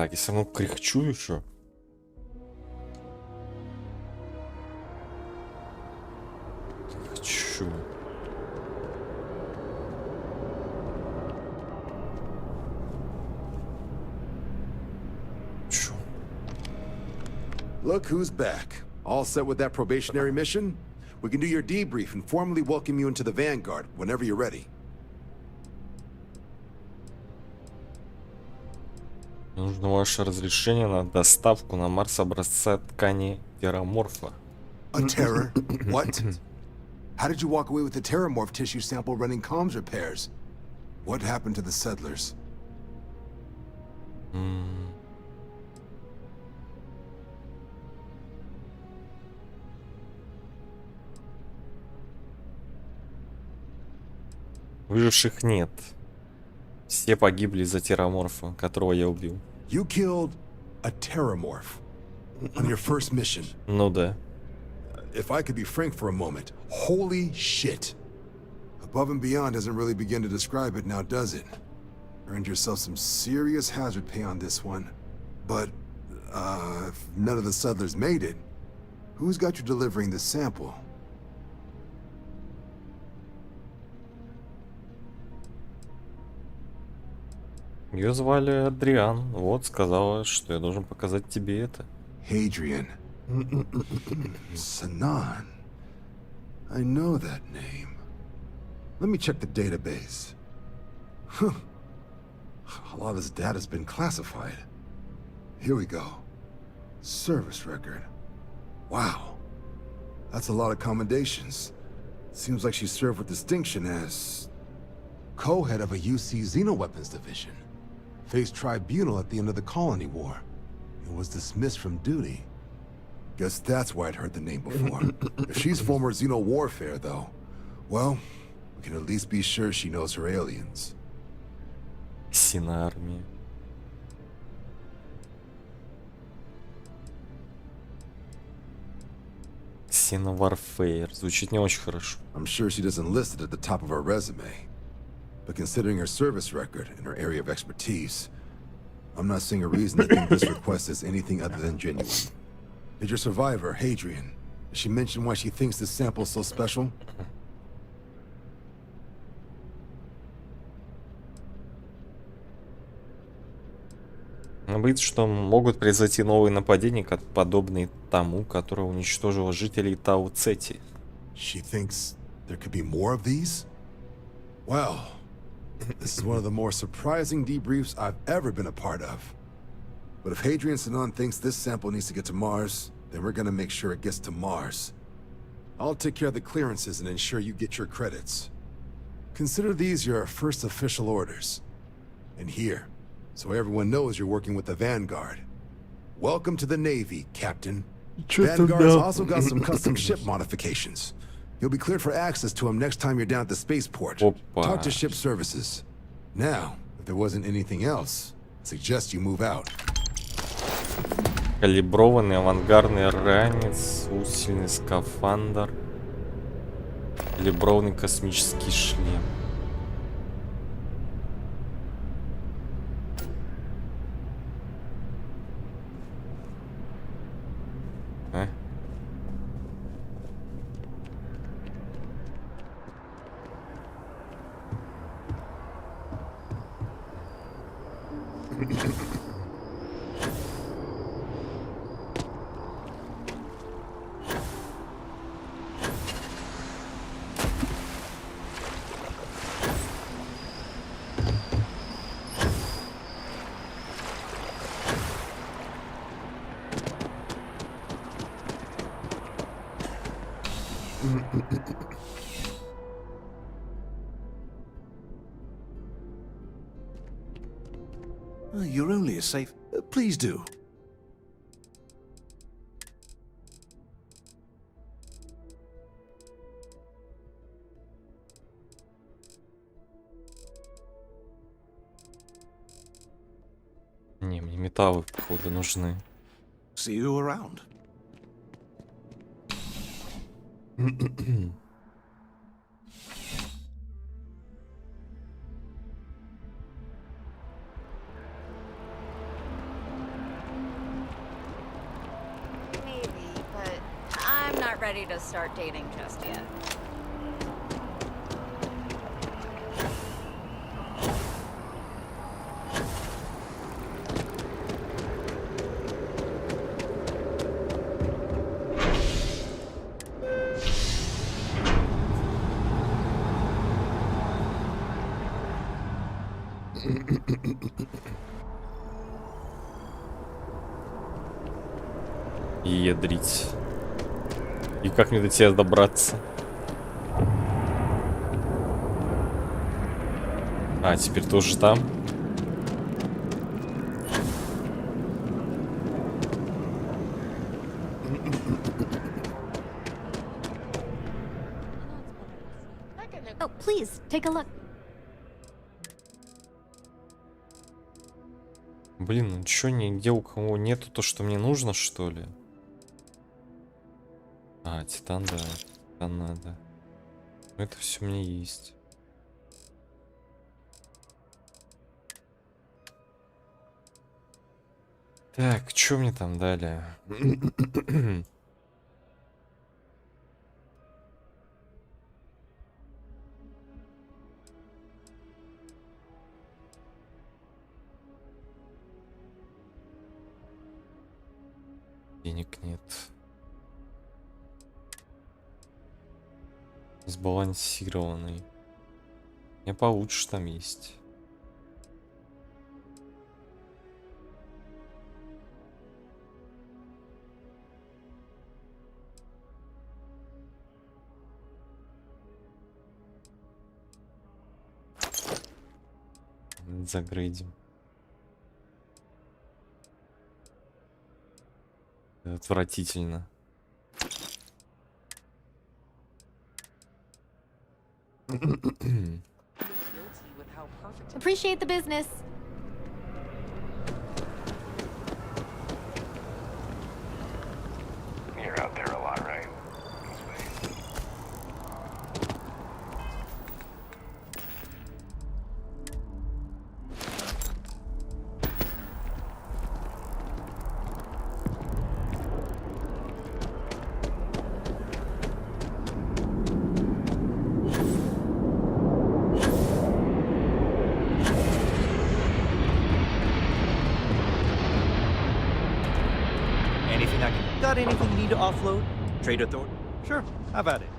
Так, я все равно кряхчу еще. Кряхчу. Чё? Look who's back. All set with that probationary mission? We can do your debrief and formally welcome you into the Vanguard whenever you're ready. Нужно ваше разрешение на доставку на Марс образца ткани тераморфа. A terror? What? How did you walk away with the terramorph tissue sample running comms repairs? What happened to the settlers? Выживших нет. Все погибли из-за тераморфа, которого я убил. You killed a terramorph on your first mission. Ну да. If I could be frank for a moment, holy shit. Above and beyond doesn't really begin to describe it now, does it? Earned yourself some serious hazard pay on this one. But, if none of the settlers made it, who's got you delivering the sample? Ее звали Адриан. Вот, сказала, что я должен показать тебе это. Hadrian. Sanan. I know that name. Let me check the database. Huh. A lot of this data's been classified. Here we go. Service record. Wow. That's a lot of commendations. Seems like she served with distinction as co-head of a UC Xenoweapons division. Faced tribunal at the end of the Colony War. And was dismissed from duty. Guess that's why I'd heard the name before. If she's former Xeno warfare, though, well, we can at least be sure she knows her aliens. Синармия. Warfare. Звучит не очень хорошо. I'm sure she doesn't list it at the top of her resume. But considering her service record and her area of expertise, I'm not seeing a reason to think this request is anything other than genuine. Did your survivor, Hadrian, did she mention why she thinks this sample is so special? Говорит, что могут произойти новые нападения, подобные тому, которое уничтожило жителей Тау-Цети. She thinks there could be more of these? Well, this is one of the more surprising debriefs I've ever been a part of. But if Hadrian Sanan thinks this sample needs to get to Mars, then we're gonna make sure it gets to Mars. I'll take care of the clearances and ensure you get your credits. Consider these your first official orders. And here, so everyone knows you're working with the Vanguard. Welcome to the Navy, Captain. Vanguard's also got some custom ship modifications. You'll be cleared for access to them next time you're down at the spaceport. Talk to ship services. Now, if there wasn't anything else, I suggest you move out. Калиброванный авангардный ранец, усиленный скафандр, калиброванный космический шлем. А? You're only a safe. Please do. Не, мне металлы, походу, нужны. See you around. not ready to start dating just yet. Ядрить. И как мне до тебя добраться? А, теперь тоже там. Oh, please, take a look. Блин, ну чё, нигде у кого нету то, что мне нужно, что ли? А, титан, да. Титан надо. Это все мне есть. Так, что мне там дали? Денег нет. Сбалансированный. Мне получше там есть. Загрейдим. Отвратительно. Appreciate the business. You're out there a lot, right? Anything I can... Got anything you need to offload? Trade authority? Sure, how about it?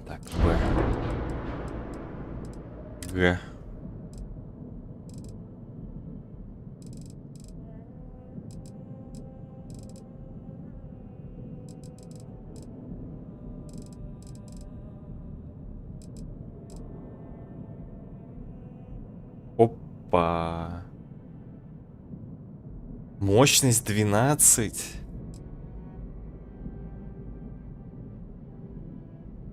Так, Б. Г. Опа. Мощность 12.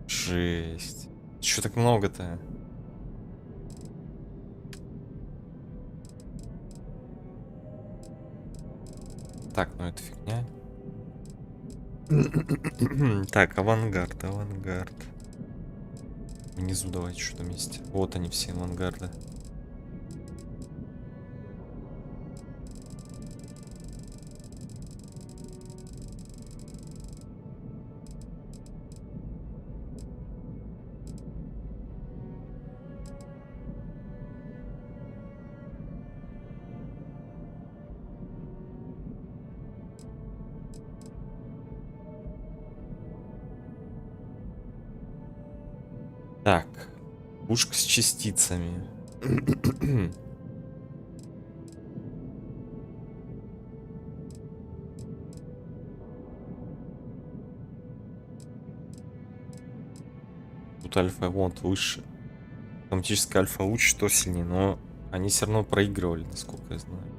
Жесть. Чё так много-то? Так, ну это фигня. Так, авангард, авангард. Внизу давайте что-то вместе. Вот они все авангарды. Так, пушка с частицами. Тут альфа вот выше. Автоматическая альфа луч что сильнее, но они все равно проигрывали, насколько я знаю.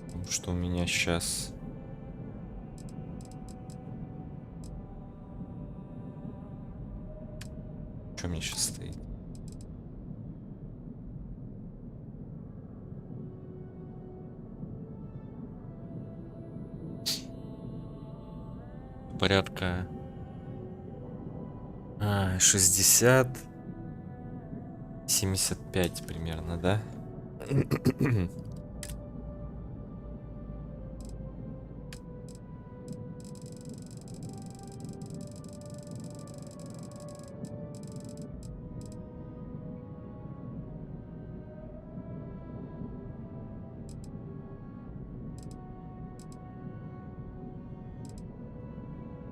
Потому что у меня сейчас... Что мне сейчас стоит? Порядка 60, 75 примерно, да?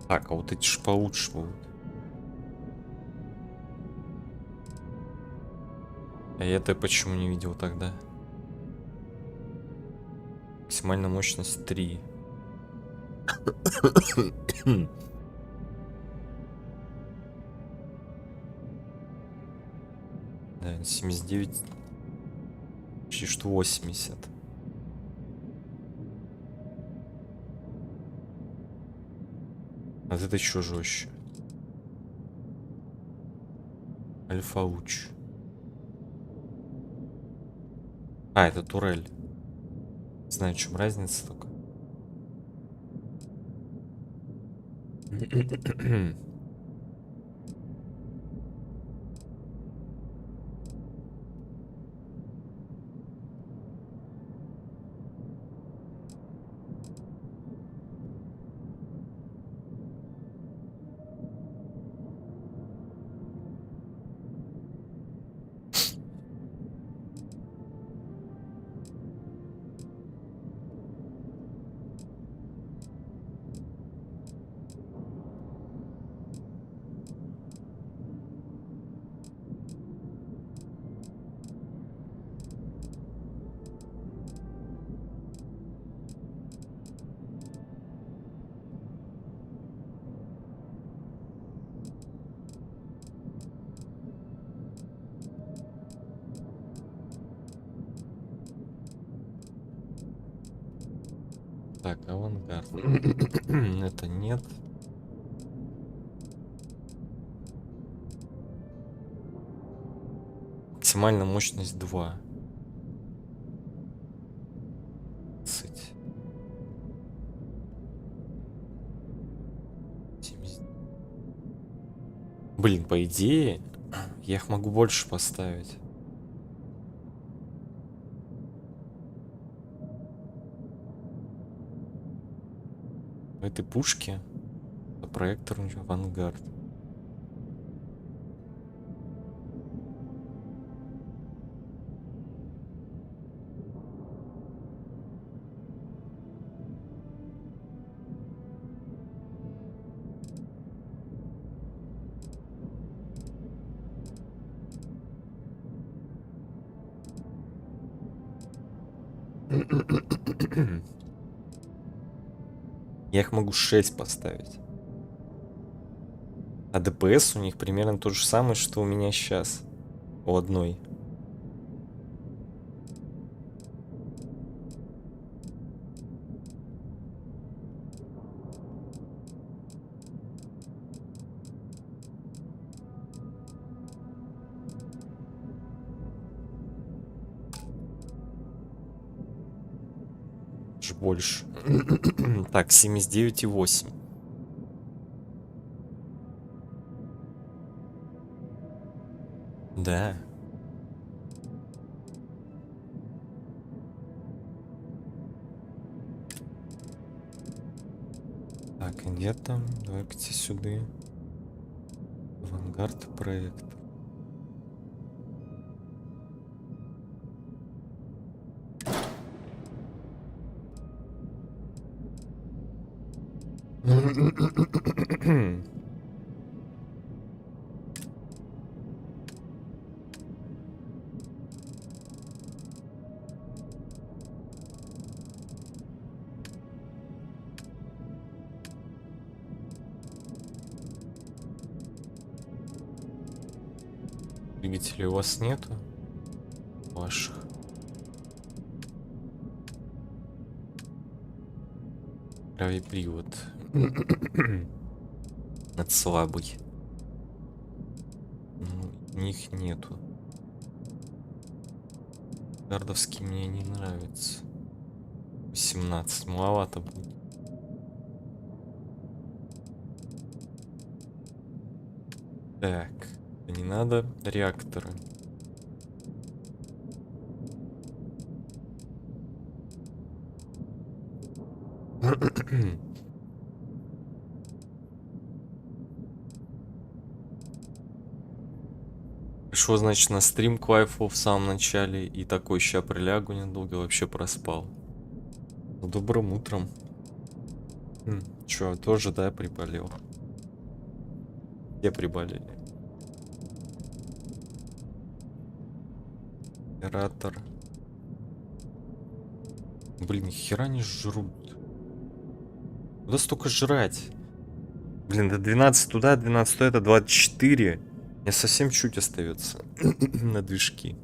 Так, а вот эти ж получше будут. А это почему не видел тогда? Максимальная мощность 3. Да, 79. Почти что 80. Вот это еще жестче. Альфа-луч. А, это турель. Не знаю, в чем разница только. Так, авангард. Это нет. Максимальная мощность 2. 20. 70. Блин, по идее, я их могу больше поставить. В этой пушке проектор у него Авангард. Я их могу 6 поставить. А ДПС у них примерно то же самое, что у меня сейчас. У одной. Больше. Так, 79,8. Да. Так, и где там? Давай-ка сюда. Авангард проект. Двигателей у вас нету? Ваших. Правый привод. Это слабый. Них нету. Гардовский мне не нравится. 18. Маловато будет. Так. Не надо реакторы. Пришло, значит, на стрим к лайфу в самом начале. И такой, ща прилягу недолго, вообще проспал. С добрым утром. Чё, тоже, да, приболел? Все приболели. Оператор. Блин, ни хера не жрут. Куда столько жрать? Блин, до 12 туда, 12 туда, это 24. Мне совсем чуть остается на движки.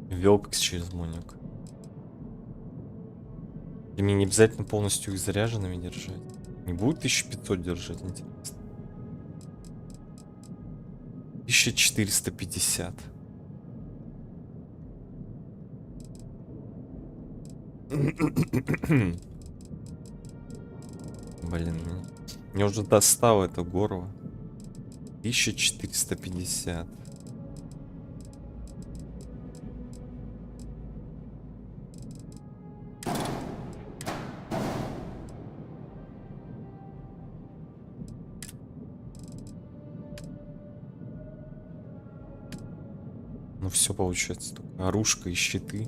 Велк через моник. И мне не обязательно полностью их заряженными держать. Не будет 1500 держать, интересно. 1450. Блин, мне уже достало это горло. 1450. Ну все получается, только оружка и щиты.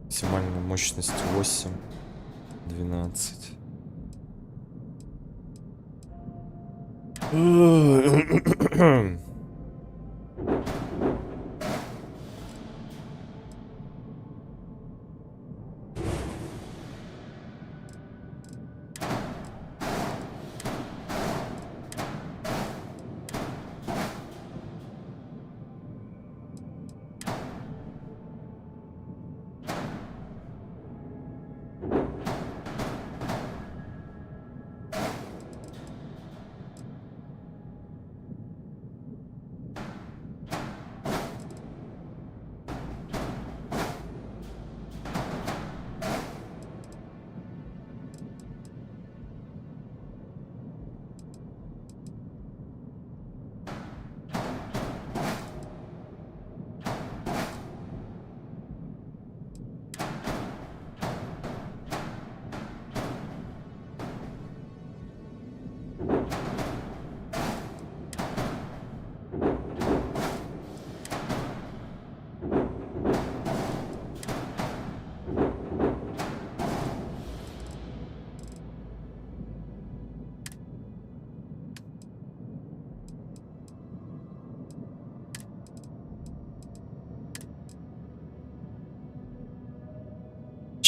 Максимальная мощность 8, 12.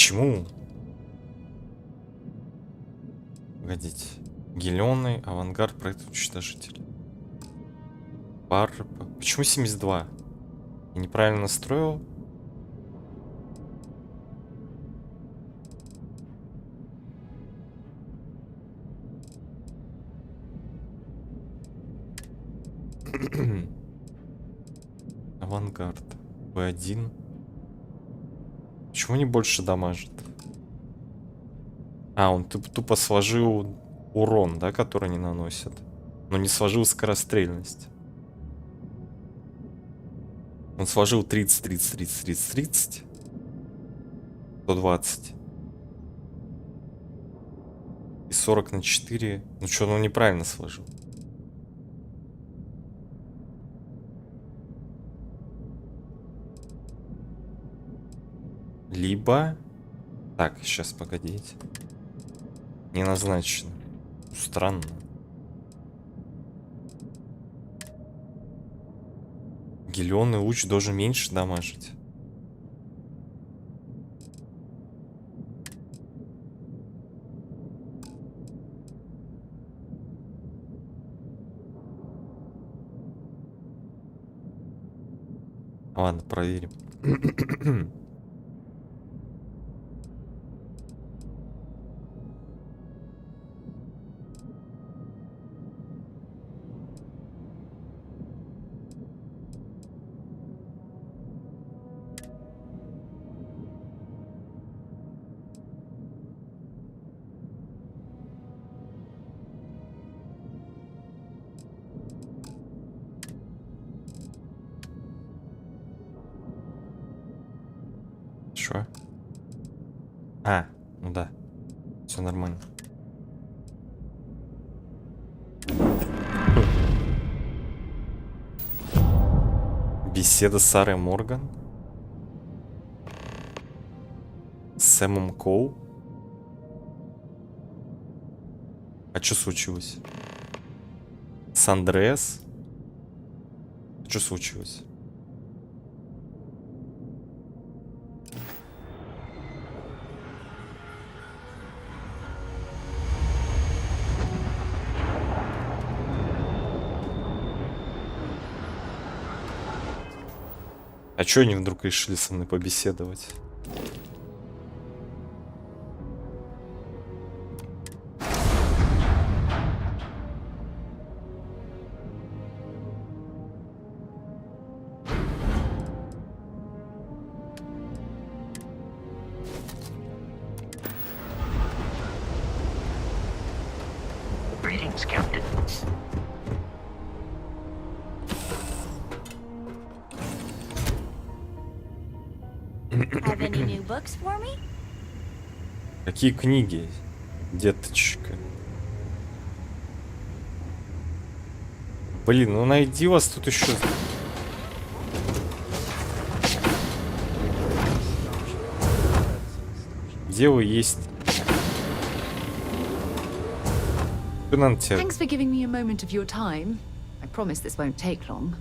Почему? Погодите. Гелёный, авангард, проект уничтожитель. Пар. Почему 72? Я неправильно настроил? Авангард. B1. Почему не больше дамажит? А, он тупо сложил урон, да, который они наносят. Но не сложил скорострельность. Он сложил 30, 30, 30, 30, 30. 120. И 40 на 4. Ну что, ну неправильно сложил. Либо... Так, сейчас, погодите. Не назначено. Странно. Гелионный луч должен меньше дамажить. Ладно, проверим. Что? А, ну да. Все нормально. Беседа с Сарой Морган. С Сэмом Коу. А что случилось? С Андреас? Что случилось? А чё они вдруг решили со мной побеседовать? Greetings, Captain. Have any new books for me? Какие книги, деточка? Блин, ну найди вас тут еще. Где вы есть? Что нам тебе? Thanks for giving me a moment of your time. I promise this won't take long.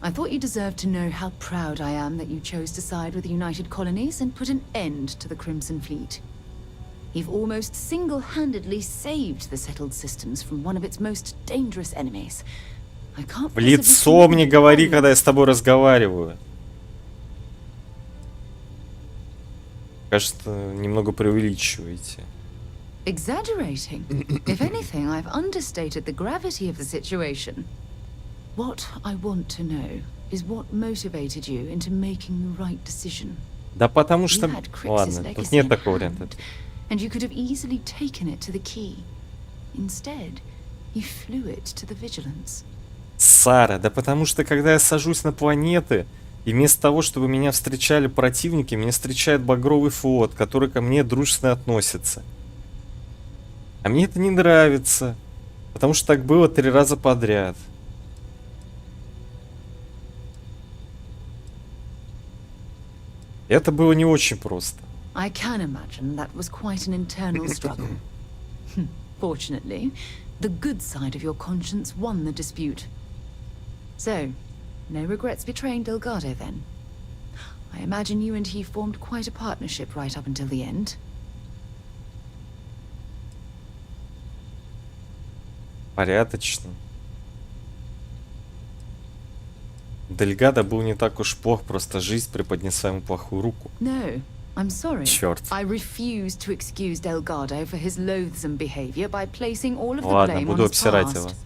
I thought you deserved to know how proud I am that you chose to side with the United Colonies and put an end to the Crimson Fleet. You've almost single-handedly saved the settled systems from one of its most dangerous enemies. I can't В лицо мне говори, когда я с тобой разговариваю. Кажется, немного преувеличиваете. Exaggerating. If anything, I've understated the gravity of the situation. What I want to know is what motivated you into making the right decision. Да потому You что... had Crix's Ладно, тут legacy нет in такого варианта. hand, and you could have easily taken it to the key. Instead, you flew it to the Vigilance. Сара, да потому что когда я сажусь на планеты, и вместо того, чтобы меня встречали противники, меня встречает багровый флот, который ко мне дружественно относится. А мне это не нравится, потому что так было 3 раза подряд. Это было не очень просто. I can imagine that was quite an internal struggle. Fortunately, the good side of your conscience won the dispute. So, no regrets betraying Delgado then. I imagine you and he formed quite a partnership right up until the end. Порядочно. Дельгадо был не так уж плох, просто жизнь преподнесла ему плохую руку. No, I'm sorry. Черт. I refuse to excuse Delgado for his loathsome behavior by placing all of the Ладно, blame on буду his обсирать его. past.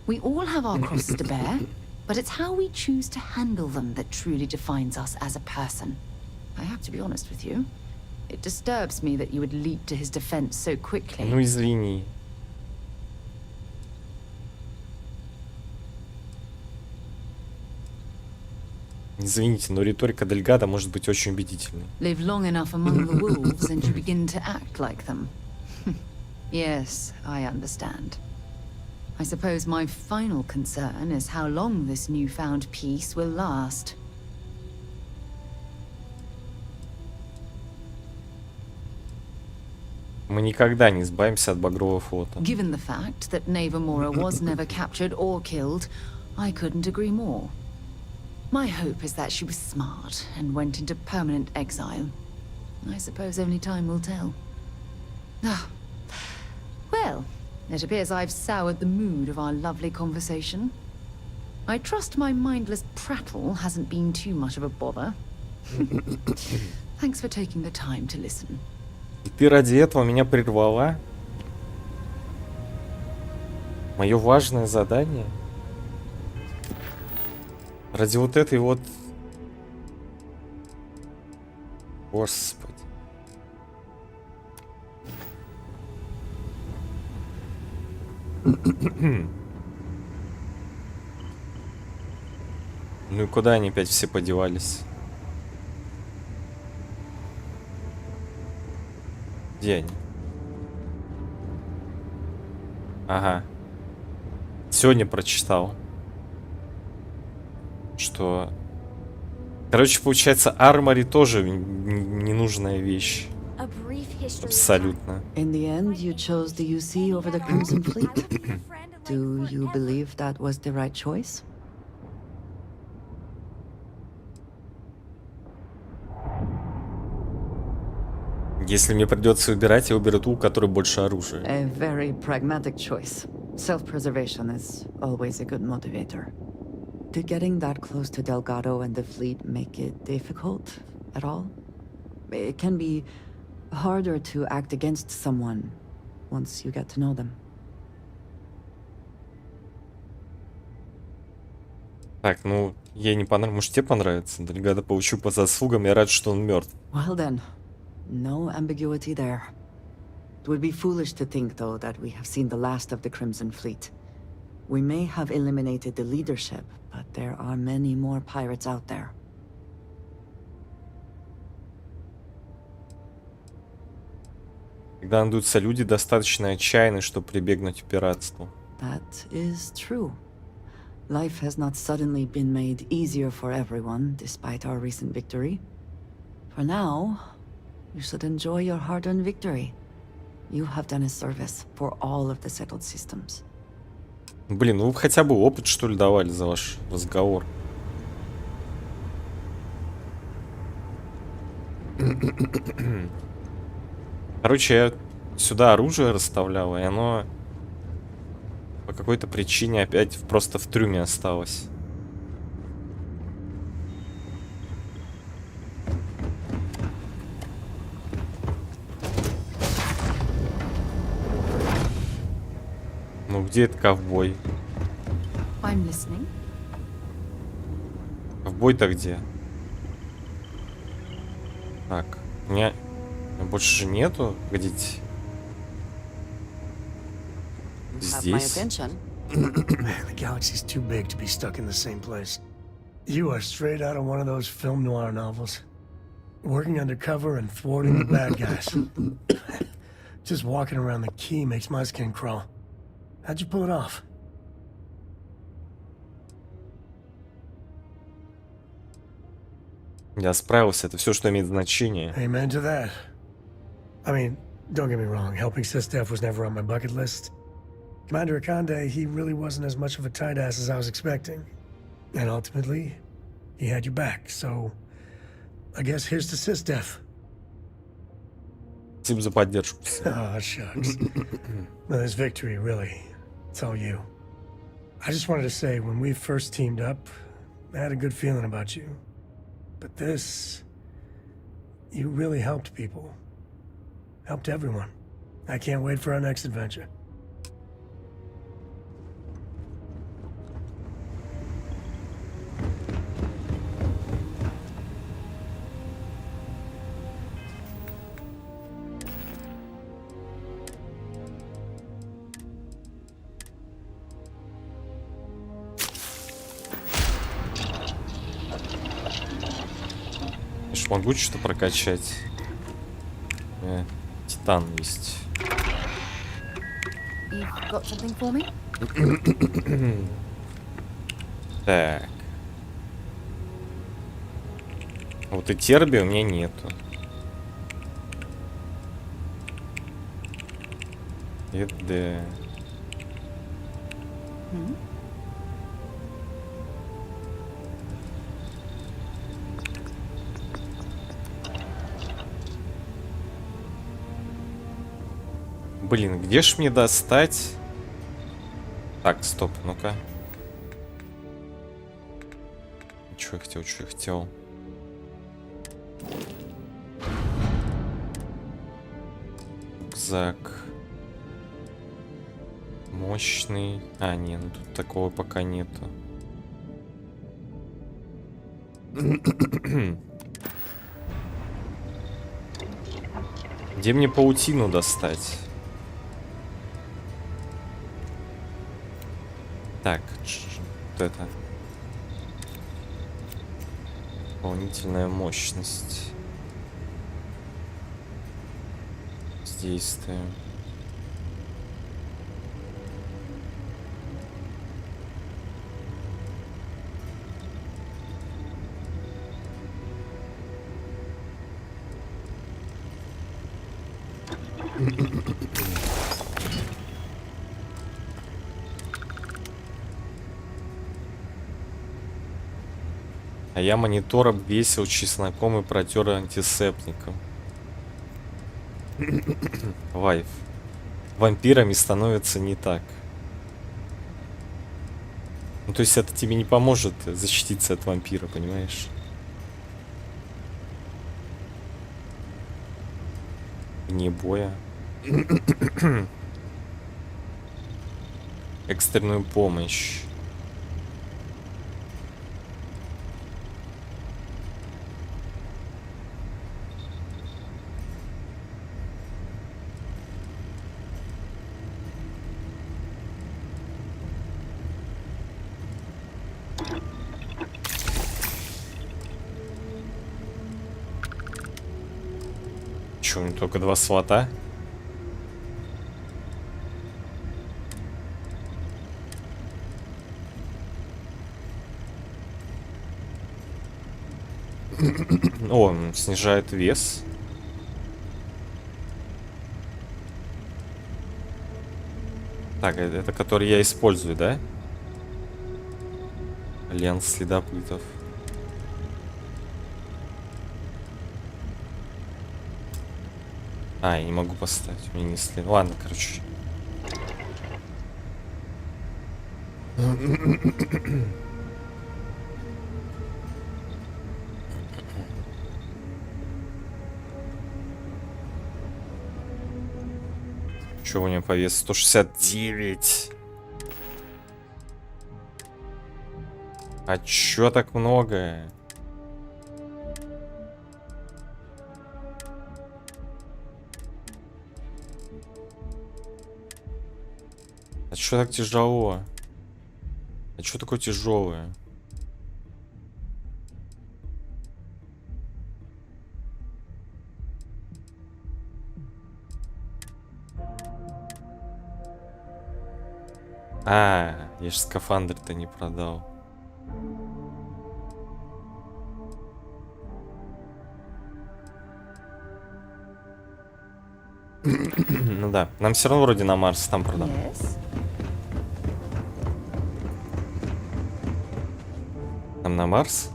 We all have our crosses to bear, but it's how we choose to handle them that truly defines us as a person. I have to be honest with you. It disturbs me that you would leap to his defense so quickly. Ну извини. Извините, но риторика Дельгадо может быть очень убедительной. Live long enough among the wolves and you begin to act like them. Yes, I understand. I suppose my final concern is how long this newfound peace will last. Мы никогда не избавимся от багрового флота. Given the fact that Navamora was never captured or killed, I couldn't agree more. My hope is that she was smart and went into permanent exile. I suppose only time will tell. Ah. Well, it appears I've soured the mood of our lovely conversation. I trust my mindless prattle hasn't been too much of a bother. Thanks for taking the time to listen. И ты ради этого меня прервала? Мое важное задание? Ради вот этой вот... Господи. Ну и куда они опять все подевались? Где они? Ага. Сегодня прочитал. Что... Короче, получается, армори тоже ненужная вещь. A brief history. Абсолютно. In the end, you chose the UC over the Crimson Fleet. Do you believe that was the right choice? Если мне придется выбирать, я выберу ту, у которой больше оружия. A very pragmatic choice. Self-preservation is always a good motivator. Did getting that close to Delgado and the fleet make it difficult at all? It can be harder to act against someone once you get to know them. Так, ну, ей не понравилось. Может, тебе понравится? Дельгадо получу по заслугам, я рад, что он мертв. Well then, no ambiguity there. It would be foolish to think, though, that we have seen the last of the Crimson Fleet. We may have eliminated the leadership, but there are many more pirates out there. Когда найдутся люди достаточно отчаянны, чтобы прибегнуть к пиратству. That is true. Life has not suddenly been made easier for everyone, despite our recent victory. For now, you should enjoy your hard-earned victory. You have done a service for all of the settled systems. Блин, ну вы хотя бы опыт, что ли, давали за ваш разговор. Короче, я сюда оружие расставлял, и оно по какой-то причине опять просто в трюме осталось. Ну где этот ковбой? I'm listening. Ковбой-то где? Так, у меня больше же нету. Погодите. Здесь. Man, the galaxy's too big to be stuck in the same place. You are straight out of one of those film noir novels. Working undercover and thwarting the bad guys. Just walking around the key makes my skin crawl. How'd you pull it off? Я справился, это все, что имеет значение. Amen to that. I mean, don't get me wrong, helping Sistef was never on my bucket list. Commander Akande, he really wasn't as much of a tight ass as I was expecting. And ultimately, he had your back, so I guess here's to Sistef. Спасибо за поддержку. Oh, shucks. Well, this victory, really, it's all you. I just wanted to say, when we first teamed up, I had a good feeling about you. But this, you really helped people. Helped everyone. I can't wait for our next adventure. Могу что-то прокачать. Титан есть. You've got something for me? Так. Вот и терби у меня нету. Это... Блин, где ж мне достать? Так, стоп, ну-ка. Чё я хотел? Рюкзак. Мощный. А, не, ну тут такого пока нету. Где мне паутину достать? Так, вот это. Дополнительная мощность. Здесь ставим. А я монитор обвесил чесноком и протер антисептиком. Вайф. Вампирами становится не так. Ну, то есть это тебе не поможет защититься от вампира, понимаешь? Вне боя. Экстренную помощь. Че, у него только 2 слота? О, он снижает вес. Так, это который я использую, да? Альянс следопытов. А, я не могу поставить. У меня не след. Ладно, короче. Что у него по весу? 169. А чё так много? А чё так тяжело? А чё такое тяжелое? А, я же скафандр-то не продал. Ну да, нам все равно вроде на Марс там продам. Yes. Нам на Марс?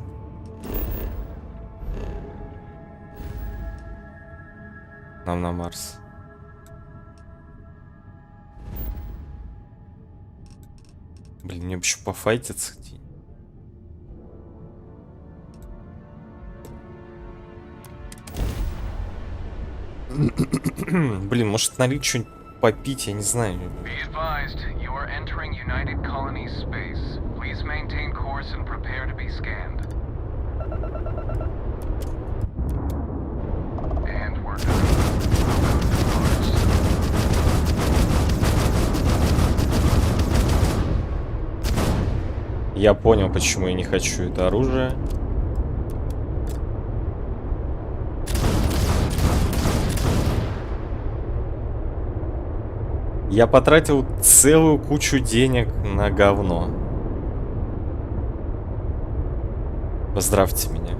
Нам на Марс. Блин, мне бы еще пофайтиться. Блин, может налить что-нибудь попить, я не знаю. Be advised, you are entering United Colonies space. Please maintain course and prepare to be scanned. And we're Я понял, почему я не хочу это оружие. Я потратил целую кучу денег на говно. Поздравьте меня.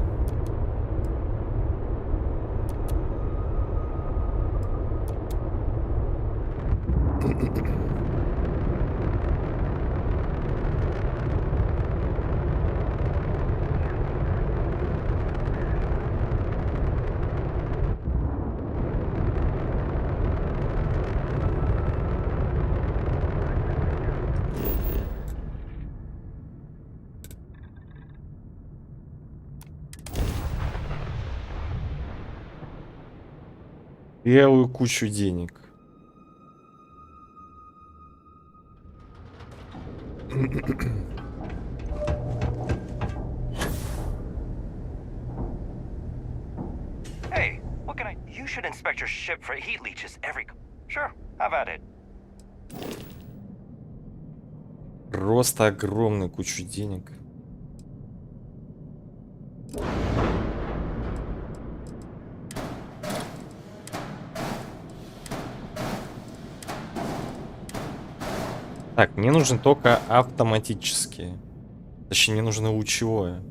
Целую кучу денег. Hey, what can I... You should inspect your ship for heat leeches every... Sure, have at it. Просто огромную кучу денег. Так, мне нужно только автоматические. Точнее, мне нужно лучевое.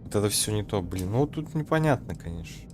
Вот это все не то, блин. Ну, тут непонятно, конечно.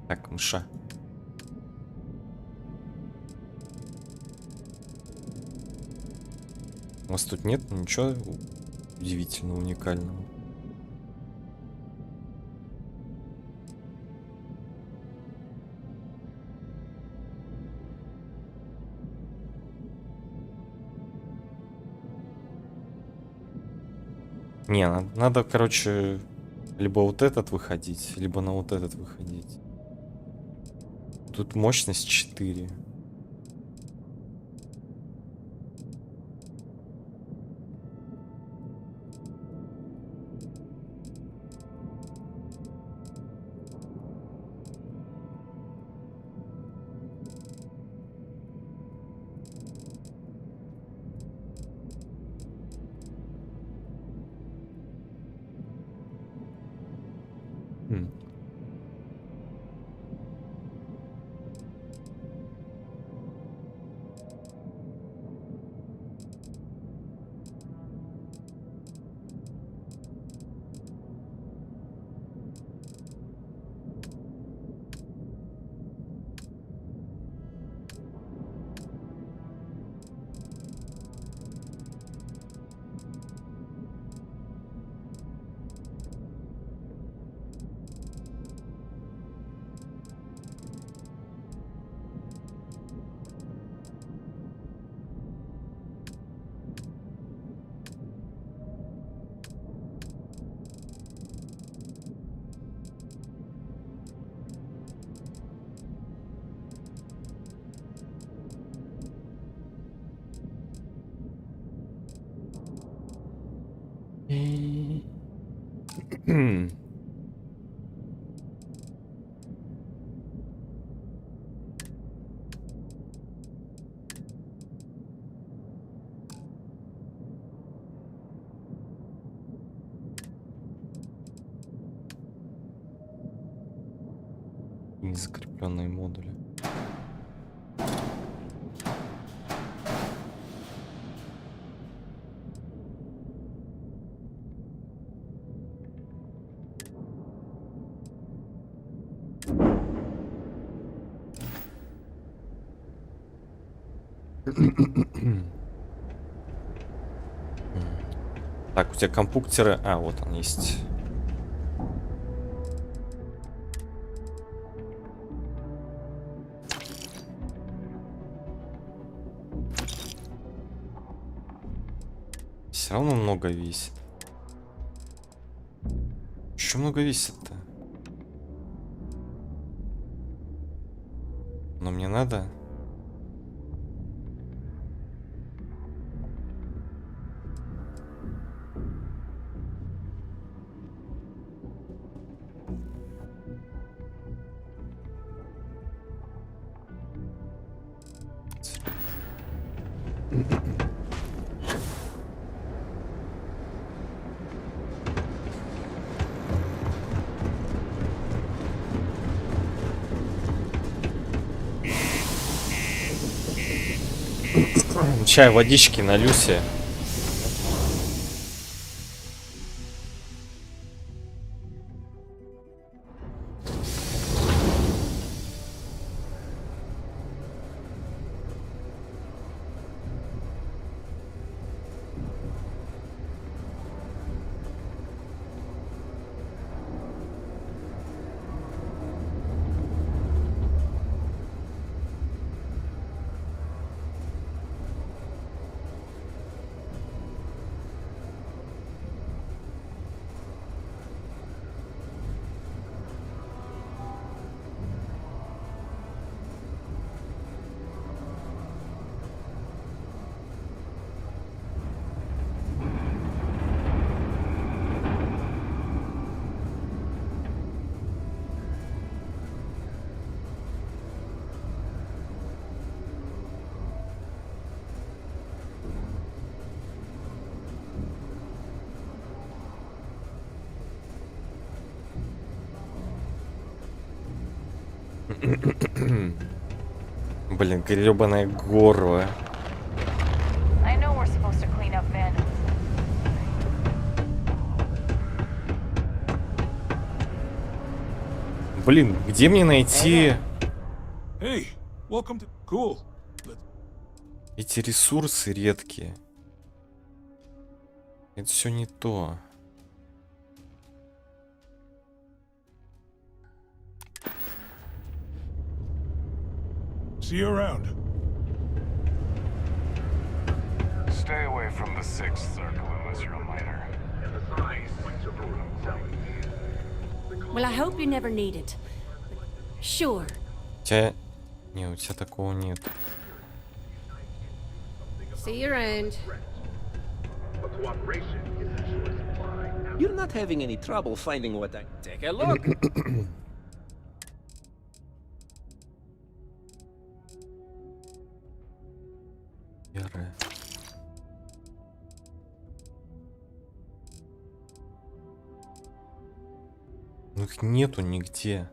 Так, мыша. У вас тут нет ничего удивительного, уникального? Не, надо, короче, либо вот этот выходить, либо на вот этот выходить. Тут мощность 4. Незакрепленные модули. Так, у тебя компьютеры... А, вот он есть. Все равно много весит. Еще много весит-то. Но мне надо... Чай, водички налью себе. Блин, гребаная горло. I know we're supposed to clean up then. Блин, где мне найти Hey, welcome to... Cool. эти ресурсы редкие? Это все не то. See you around. Stay away from the sixth circle unless you're a miner. Well, I hope you never need it. Sure. У тебя... Не, у тебя такого нет. See you around. You're not having any trouble finding what I... Take a look. Яры. Ну их нету нигде.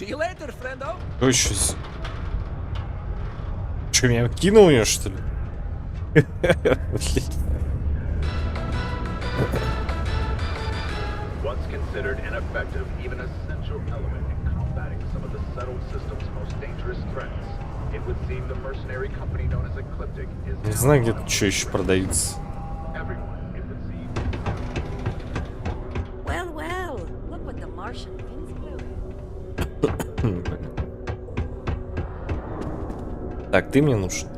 See you later, friendo. Кто еще? Че, меня кинул ее, что ли? Once considered ineffective, even essential element in combating some of the settled system's most dangerous threats, it would seem the mercenary company known as Ecliptic is Не знаю, где тут что еще продается. everyone, it would seem. Well, well. Look what the Martian winds blew. Так, ты мне нужен.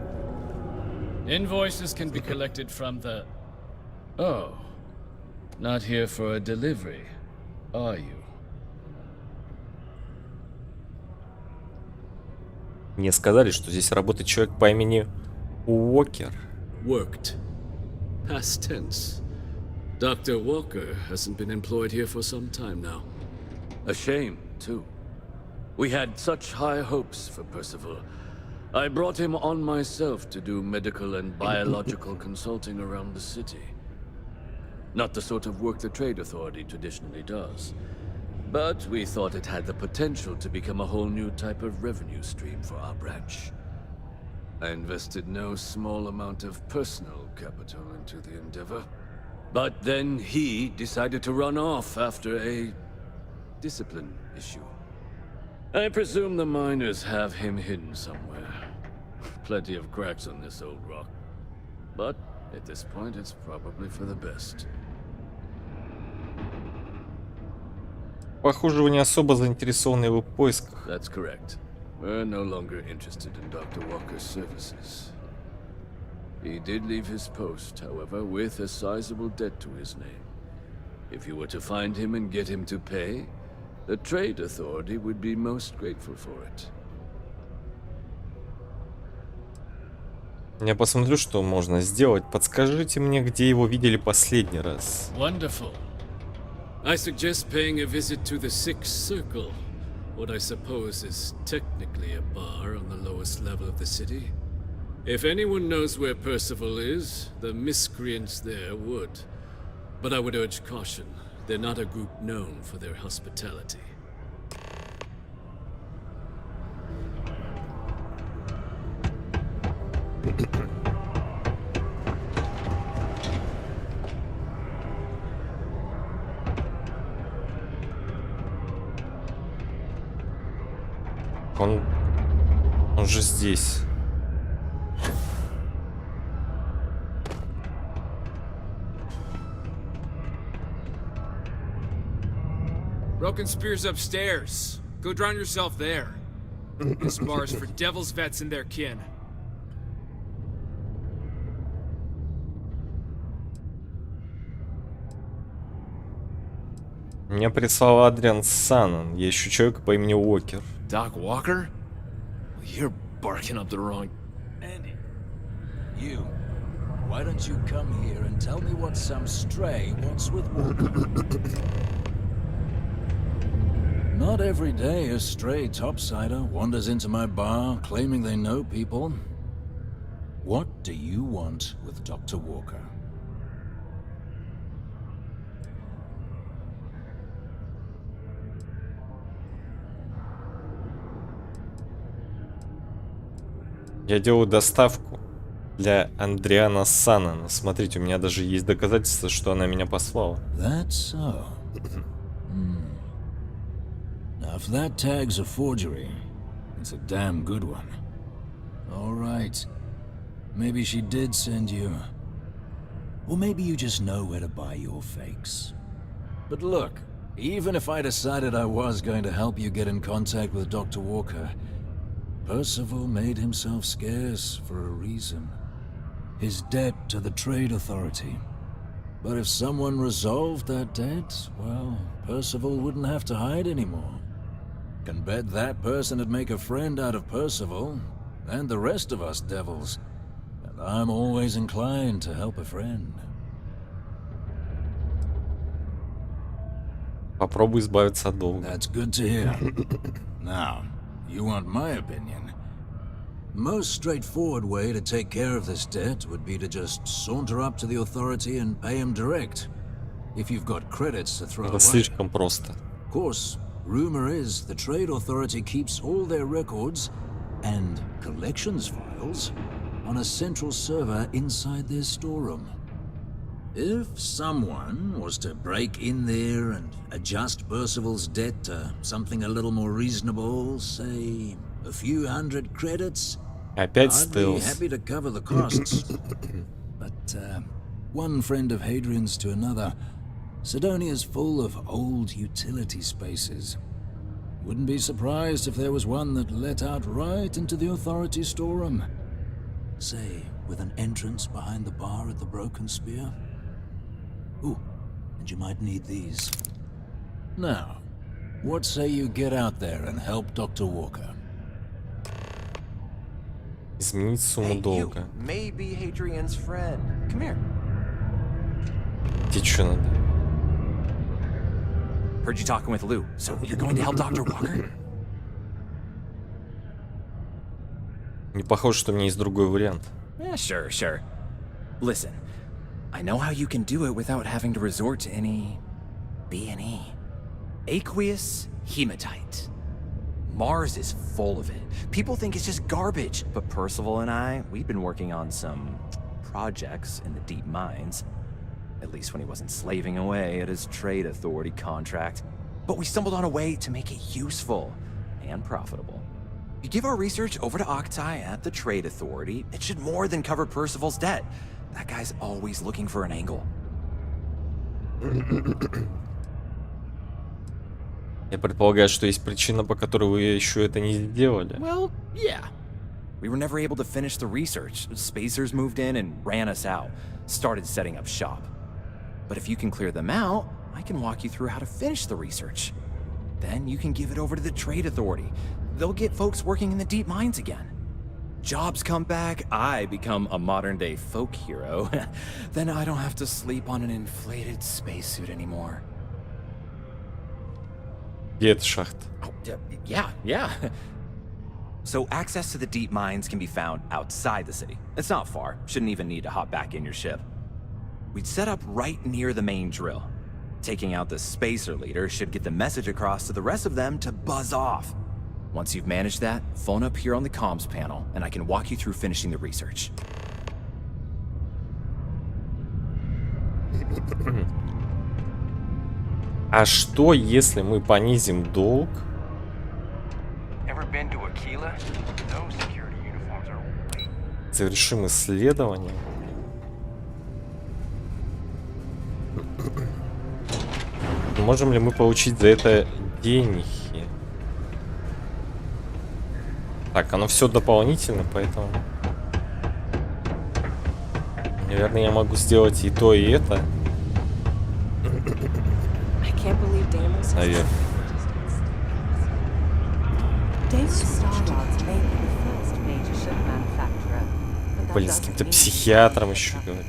Invoices can be collected from the... Oh. Not here for a delivery, are you? Мне сказали, что здесь работает человек по имени Уокер. Worked. Past tense. Dr. Walker hasn't been employed here for some time now. A shame, too. We had such high hopes for Percival. I brought him on myself to do medical and biological consulting around the city. Not the sort of work the Trade Authority traditionally does. But we thought it had the potential to become a whole new type of revenue stream for our branch. I invested no small amount of personal capital into the endeavor. But then he decided to run off after a discipline issue. I presume the miners have him hidden somewhere. Plenty of cracks on this old rock. But at this point, it's probably for the best. Похоже, вы не особо заинтересованы в его поисках. That's correct. We're no longer interested in Dr. Walker's services. He did leave his post, however, with a sizable debt to his name. If you were to find him and get him to pay, the Trade Authority would be most grateful for it. Я посмотрю, что можно сделать. Подскажите мне, где его видели последний раз. Wonderful. I suggest paying a visit to the Sixth Circle, what I suppose is technically a bar on the lowest level of the city. If anyone knows where Percival is, the miscreants there would. But I would urge caution. They're not a group known for their hospitality. Он же здесь. Broken Spear's upstairs. Go drown yourself there. This bar's for devil's vets and their kin. Меня прислал Адриан Саннон. Я ищу человека по имени Уокер. Doc Walker? You're barking up the wrong... Andy, you. Why don't you come here and tell me what some stray wants with Walker? Not every day a stray topsider wanders into my bar claiming they know people. What do you want with Dr. Walker? Я делаю доставку для Адриана Саннона. Смотрите, у меня даже есть доказательства, что она меня послала. That's so. Now, if that tag's a forgery, it's a damn good one. All right. Maybe she did send you. Or maybe you just know where to buy your fakes. But look, even if I decided I was going to help you get in contact with Dr. Walker, Percival made himself scarce for a reason. His debt to the Trade Authority. But if someone resolved that debt, well, Percival wouldn't have to hide anymore. Can bet that person would make a friend out of Percival, and the rest of us devils. And I'm always inclined to help a friend. Попробуй избавиться от долга. That's good to hear. Now, you want my opinion? Most straightforward way to take care of this debt would be to just saunter up to the authority and pay him direct. If you've got credits to throw away. Слишком просто. Of course, rumor is the Trade Authority keeps all their records and collections files on a central server inside their storeroom. If someone was to break in there and adjust Percival's debt to something a little more reasonable, say a few hundred credits, Опять I'd be стелс. happy to cover the costs. But one friend of Hadrian's to another, Sidonia's full of old utility spaces. Wouldn't be surprised if there was one that let out right into the authority storeroom. Say, with an entrance behind the bar at the Broken Spear. Ooh, and you might need these. Now, what say you get out there and help Dr. Walker? Изменить сумму долга. May be Hadrian's friend. Come here. Тебе что надо? Heard you talking with Lou, so you're going to help Dr. Walker? Не похоже, что у меня есть другой вариант. Yeah, sure. Listen, I know how you can do it without having to resort to any B&E. Aqueous hematite. Mars is full of it. People think it's just garbage, but Percival and I, we've been working on some projects in the deep mines. At least when he wasn't slaving away at his Trade Authority contract. But we stumbled on a way to make it useful and profitable. You give our research over to Octai at the Trade Authority, it should more than cover Percival's debt. That guy's always looking for an angle. Я предполагаю, что есть причина, по которой вы еще это не сделали. Well, yeah. We were never able to finish the research. Spacers moved in and ran us out. Started setting up shop. But if you can clear them out, I can walk you through how to finish the research. Then you can give it over to the Trade Authority. They'll get folks working in the deep mines again. Jobs come back, I become a modern-day folk hero. Then I don't have to sleep on an inflated spacesuit anymore. Где эта шахта? Oh, yeah. So access to the deep mines can be found outside the city. It's not far. Shouldn't even need to hop back in your ship. We'd set up right near the main drill. Taking out the spacer leader should get the message across to the rest of them to buzz off. Once you've managed that, phone up here on the comms panel, and I can walk you through finishing the research. А что, если мы понизим долг? Завершим исследование. Можем ли мы получить за это деньги? Так, оно все дополнительно, поэтому... Наверное, я могу сделать и то, и это. Can't believe Deimos. Наверное. Deimos Starlord's may be the first major ship manufacturer. but that Блин, с doesn't каким-то mean психиатром еще говорит.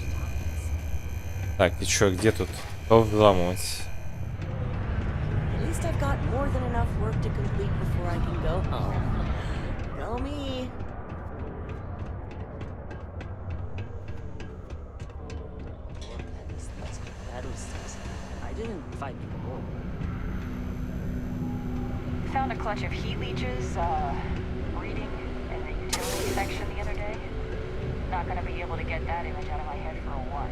Так, и чё, где тут? Что взламывать? At least I've got more than enough work to complete before I can go home. Go me. I didn't fight people. Found a clutch of heat leeches, breeding in the utility section the other day. Not gonna be able to get that image out of my head for a while.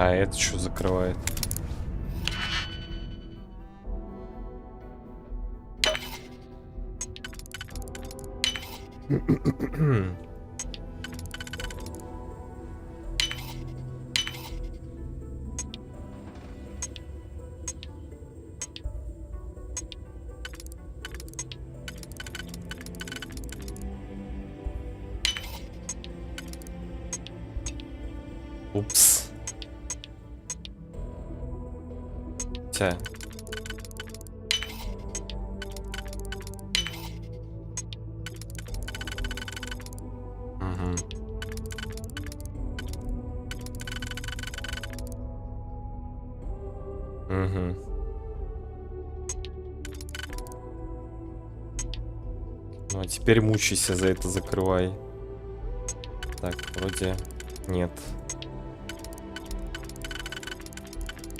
А это что закрывает? Упс. Тя. Угу. Ну а теперь мучайся за это, закрывай. Так, вроде нет.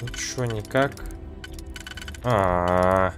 Ну чё, никак? А-а-а.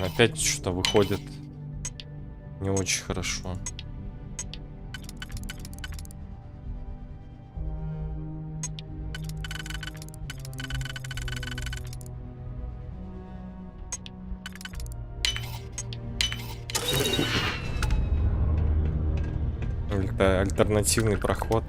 Опять что-то выходит не очень хорошо. Это альтернативный проход.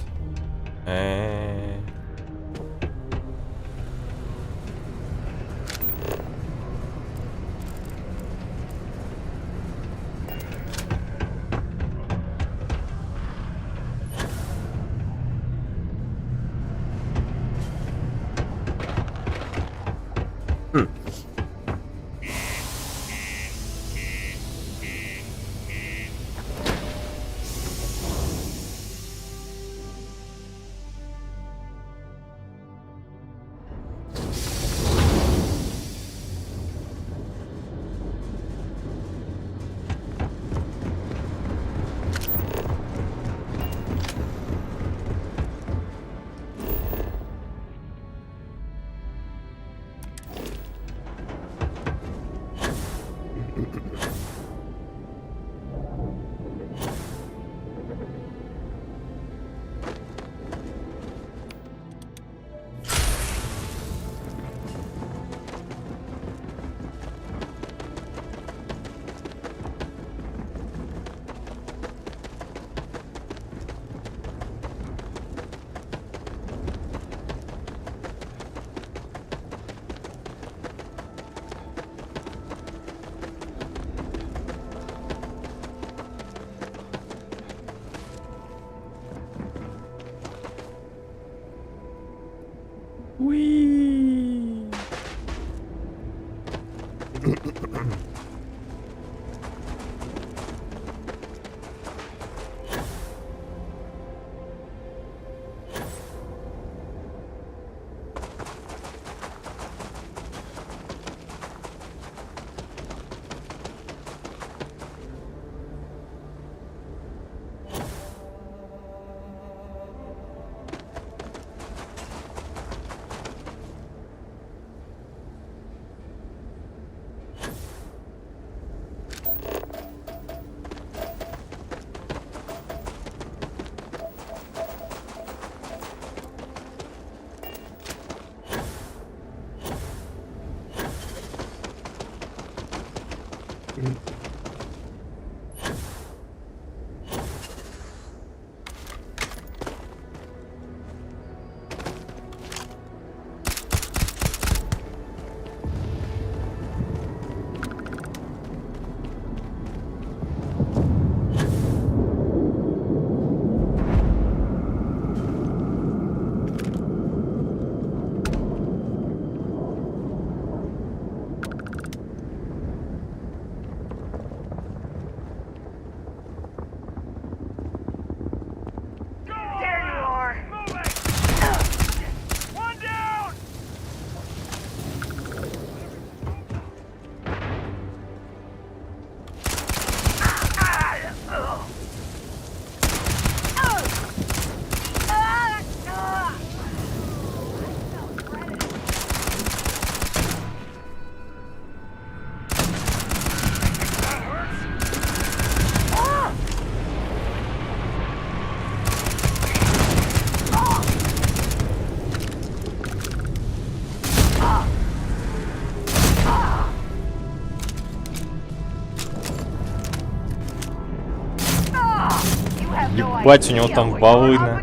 Ебать, у него там волына.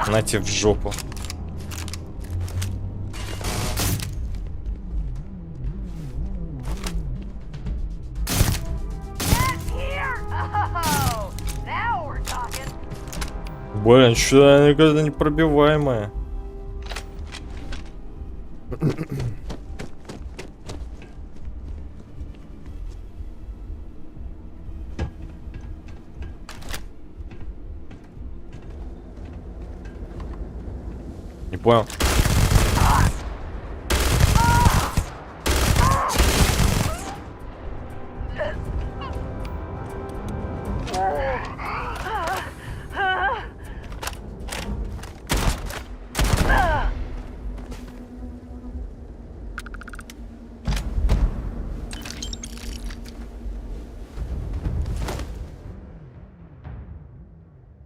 На тебе в жопу. Блин, что она никогда не пробиваемая. Не понял.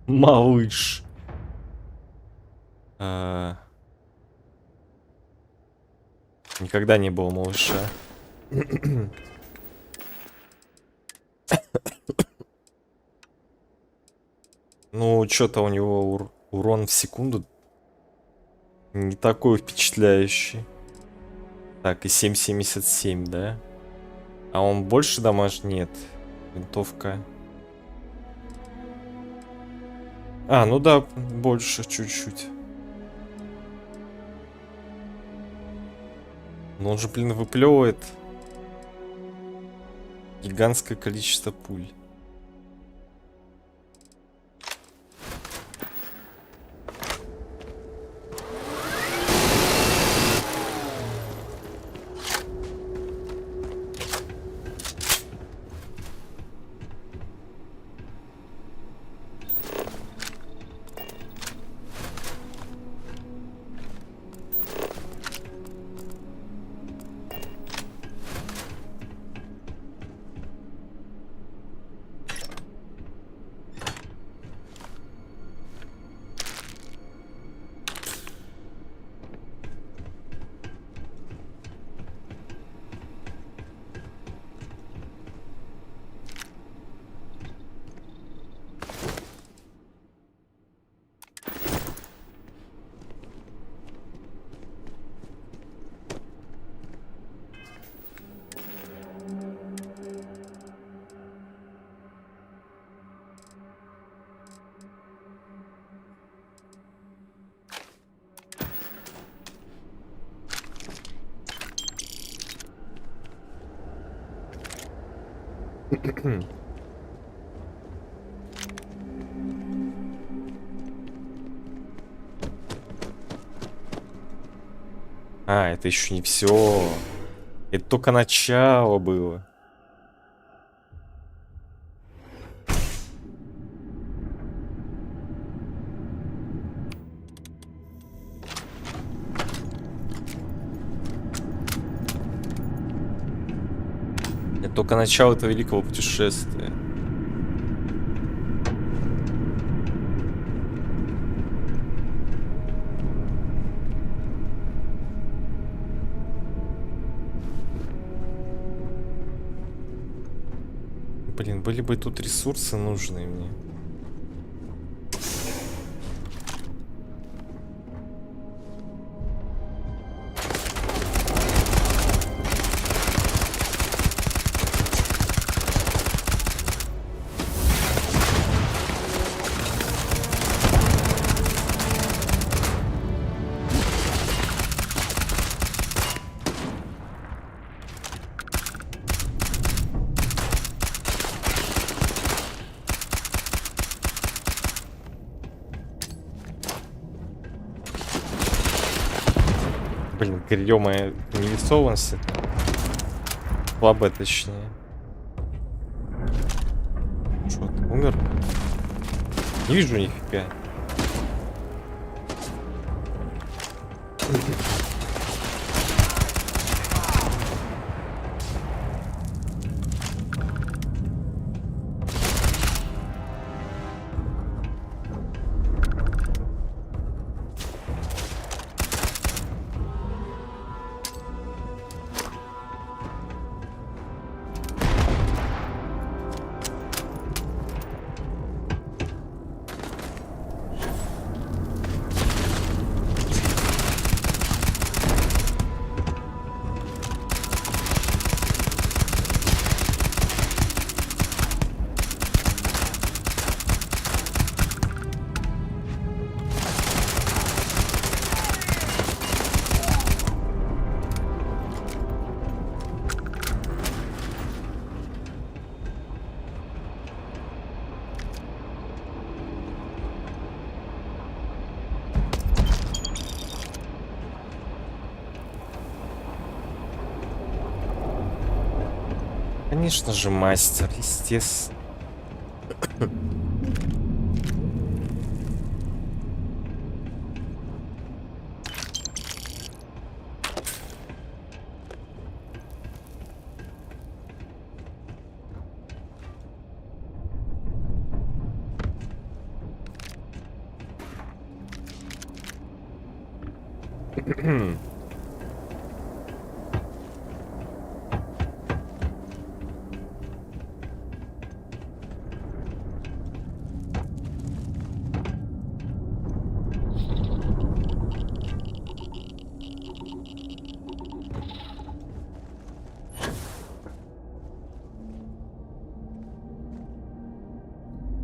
Малыш. Никогда не было малыша. Ну, что-то у него урон в секунду не такой впечатляющий. Так, и 7,77, да? А он больше дамаж? Нет. Винтовка. А, ну да, больше чуть-чуть. Но он же, блин, выплевывает гигантское количество пуль. А, это еще не все. Это только начало было. Это только начало этого великого путешествия. Блин, были бы тут ресурсы нужные мне. Блин, ё-моё, невесованность. Слабая, точнее. Что, ты умер? Не вижу нифига. Конечно же, мастер, естественно.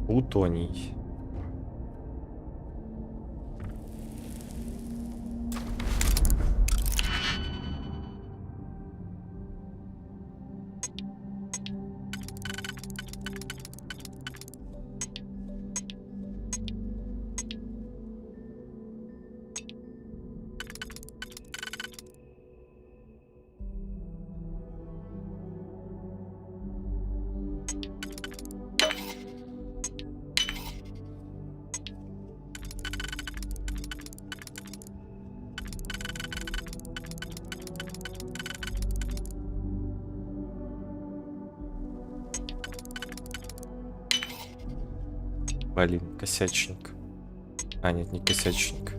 Плутоний. Блин, косячник. А, нет, не косячник.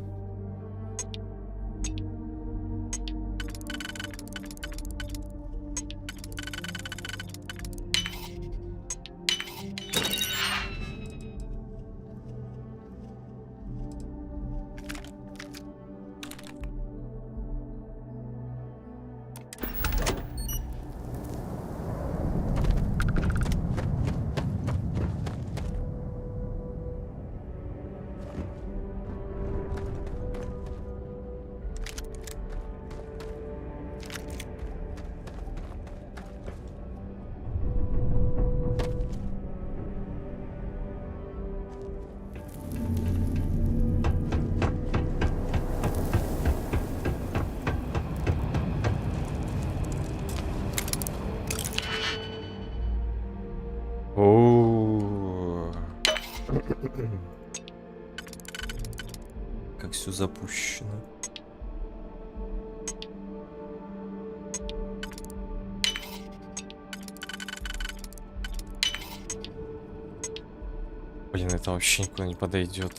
Как все запущено. Блин, это вообще никуда не подойдет.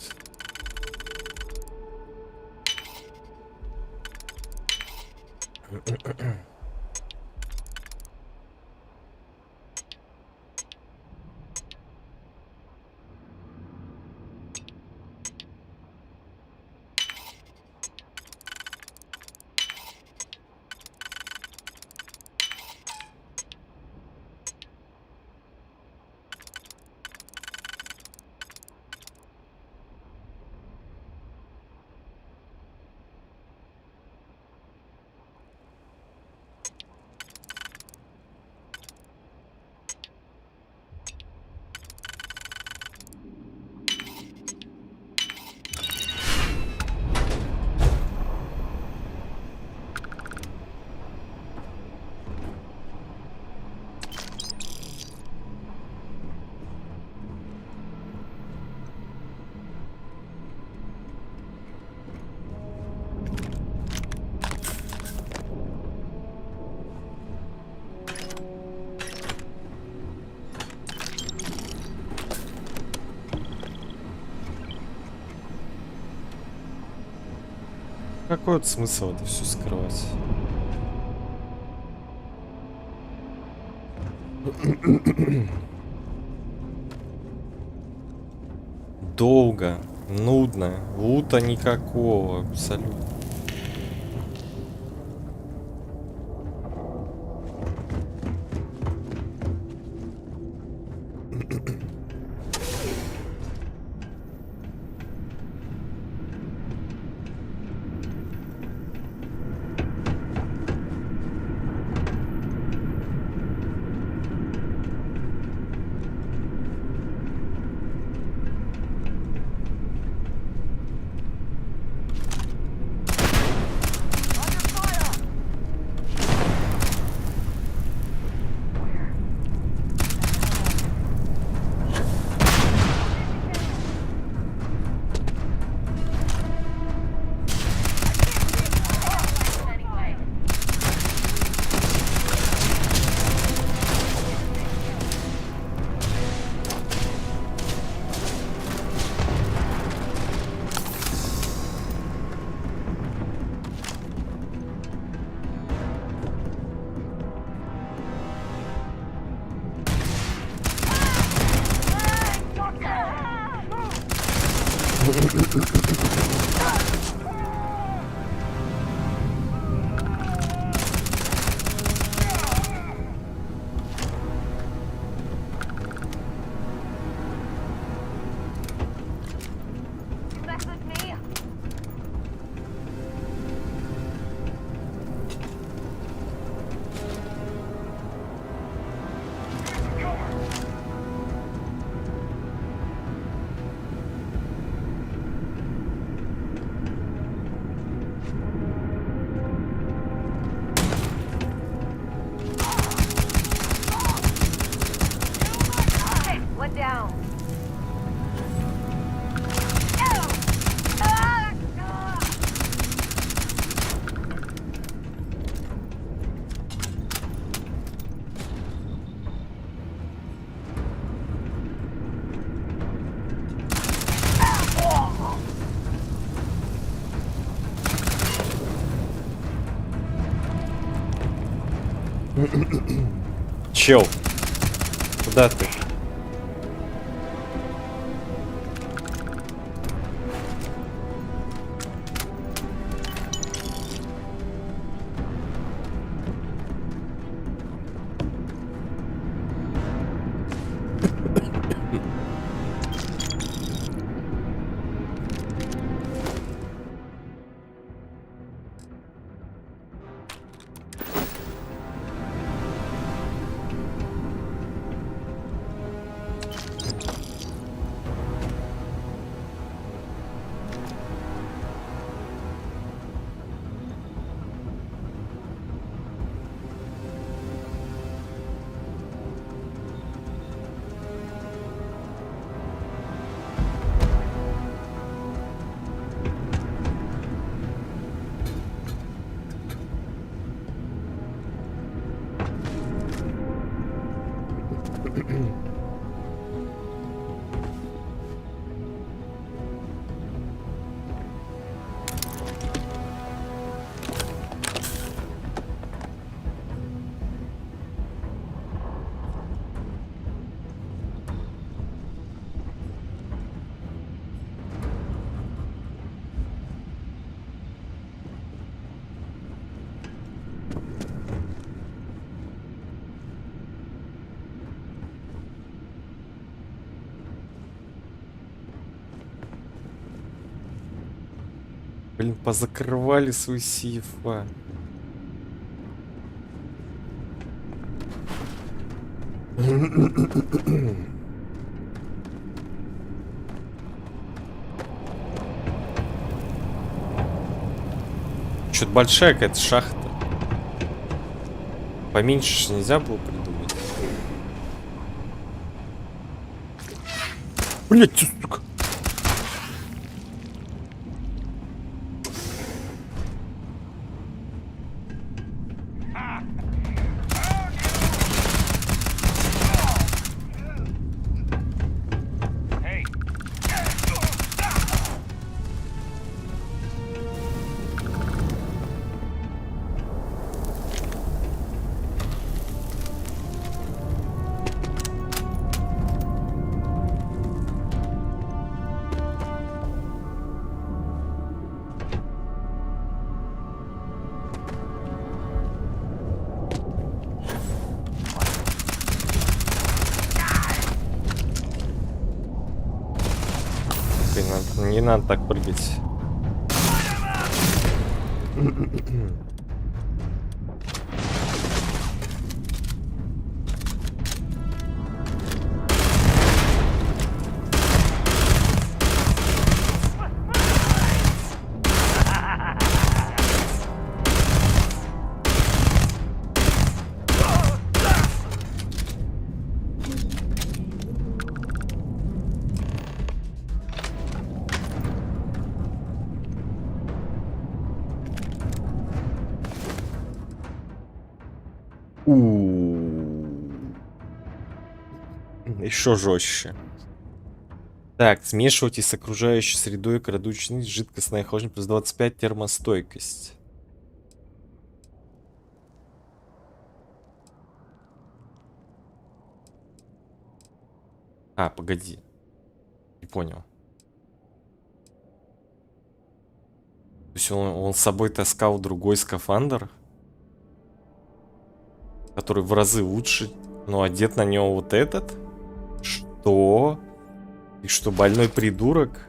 Какой вот смысл это все скрывать? Долго, нудно, лута никакого, абсолютно. Чел, куда ты? Блин, позакрывали свои сейфа. Что-то большая какая-то шахта. Поменьше нельзя было придумать. Блять, сука. Не надо так прыгать. Еще жестче. Так, смешивайте с окружающей средой крадущий жидкостное охлаждение плюс 25 термостойкость. А, погоди. Не понял. есть он с собой таскал другой скафандр, который в разы лучше, но одет на него вот этот? Что? И что, больной придурок?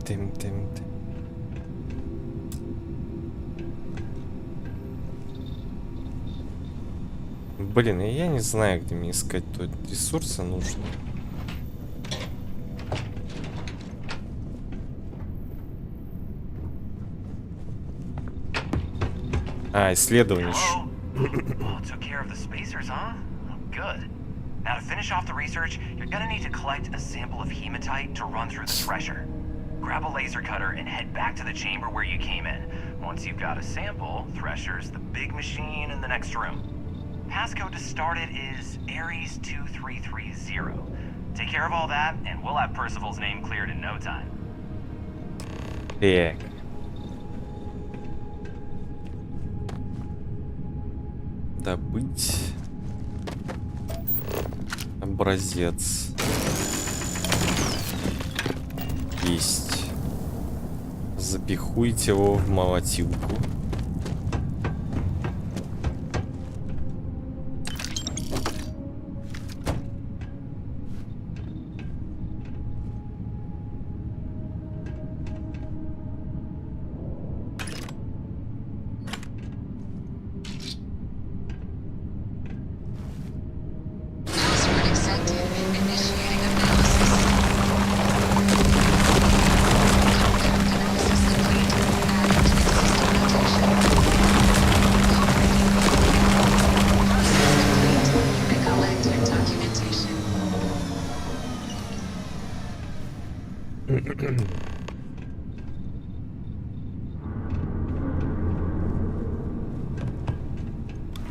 Тим. Блин, я не знаю, где мне искать тут ресурсы нужно. А, исследование. Took care of the spacers, huh? Good. Now to finish off the research, you're gonna need to collect a sample of hematite to run through the thresher. Grab a laser cutter and head back to the chamber where you came in. Once you've got a sample, Thresher's the big machine in the next room. Passcode to start it is Ares 2330. Take care of all that, and we'll have Percival's name cleared in no time. Так. Добыть образец. Есть. Запихуйте его в молотилку.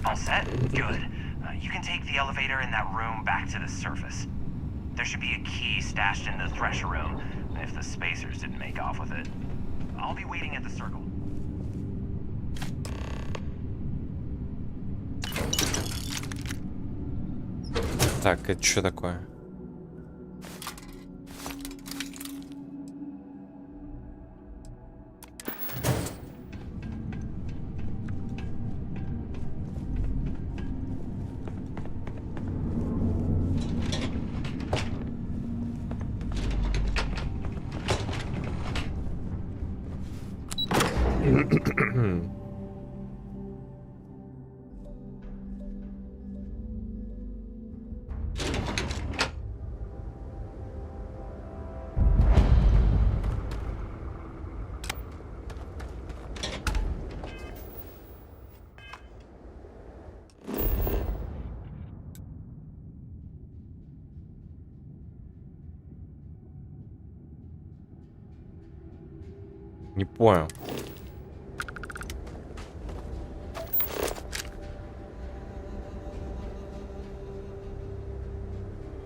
All set? Good. You can take the elevator in that room back to the surface. There should be a key stashed in the thresher room, if the spacers didn't make off with it. I'll be waiting at the circle. Так, это что такое? Не понял.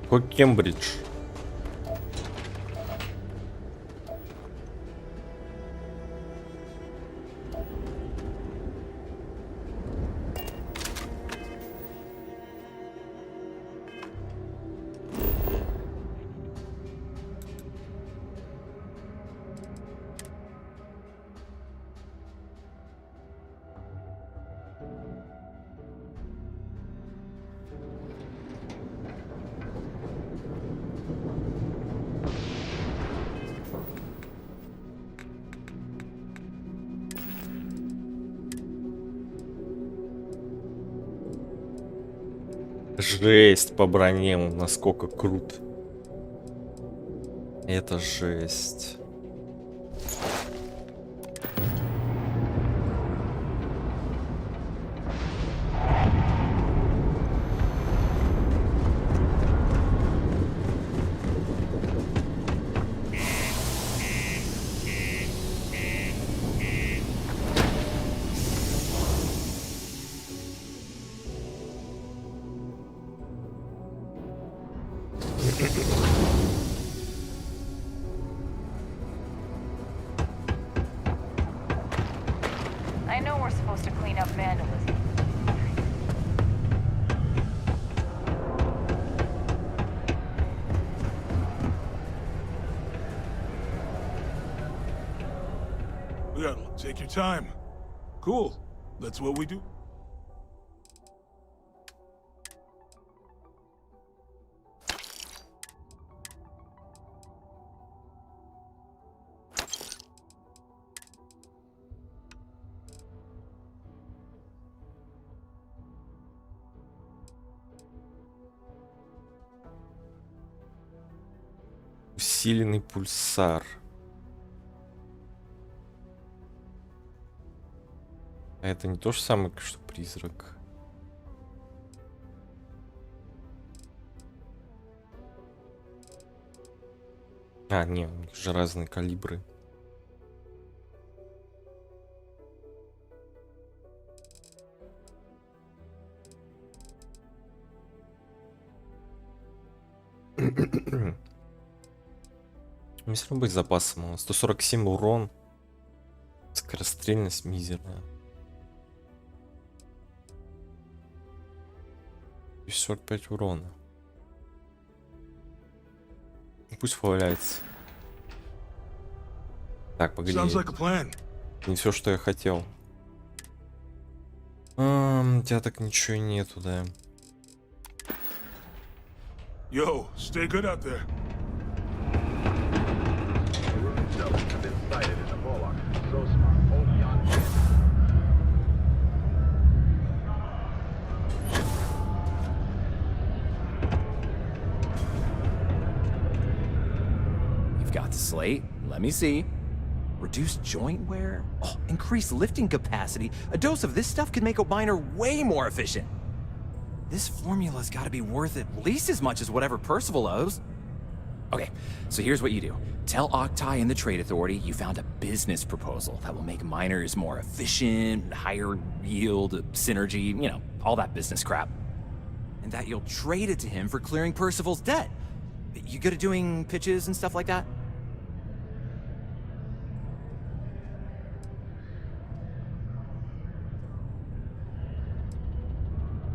Какой Кембридж? Жесть по броне, насколько крут. Это жесть. I know we're supposed to clean up vandalism. Yeah, take your time. Cool. That's what we do. Усиленный пульсар. А это не то же самое, что призрак. А, не, у них же разные калибры. Мне все равно быть запасом. 147 урон. Скорострельность мизерная. И 45 урона. Пусть валяется. Так, погоди. Не все, что я хотел. У тебя так ничего нету, да. Yo, stay good out there. You've got the slate. Let me see. Reduced joint wear? Oh, increased lifting capacity. A dose of this stuff could make a miner way more efficient. This formula's gotta be worth at least as much as whatever Percival owes. Okay, so here's what you do. Tell Octai and the Trade Authority you found a business proposal that will make miners more efficient, higher yield, synergy, you know, all that business crap. And that you'll trade it to him for clearing Percival's debt. You good at doing pitches and stuff like that?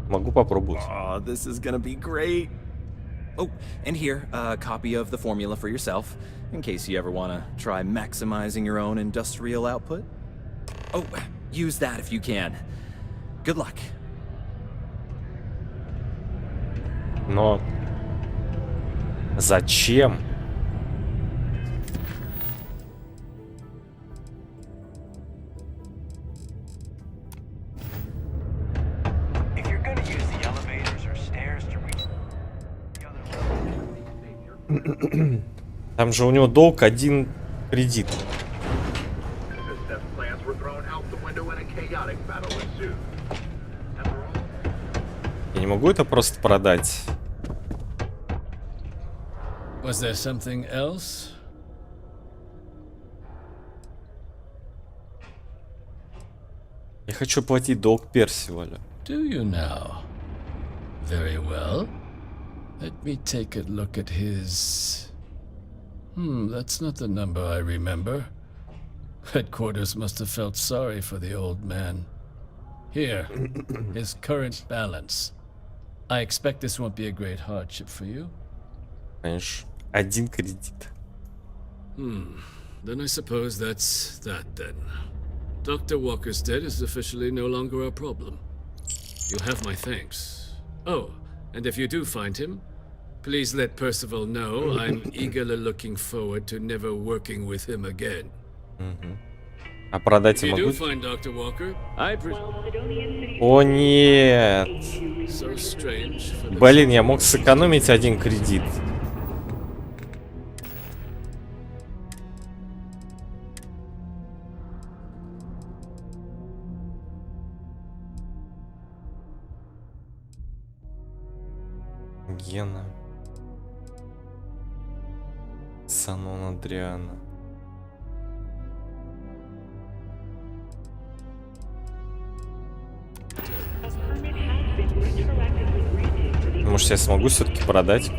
Могу попробовать. Oh, this is gonna be great. Oh, and here, a copy of the formula for yourself, in case you ever want to try maximizing your own industrial output. Oh, use that if you can. Good luck. Но зачем? Там же у него долг 1 кредит. Я не могу это просто продать. Was there something else? Я хочу платить долг Персиваля. Do you now? Very well. Let me take a look at his... that's not the number I remember. Headquarters must have felt sorry for the old man. Here, his current balance. I expect this won't be a great hardship for you. Конечно, 1 кредит. Then I suppose that's that then. Dr. Walker's death is officially no longer a problem. You have my thanks. Oh, and if you do find him, please let Percival know I'm eagerly looking forward to never working with him again. А продать If я you do могу? find Dr. Walker, I О нет! So strange for the... Блин, я мог сэкономить 1 кредит. Гена. Санон Адриана. Может, я смогу все-таки продать?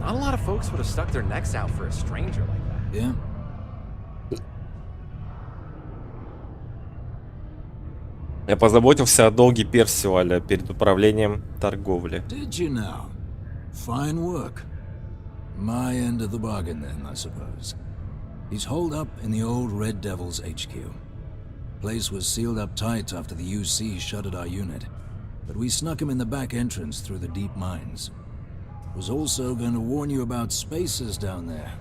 Not a lot of folks would have stuck their necks out for a stranger like that. Yeah. Я позаботился о долге Персиваля перед управлением торговли. Did you now? Fine work. My end of the bargain then, I suppose. He's holed up in the old Red Devil's HQ. Place was sealed up tight after the UC shuttered our unit, but we snuck him in the back entrance through the deep mines. Was also going to warn you about spacers down there.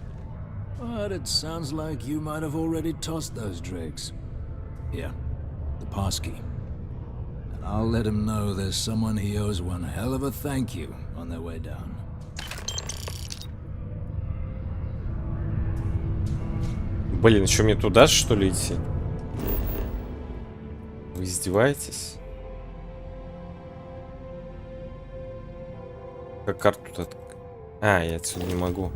But it sounds like you might have already tossed those dregs. Here, the passkey. And I'll let him know there's someone he owes one hell of a thank you on their way down. Блин, еще мне туда что ли идти? Вы издеваетесь? Как карту тут? А, я отсюда не могу.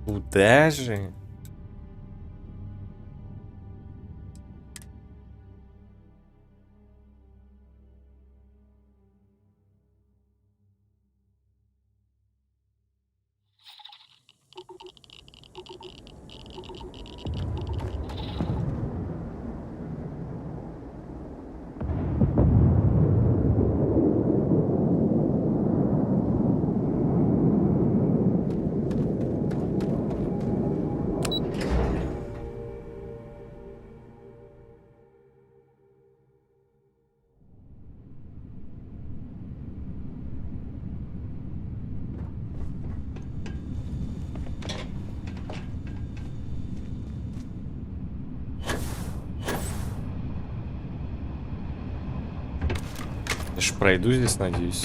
Куда же? Я ж пройду здесь, надеюсь.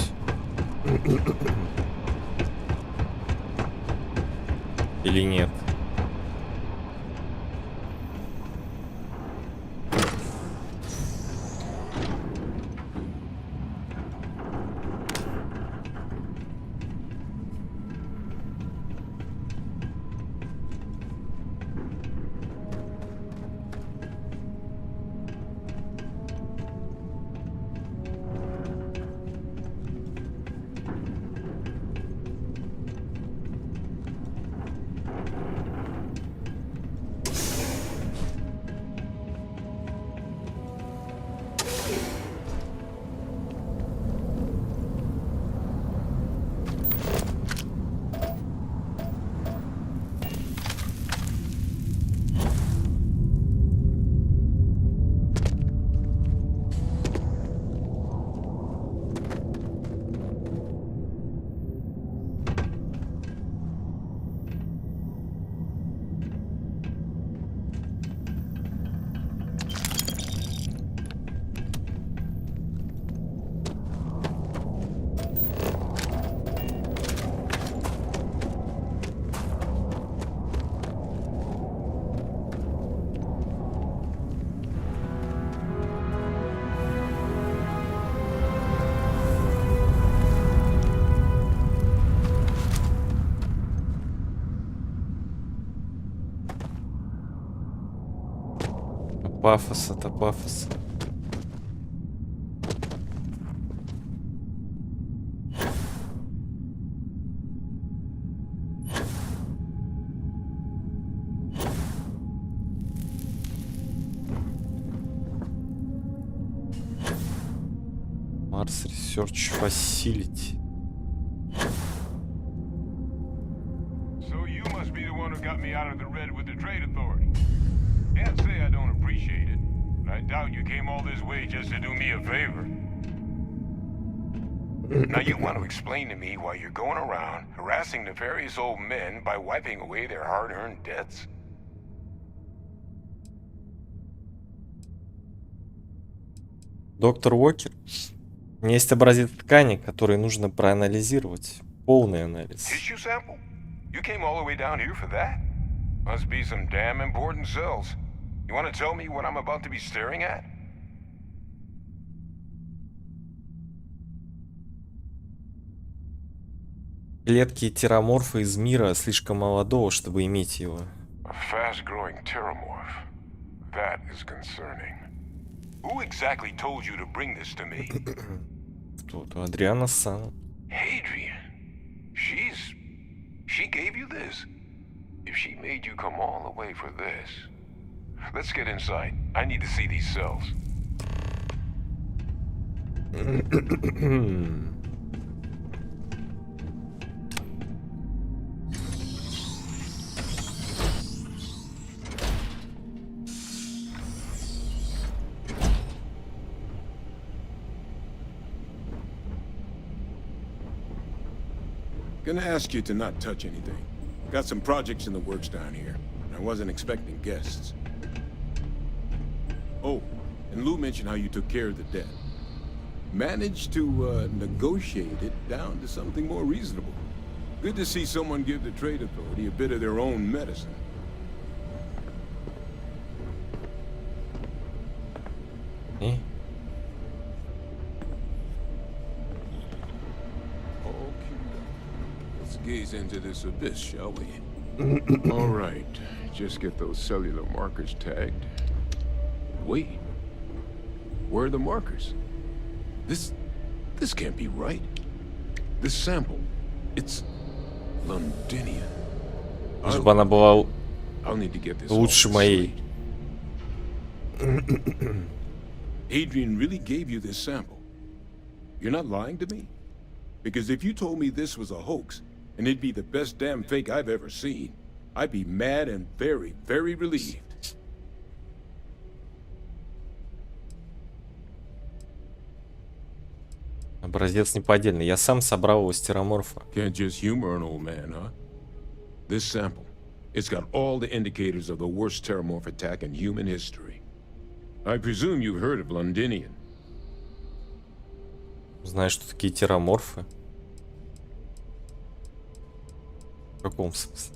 Или нет? Пафос, это пафос. Mars Research Facility. So you must be the one who got me out of the red with the trade authority. Can't say I don't appreciate it, but I doubt you came all this way just to do me a favor. Now you want to explain to me why you're going around harassing nefarious old men by wiping away their hard-earned debts? Доктор Уокер, у меня есть образец ткани, который нужно проанализировать. Полный анализ. Tissue sample? You came all the way down here for that? Must be some damn important cells. You want to tell me what I'm about to be staring at? Клетки тераморфа из мира слишком молодого, чтобы иметь его. A fast-growing terramorph. That is concerning. Who exactly told you to bring this to me? Тут у Адриана Сан. Hadrian. She gave you this? If she made you come all the way for this. Let's get inside. I need to see these cells. Gonna ask you to not touch anything. Got some projects in the works down here. I wasn't expecting guests. Oh, and Lou mentioned how you took care of the debt. Managed to negotiate it down to something more reasonable. Good to see someone give the trade authority a bit of their own medicine. Eh? Gaze into this abyss, shall we? All right, just get those cellular markers tagged. Wait, where are the markers? This can't be right. This sample, it's Londinian. Чтобы она была I'll need to get this лучше моей. Adrian really gave you this sample. You're not lying to me? Because if you told me this was a hoax, and it'd be the best damn fake I've ever seen, I'd be mad and very, very relieved. Образец неподдельный. Я сам собрал его с тераморфа. Can't just humor an old man, huh? This sample, it's got all the indicators of the worst terramorph attack in human history. I presume you've heard of Londinian. Знаешь, что такие тераморфы? В каком смысле?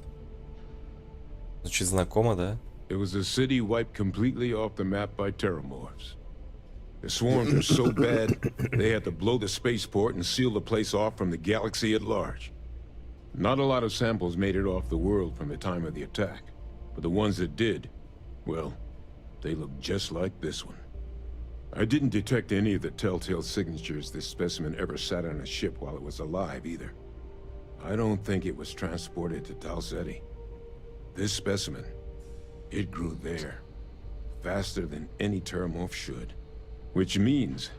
Звучит знакомо, да? It was a city wiped completely off the map by terramorphs. The swarms are so bad, they had to blow the spaceport and seal the place off from the galaxy at large. Not a lot of samples made it off the world from the time of the attack, but the ones that did, well, they look just like this one. I didn't detect any of the telltale signatures this specimen ever sat on a ship while it was alive, either. I don't think it was transported to Talsetti. This specimen, it grew there, faster than any terramorph should. Which means,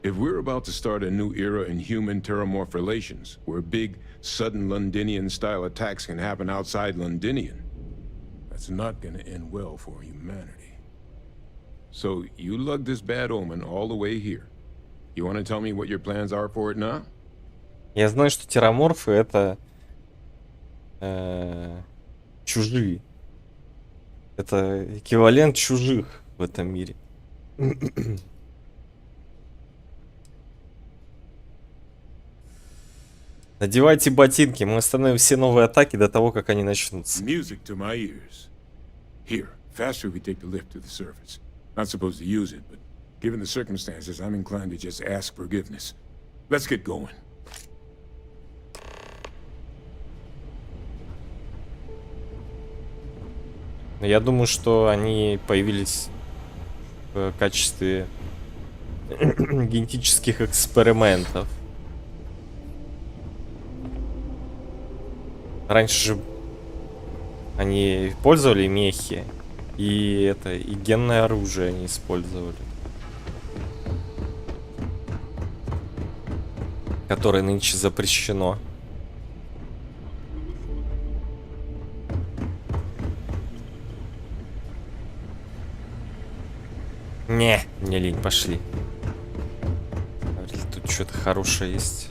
if we're about to start a new era in human-terramorph relations, where big, sudden Londinian-style attacks can happen outside Londinian, that's not gonna end well for humanity. So, you lugged this bad omen all the way here. You wanna tell me what your plans are for it now? Я знаю, что тераморфы это чужие. Это эквивалент чужих в этом мире. Надевайте ботинки, мы остановим все новые атаки до того, как они начнутся. Music to my ears. Here, faster we take the lift to the surface. Not supposed to use it, but given the circumstances, I'm inclined to just ask forgiveness. Let's get going. Я думаю, что они появились в качестве генетических экспериментов. Раньше же они использовали мехи, и генное оружие они использовали, которое нынче запрещено. Не лень, пошли. Тут что-то хорошее есть.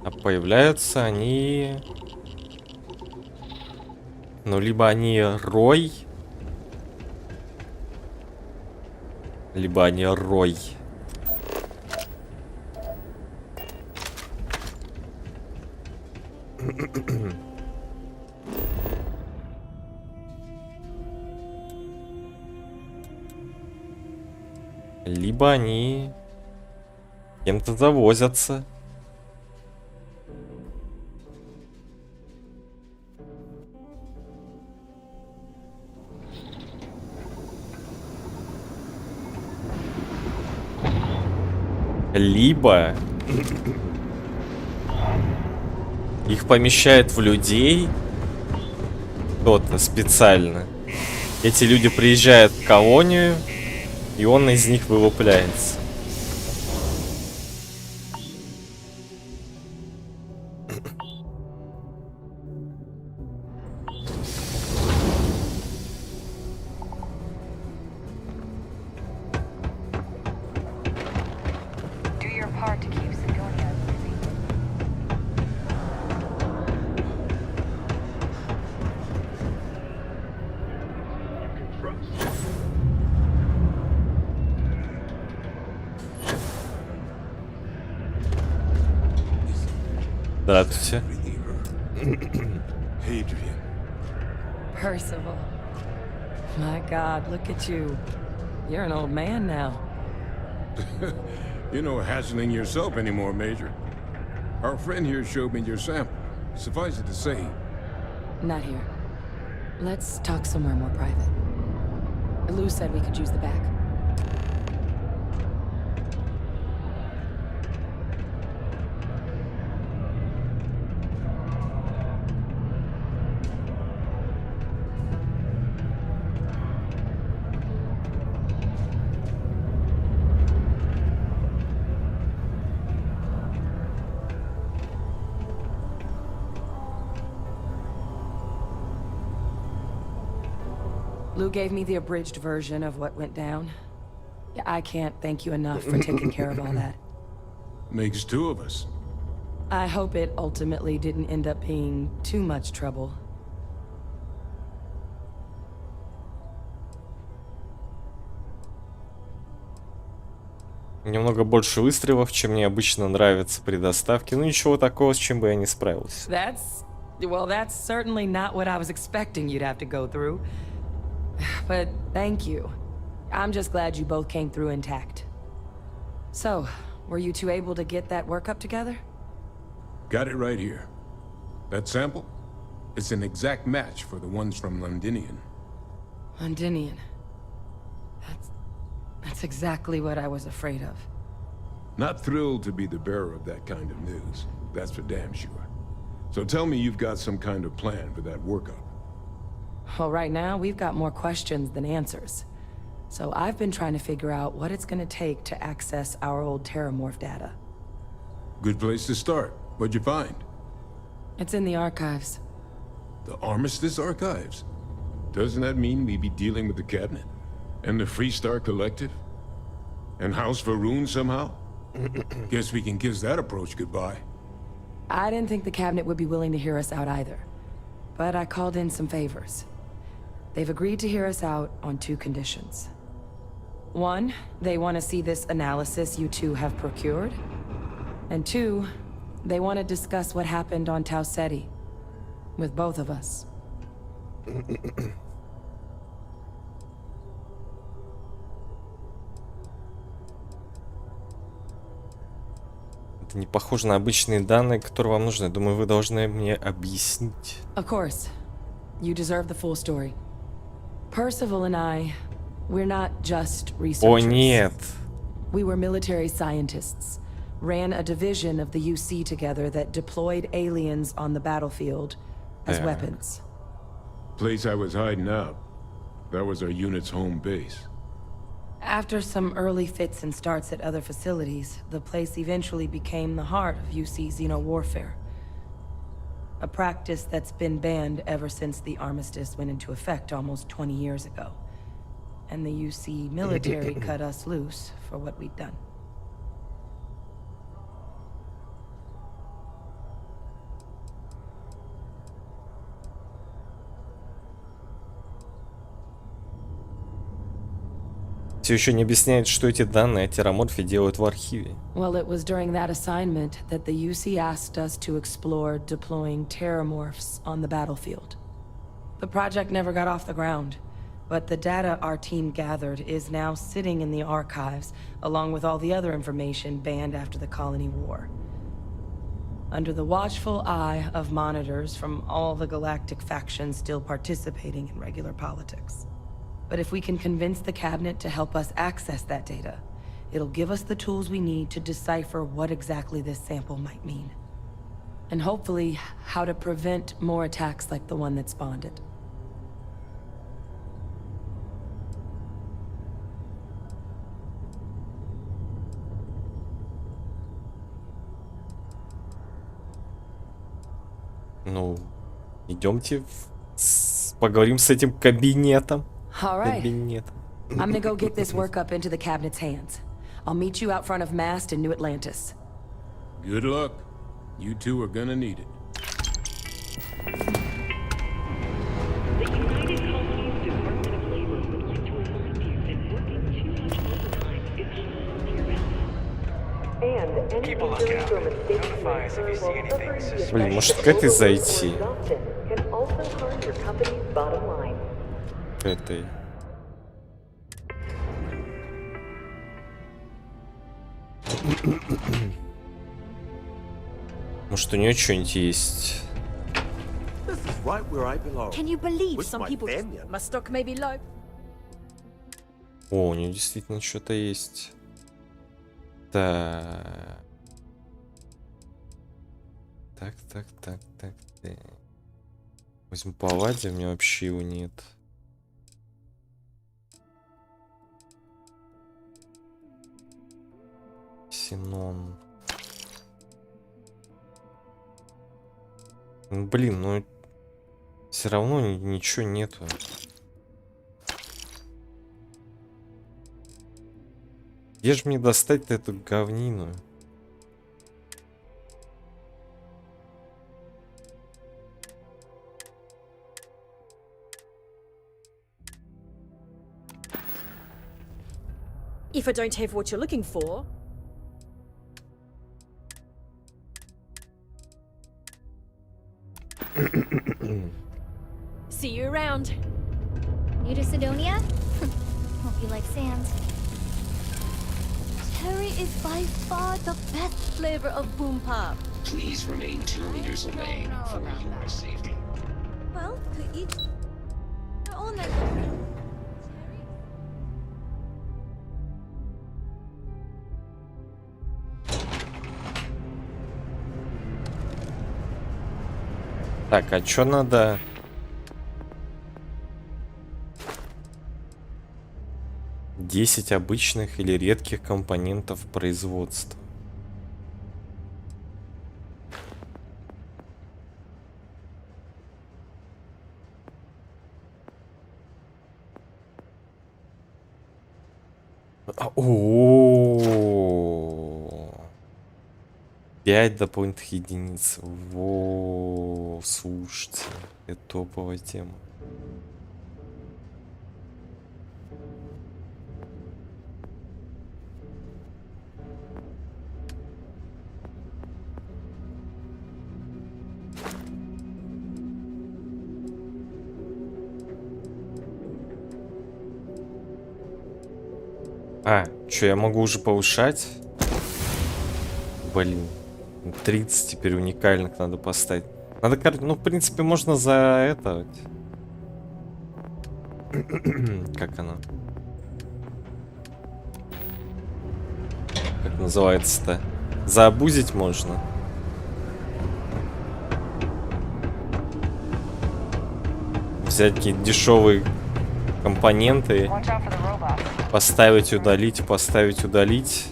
А появляются они... Ну, либо они рой, либо они рой. Либо они кем-то завозятся. Либо их помещают в людей кто-то специально. Эти люди приезжают в колонию, и он из них вылупляется. Здравствуйте. Percival. My God, look at you. You're an old man now. You're no hassling yourself anymore, Major. Our friend here showed me your sample. Suffice it to say... Not here. Let's talk somewhere more private. Lou said we could use the back. Lou gave me the abridged version of what went down. I can't thank you enough for taking care of all that. Makes two of us. I hope it ultimately didn't end up being too much trouble. Немного больше выстрелов, чем мне обычно нравится при доставке. Ну ничего такого, с чем бы я не справился. That's certainly not what I was expecting you'd have to go through. But thank you. I'm just glad you both came through intact. So, were you two able to get that workup together? Got it right here. That sample? It's an exact match for the ones from Londinian. Londinian. That's exactly what I was afraid of. Not thrilled to be the bearer of that kind of news. That's for damn sure. So tell me you've got some kind of plan for that workup. Well, right now, we've got more questions than answers. So I've been trying to figure out what it's gonna take to access our old Terramorph data. Good place to start. What'd you find? It's in the archives. The Armistice Archives? Doesn't that mean we'd be dealing with the Cabinet? And the Freestar Collective? And House Varun somehow? Guess we can kiss that approach goodbye. I didn't think the Cabinet would be willing to hear us out either. But I called in some favors. They've agreed to hear us out on two conditions. One, they want to see this analysis you two have procured. And two, They want to discuss what happened on Tau Ceti. With both of us. Это не похоже на обычные данные, которые вам нужны. Думаю, вы должны мне объяснить. Of course. You deserve the full story. Percival and I, we're not just researchers. О, нет. We were military scientists. Ran a division of the UC together that deployed aliens on the battlefield as weapons. Place I was hiding out. That was our unit's home base. After some early fits and starts at other facilities, the place eventually became the heart of UC xeno-warfare. A practice that's been banned ever since the armistice went into effect almost 20 years ago. And the UC military cut us loose for what we'd done. Все еще не объясняет, что эти данные о терраморфе делают в архиве. Well, it was during that assignment that the UC asked us to explore deploying terramorphs on the battlefield. The project never got off the ground, but the data our team gathered is now sitting in the archives, along with all the other information banned after the Colony War. Under the watchful eye of monitors from all the galactic factions still participating in regular politics. But if we can convince the cabinet to help us access that data, it'll give us the tools we need to decipher what exactly this sample might mean. And hopefully, how to prevent more attacks like the one that spawned it. Ну, идемте поговорим с этим кабинетом. All right. I'm gonna go get this work up into the cabinet's hands. I'll meet you out front of Mast in New Atlantis. Good luck. You two are gonna need it. The United Colonies Department of Labor would like to remind you that working too much overtime is harmful to your health. And any Keep a lookout. Notify us if you see anything suspicious. Блин, может к этой зайти? Can also harm your company's bottom line. К этой. Может, у нее что-нибудь есть? Can you believe some people my stock may be low? О, у нее действительно что-то есть. Так. Так. Возьму по ладе, у меня вообще его нет. Синон. Ну, блин, ну все равно ничего нету. Где же мне достать эту говнину? If I don't have what you're looking for. See you around. New to Sidonia? Hope you like sand. Terry is by far the best flavor of boom pop. Please remain 2 meters away for your safety. Well, to each their own. Так, а чё надо? Десять обычных или редких компонентов производства. О, 5 дополнительных единиц. Во, слушайте, это топовая тема. А, что, я могу уже повышать? Блин. 30 теперь уникальных надо поставить. Надо, ну, в принципе, можно за это... Как она? Как называется-то? Заобузить можно. Взять какие-то дешевые компоненты. Поставить, удалить, поставить, удалить.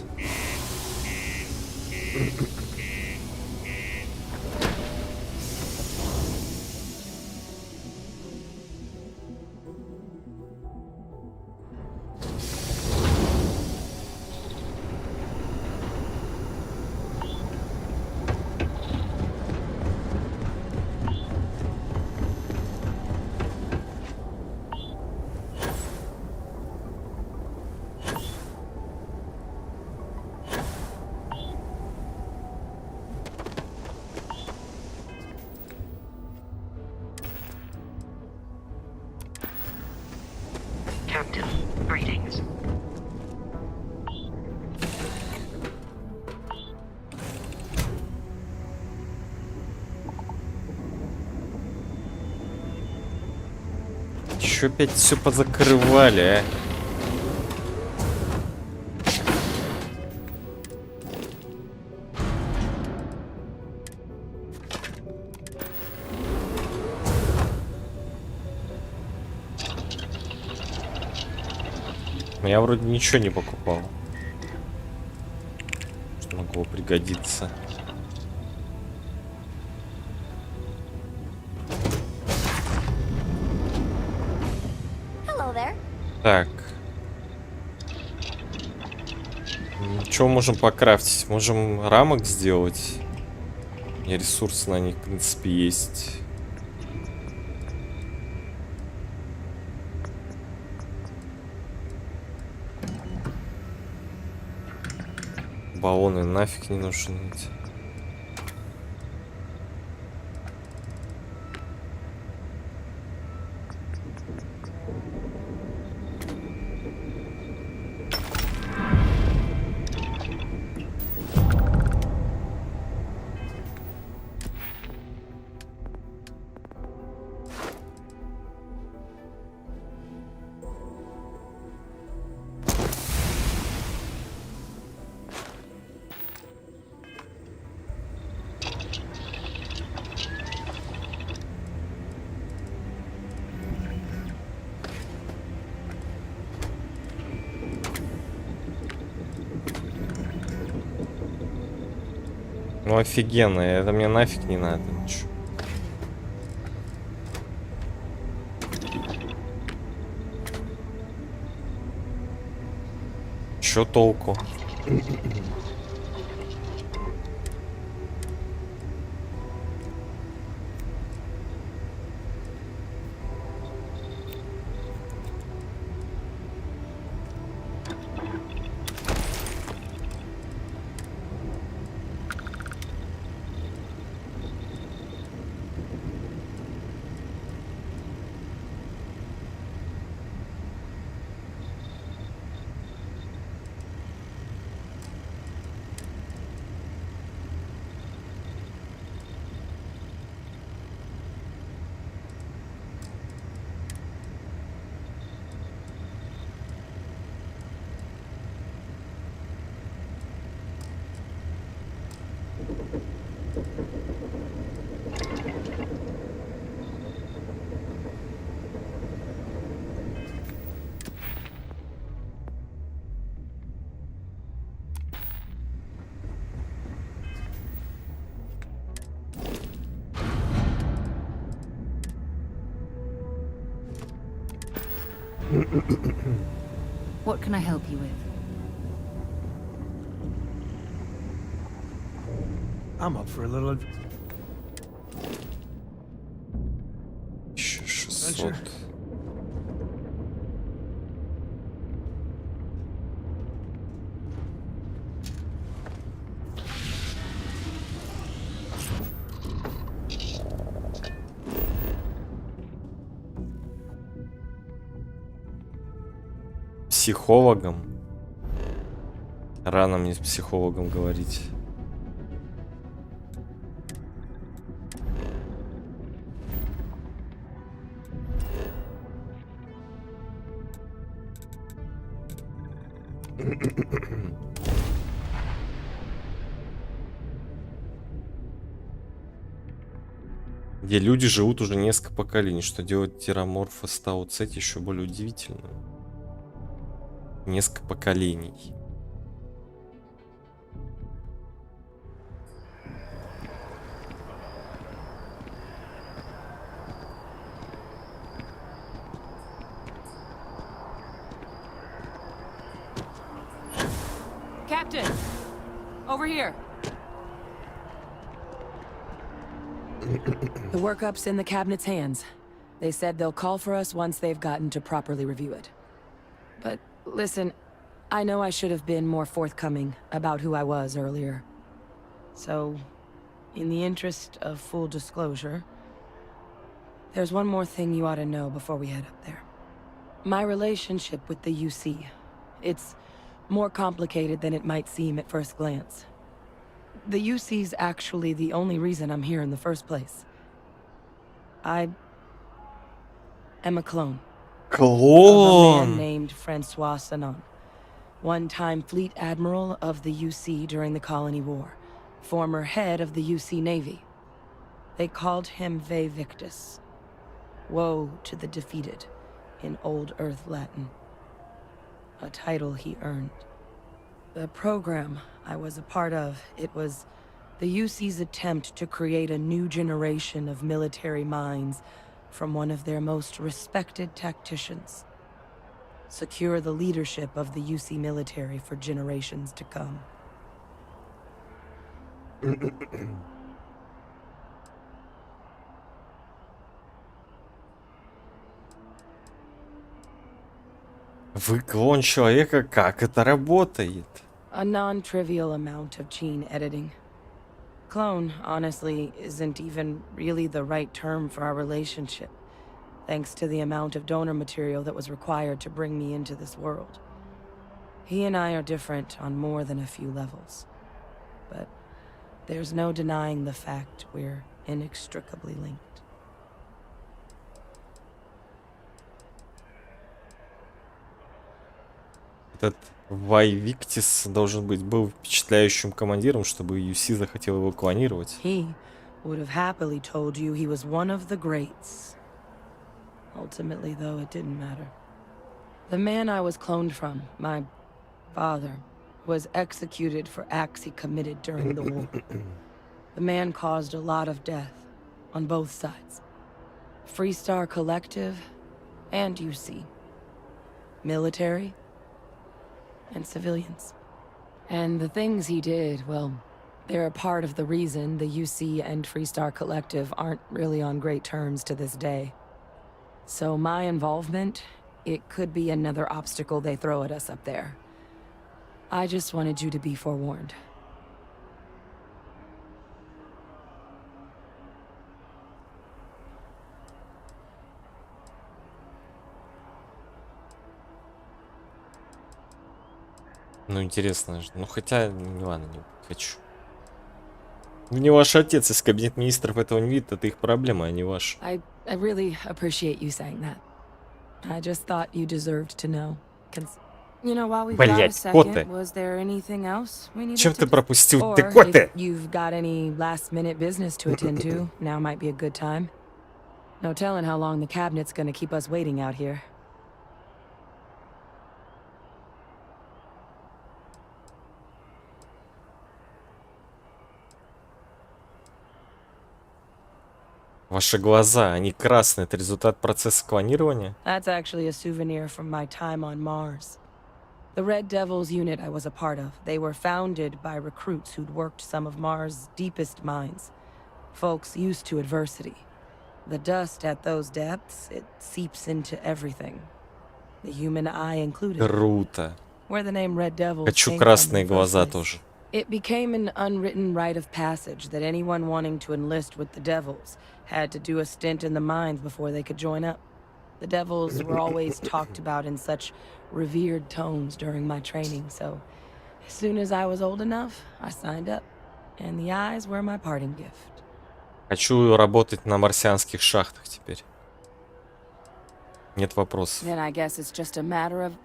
Captain, greetings. Чё опять все позакрывали, а? Я вроде ничего не покупал, что могло пригодиться. Так. Что можем покрафтить? Можем рамок сделать. У меня ресурсы на них, в принципе, есть. Баллоны нафиг не нужны. Ну офигенно, это мне нафиг не надо ничего. Чё толку? What can I help you with? I'm up for a little. Еще 600. Психологом. Рано мне с психологом говорить. Где люди живут уже несколько поколений, что делает тераморфа стаут-сет еще более удивительным. Несколько поколений. Captain! Over here! The workup's in the cabinet's hands. They said they'll call for us once they've gotten to properly review it. But listen, I know I should have been more forthcoming about who I was earlier. So, in the interest of full disclosure, there's one more thing you ought to know before we head up there. My relationship with the UC, it's more complicated than it might seem at first glance. The UC's actually the only reason I'm here in the first place. I am a clone. Clone? Of a man named Francois Sanon, one-time fleet admiral of the UC during the Colony War, former head of the UC Navy. They called him Ve Victus. Woe to the defeated, in Old Earth Latin. A title he earned. The program I was a part of, it was the UC's attempt to create a new generation of military minds from one of their most respected tacticians. Secure the leadership of the UC military for generations to come. Вы клон человека, как это работает? A non-trivial amount of gene editing. Clone, honestly, isn't even really the right term for our relationship, thanks to the amount of donor material that was required to bring me into this world. He and I are different on more than a few levels, but there's no denying the fact we're inextricably linked. Этот Вайвиктис должен быть был впечатляющим командиром, чтобы UC захотел его клонировать. He would have happily told you he was one of the greats. Ultimately, though, it didn't matter. The man I was cloned from, my father, was executed for acts he committed during the war. The man caused a lot of death on both sides. Freestar Collective and UC. Military and civilians. And the things he did, well, they're a part of the reason the UC and Freestar Collective aren't really on great terms to this day. So my involvement, it could be another obstacle they throw at us up there. I just wanted you to be forewarned. Ну, интересно. Ну, хотя, ладно, не хочу. Не ваш отец из кабинета министров этого не видит, это их проблема, а не ваша. I really appreciate you saying that. I just thought you deserved to know. You know, while we've got a second, was there anything else we needed to... Чем ты пропустил? Ты Or коты! if you've got any last-minute business to attend to, now might be a good time. No telling how long the cabinet's gonna keep us waiting out here. Ваши глаза, они красные. Это результат процесса клонирования? That's actually a souvenir from my time on Mars. The Red Devils unit I was a part of, they were founded by recruits who'd worked some of Mars' deepest mines. Folks used to adversity. The dust at those depths, it seeps into everything. The human eye included. Круто. Where the name Red Devils Хочу came красные from in the first глаза place. тоже. It became an unwritten rite of passage that anyone wanting to enlist with the Devils had to do a stint in the mines before they could join up. The Devils were always talked about in such revered tones during my training, so As soon as I was old enough, I signed up, and the eyes were my parting gift. Хочу работать на марсианских шахтах теперь. Нет вопросов. Then I guess it's just a matter of...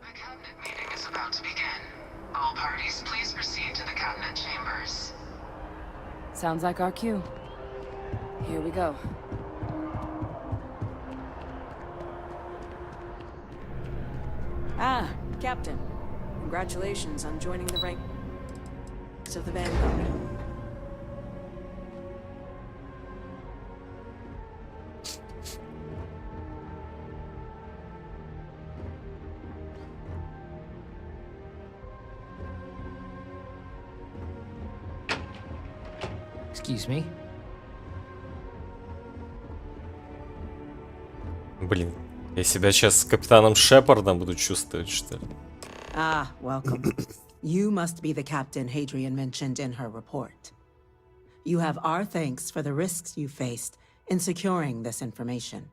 The cabinet meeting is about to begin. All parties, please proceed to the cabinet chambers. Sounds like our cue. Here we go. Ah, Captain. Congratulations on joining the ranks of the Vanguard. Excuse me. Блин, я себя сейчас с капитаном Шепардом буду чувствовать, что ли? Ah, welcome. You must be the captain Hadrian mentioned in her report. You have our thanks for the risks you faced in securing this information.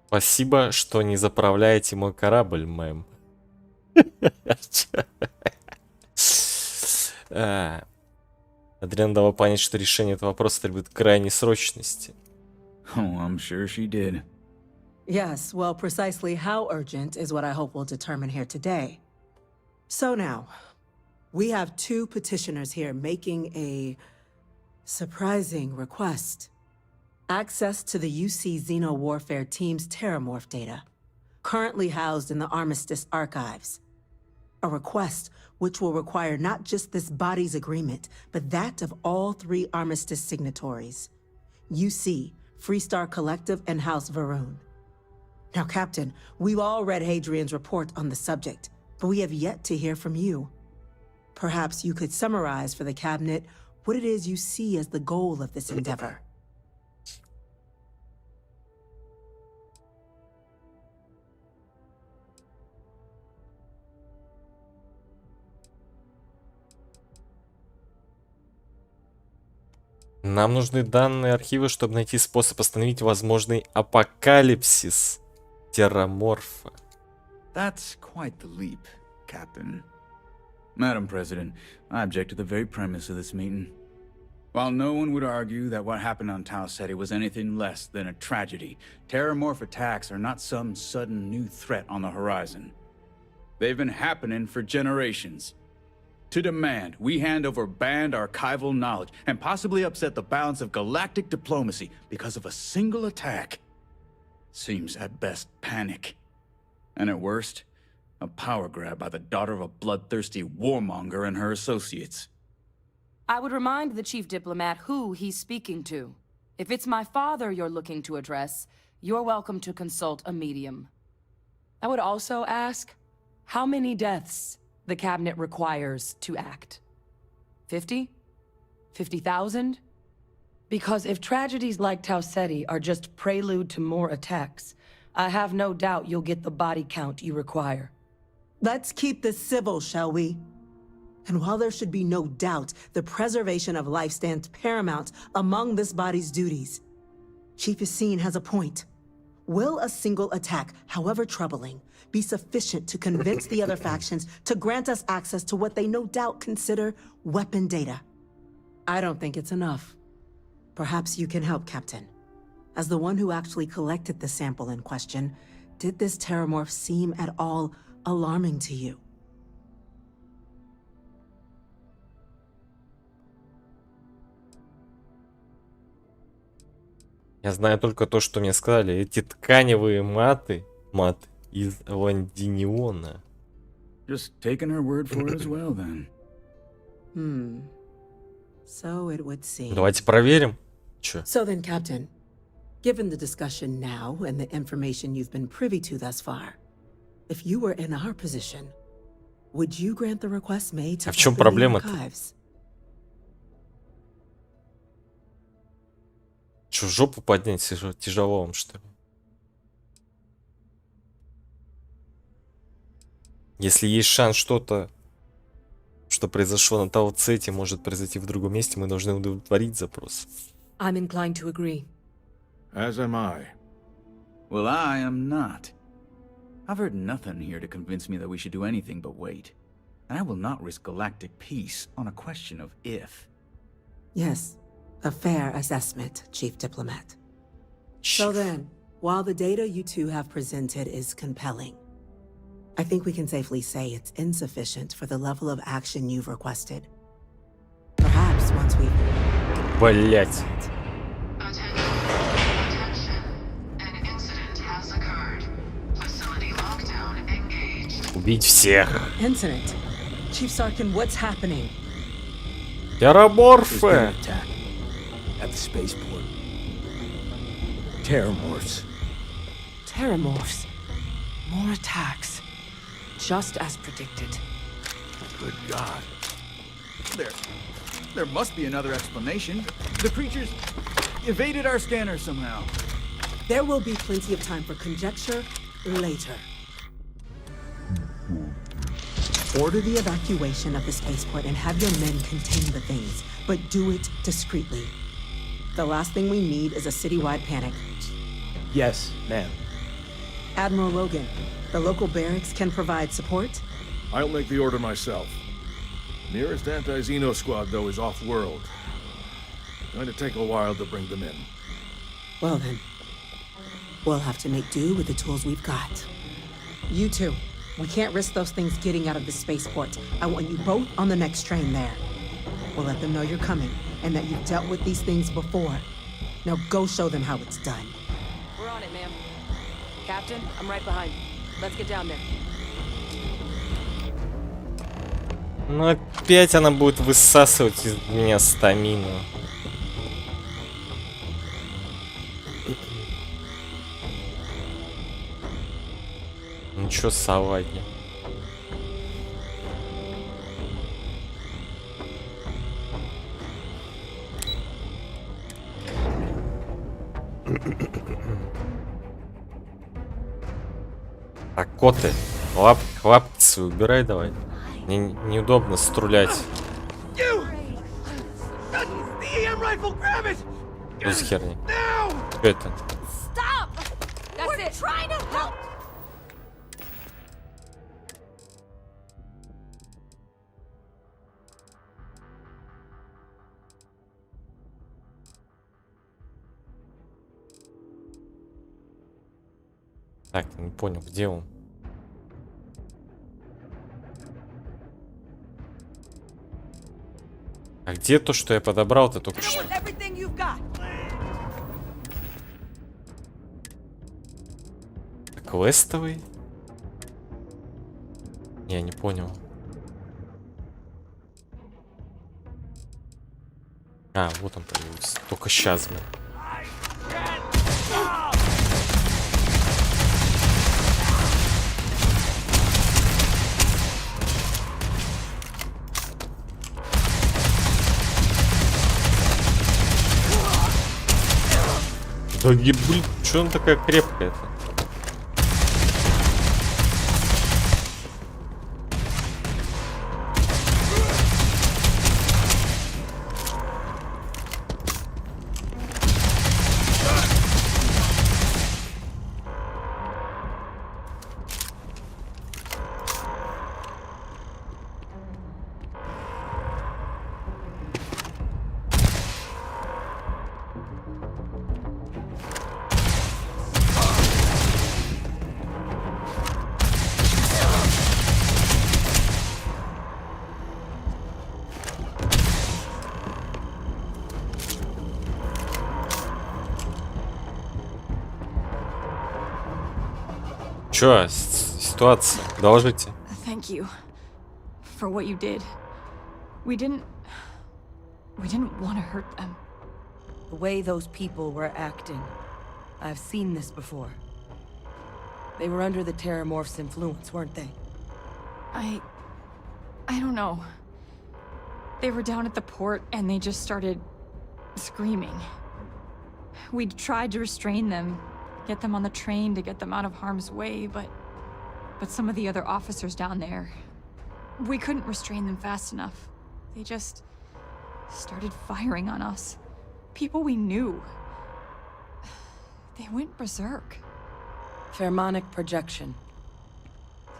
Спасибо, что не заправляете мой корабль, мэм. Адриан дала понять, что решение этого вопроса требует крайней срочности. Oh, I'm sure she did. Yes, well, precisely how urgent is what I hope will determine here today. So now, we have two petitioners here making a surprising request. Access to the UC Xeno Warfare Team's Terramorph data, currently housed in the Armistice archives. A request which will require not just this body's agreement, but that of all three Armistice signatories. UC, Freestar Collective, and House Varun. Now, Captain, we've all read Hadrian's report on the subject, but we have yet to hear from you. Perhaps you could summarize for the Cabinet what it is you see as the goal of this endeavor. Нам нужны данные архива, чтобы найти способ остановить возможный апокалипсис терраморфа. That's quite the leap, Captain. Madam President, I object to the very premise of this meeting. While no one would argue that what happened on Tau Ceti was anything less than a tragedy, terramorph attacks are not some sudden new threat on the horizon. They've been happening for generations. To demand we hand over banned archival knowledge and possibly upset the balance of galactic diplomacy because of a single attack seems at best panic. And at worst, a power grab by the daughter of a bloodthirsty warmonger and her associates. I would remind the chief diplomat who he's speaking to. If it's my father you're looking to address, you're welcome to consult a medium. I would also ask, how many deaths the Cabinet requires to act? 50? 50,000? Because if tragedies like Tau Ceti are just prelude to more attacks, I have no doubt you'll get the body count you require. Let's keep this civil, shall we? And while there should be no doubt the preservation of life stands paramount among this body's duties, Chief Yassine has a point. Will a single attack, however troubling, be sufficient to convince the other factions to grant us access to what they no doubt consider weapon data? I don't think it's enough. Perhaps you can help, Captain. As the one who actually collected the sample in question, did this terramorph seem at all alarming to you? Я знаю только то, что мне сказали. Эти тканевые маты из Лондиниона. Just taking her word for it as well, then. So it would seem. Давайте проверим. Чё? So then, Captain, given the discussion now and the information you've been privy to thus far, if you were in our position, would you grant the request made to А в чем open the проблема-то? archives? Что, жопу поднять тяжело вам, что ли? Если есть шанс что-то, что произошло на Тау Цети, может произойти в другом месте, мы должны удовлетворить запрос. I'm inclined to agree. As am I. Well, I am not. I've heard nothing here to convince me that we should do anything but wait. And I will not risk galactic peace on a question of if. Yes, a fair assessment, Chief Diplomat. So then, while the data you two have presented is compelling, I think we can safely say it's insufficient for the level of action you've requested. Perhaps once we... Блять. Убить всех. Incident. Chief Sarkin, what's happening? Terramorph. Attack at the spaceport. Terramorphs. Terramorphs. More attacks. Just as predicted. Good God. There must be another explanation. The creatures evaded our scanner somehow. There will be plenty of time for conjecture later. Order the evacuation of the spaceport and have your men contain the things, but do it discreetly. The last thing we need is a citywide panic. Yes, ma'am. Admiral Logan, the local barracks can provide support? I'll make the order myself. Nearest anti-Xeno squad, though, is off-world. Going to take a while to bring them in. Well then, we'll have to make do with the tools we've got. You two, we can't risk those things getting out of the spaceport. I want you both on the next train there. We'll let them know you're coming, and that you've dealt with these things before. Now go show them how it's done. We're on it, ma'am. Captain, I'm right behind you. Let's get down there. Ну опять она будет высасывать из меня стамину. Ну чё салаги? Так, коты, лапки свои убирай давай. Мне неудобно струлять. Что за херня? Что это? Так, не понял, где он? А где то, что я подобрал-то только что? Квестовый? Я не понял. А, вот он появился. Только сейчас, блин. Да блин, что она такая крепкая-то? Чё, ситуация? Доложите. Thank you for what you did. We didn't want to hurt them. The way those people were acting, I've seen this before. They were under the Terramorph's influence, weren't they? I don't know. They were down at the port and they just started screaming. We tried to restrain them, get them on the train to get them out of harm's way, but some of the other officers down there, we couldn't restrain them fast enough. They just started firing on us. People we knew. They went berserk. Pheromonic projection.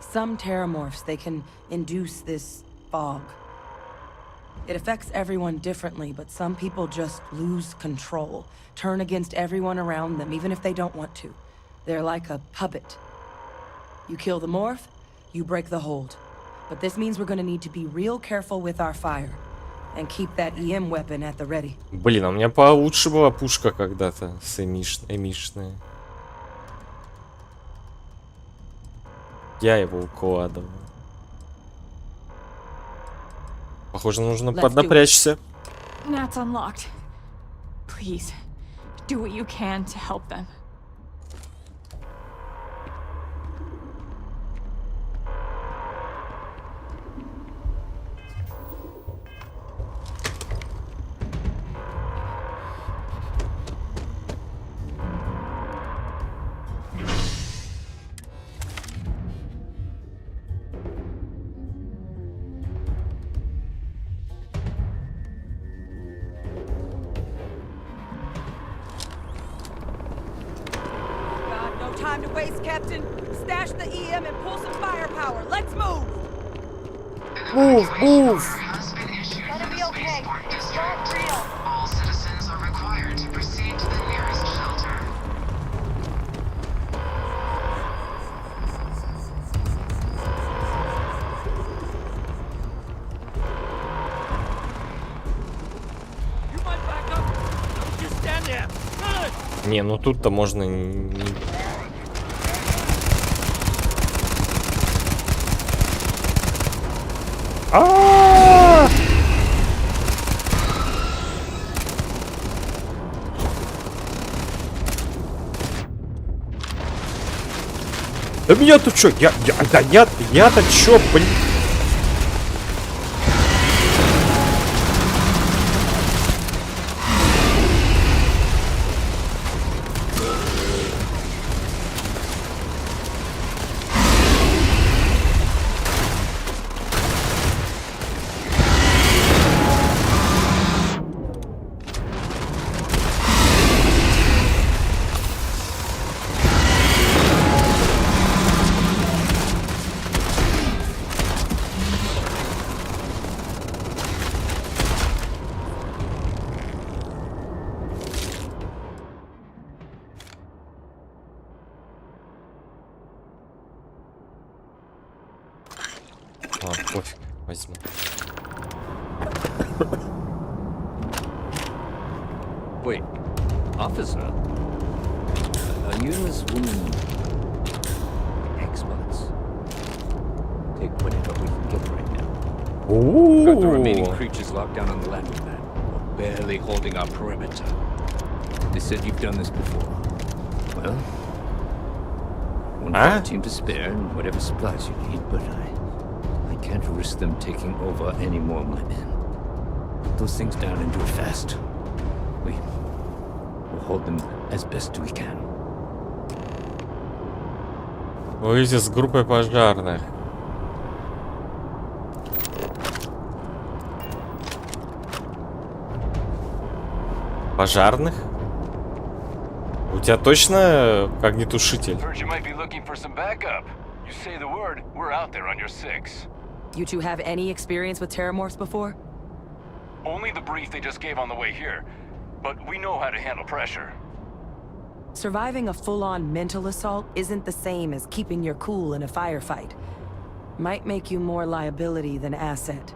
Some terramorphs, they can induce this fog. It affects everyone differently, but some people just lose control, turn against everyone around them, even if they don't want to. They're like a puppet. You kill the morph, you break the hold. But this means we're gonna need to be real careful with our fire, and keep that EM weapon at the ready. Блин, а у меня получше была пушка когда-то с эмишная. Я его укладывал. Похоже, нужно поднапрячься. Nat's unlocked. Please, do what you can to help them. Time to waste, Captain. Stash the EM and pull some firepower. Let's move! Move, move! Gonna be okay. It's not real. All citizens are required to proceed to the nearest shelter. You might back up. Don't just stand there. Good. Не, ну тут-то можно не... Да меня-то чё? Я-то чё, блин? Ладно, пофиг, возьму. Wait, officer? Are you and this woman experts? Take whatever we can get right now. Ooh. Got the remaining creatures locked down on the landing pad. We're barely holding our perimeter. They said you've done this before. Well, one fire team to spare and whatever supplies you need, but I can't risk them taking over any more of my men. Put those things down and do it fast. We'll hold them as best we can. Выйдите с группой пожарных. Пожарных? У тебя точно огнетушитель? You two have any experience with terramorphs before? Only the brief they just gave on the way here, but we know how to handle pressure. Surviving a full-on mental assault isn't the same as keeping your cool in a firefight. Might make you more liability than asset.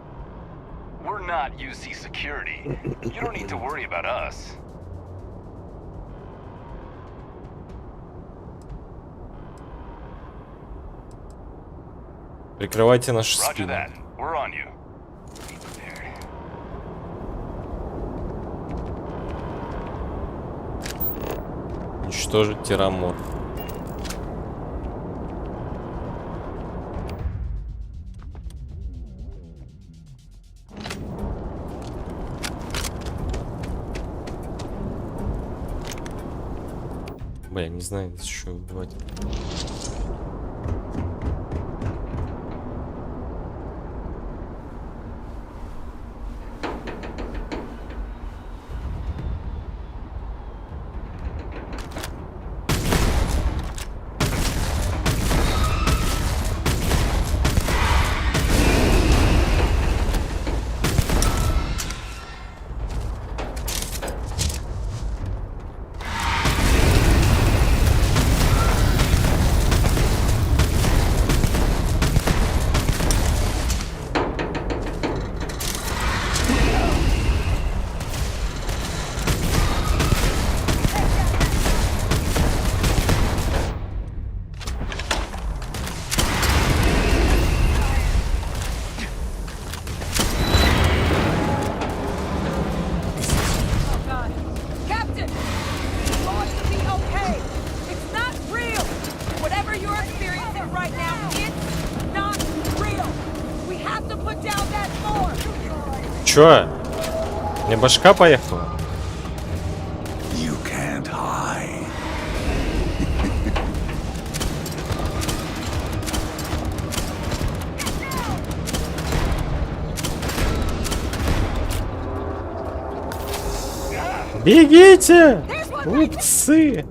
We're not UC security. You don't need to worry about us. Прикрывайте наши Roger спины. that. We're on you. Уничтожить терраморф. Бля, не знаю, еще убивать. Чё? Мне башка поехала? You can't hide. Бегите! Глупцы!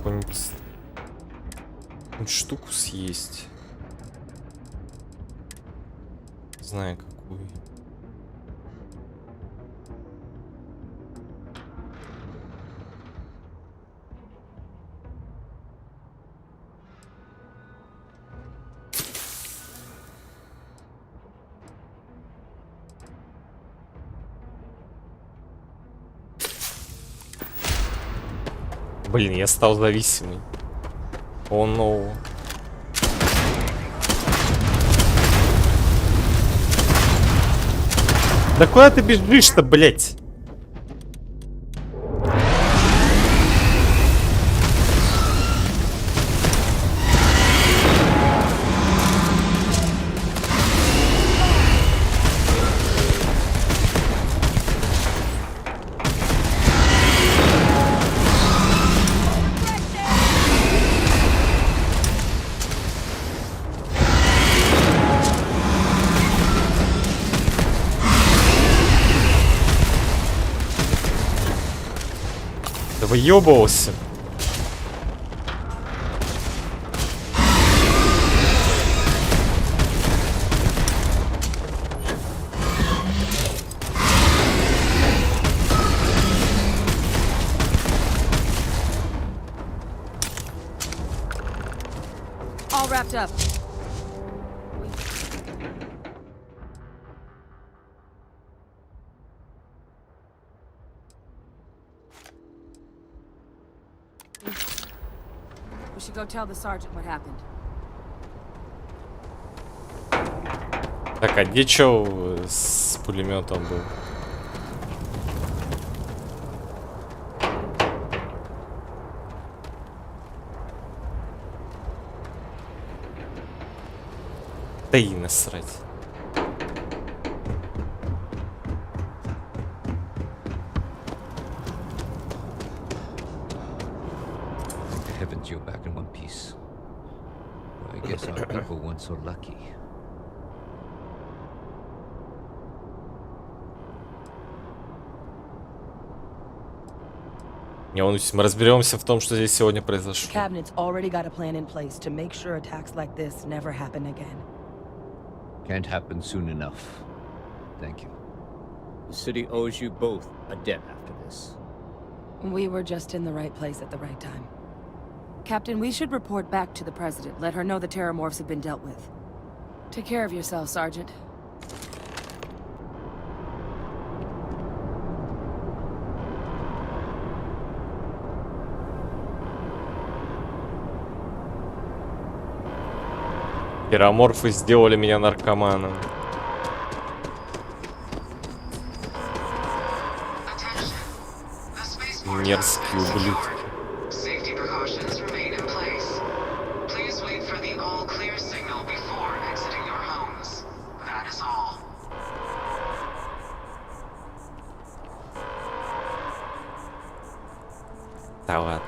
Какую-нибудь штуку съесть. Не знаю какую. Блин, я стал зависимый. О, no. Да куда ты бежишь-то, блять? Выебывался. All wrapped up. We should go tell the sergeant what happened. Так, а где чел с пулеметом был? Да и насрать. Heavens, you're back in one piece. Well, I guess our people weren't so lucky. Мы разберемся в том, что здесь сегодня произошло. Cabinet's already got a plan in place to make sure attacks like this never happen again. Can't happen soon enough. Thank you. The city owes you both a debt after this. We were just in the right place at the right time. Captain, we should report back to the President. Let her know the terramorphs have been dealt with. Take care of yourself, Sergeant. Терраморфы сделали меня наркоманом. Мерзкие ублюдки. Да ладно.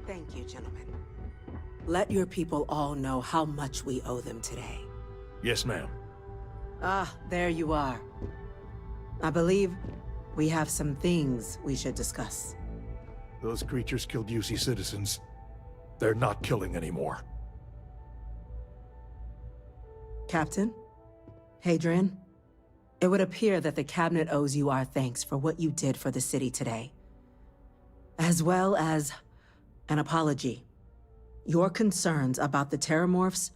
Thank you, gentlemen. Let your people all know how much we owe them today. Yes, ma'am. Ah, there you are. I believe we have some things we should discuss. Those creatures killed UC citizens. They're not killing anymore. Captain? Hadrian? It would appear that the Cabinet owes you our thanks for what you did for the city today. As well as an apology. Your concerns about the Terramorphs,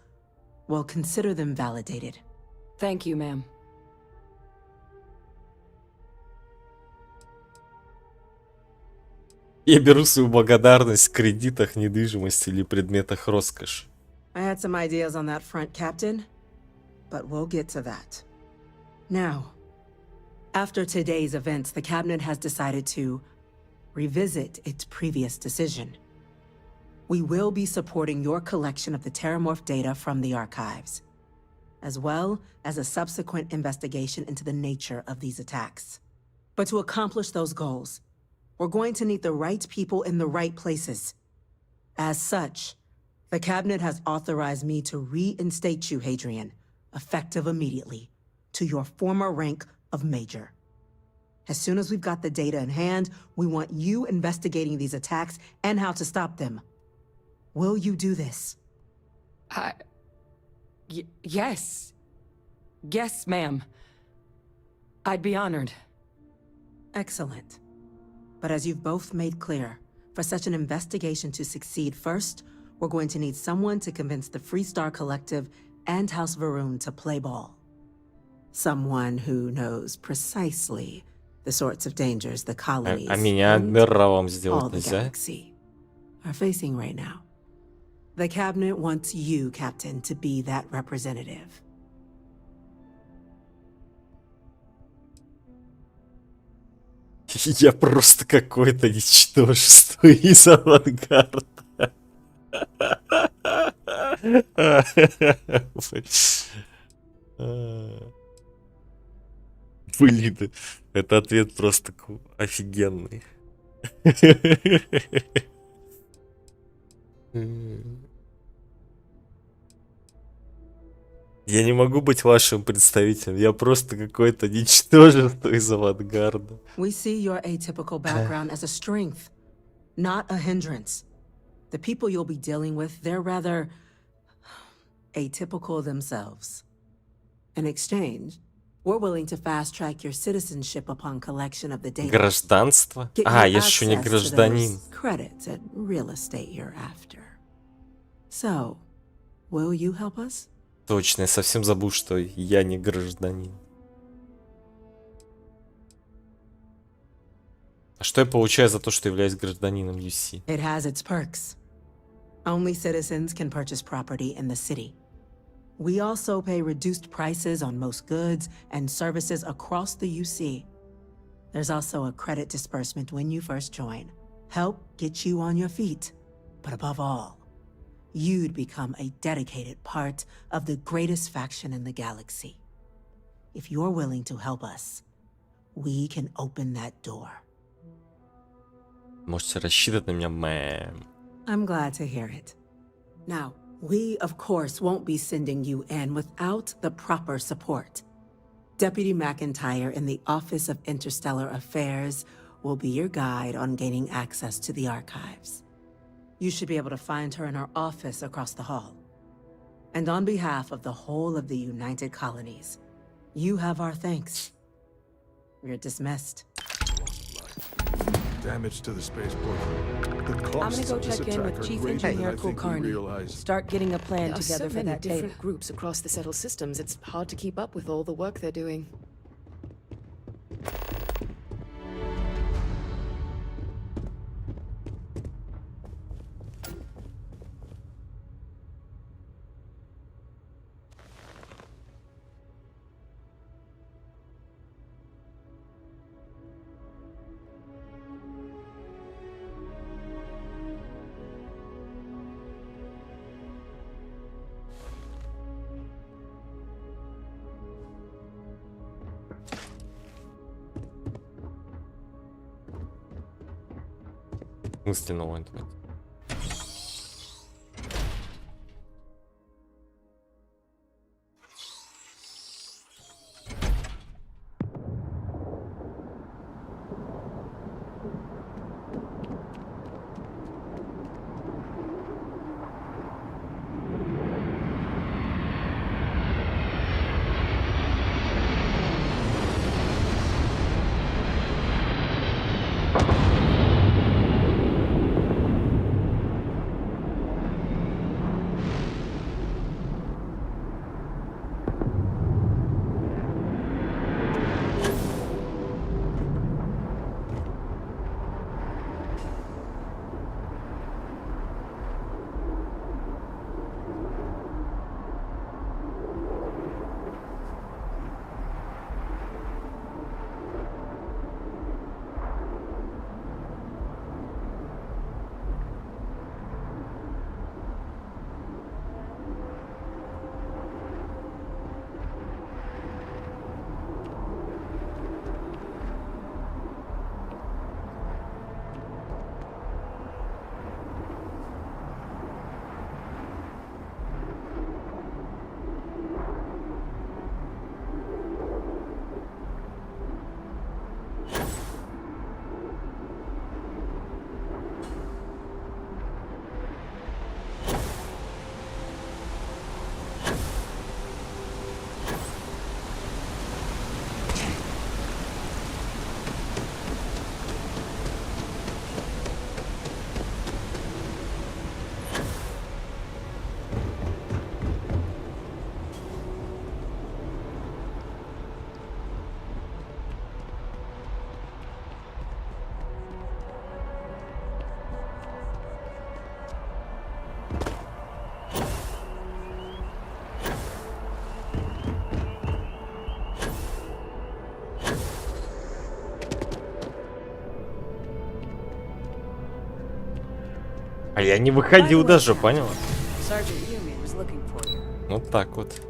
well, consider them validated. Thank you, ma'am. Я беру свою благодарность в кредитах, недвижимости или предметах роскоши. I had some ideas on that front, Captain, but we'll get to that. Now, after today's events, the Cabinet has decided to revisit its previous decision. We will be supporting your collection of the Terramorph data from the archives, as well as a subsequent investigation into the nature of these attacks. But to accomplish those goals, we're going to need the right people in the right places. As such, the Cabinet has authorized me to reinstate you, Hadrian, effective immediately, to your former rank of Major. As soon as we've got the data in hand, we want you investigating these attacks and how to stop them. Will you do this? Yes. Yes, ma'am. I'd be honored. Excellent. But as you've both made clear, for such an investigation to succeed, first, we're going to need someone to convince the Freestar Collective and House Varun to play ball. Someone who knows precisely the sorts of dangers the colonies меня адмиралом all сделать the нельзя? galaxy are facing right now. The Cabinet wants you, Captain, to be that representative. Я просто какое-то ничтожество из авангарда. Блин, это ответ просто офигенный. Я не могу быть вашим представителем, я просто какое-то ничтожество из авангарда. We see your atypical background as a strength, not a hindrance. The people you'll be dealing with, they're rather atypical themselves. In exchange, we're willing to fast-track your citizenship upon collection of the data. Гражданство? А, я еще не гражданин. Credits at real estate you're after. So, will you help us? Точно, я совсем забыл, что я не гражданин. А что я получаю за то, что являюсь гражданином UC? It has its perks. Only citizens can purchase property in the city. We also pay reduced prices on most goods and services across the UC. There's also a credit disbursement when you first join. Help get you on your feet. But above all, you'd become a dedicated part of the greatest faction in the galaxy. If you're willing to help us, we can open that door. Можете рассчитывать на меня, мэм. I'm glad to hear it. Now, we, of course, won't be sending you in without the proper support. Deputy McIntyre in the Office of Interstellar Affairs will be your guide on gaining access to the archives. You should be able to find her in her office across the hall. And on behalf of the whole of the United Colonies, you have our thanks. You're dismissed. Damage to the spaceport. The I'm gonna costs go of this check in attack with are Chief greater than Engineer I think we Kulkarni. realize. Start getting a plan There are together so for many that data. different groups across the settled systems. It's hard to keep up with all the work they're doing. Мысленно он. А я не выходил даже, понял? Вот так вот.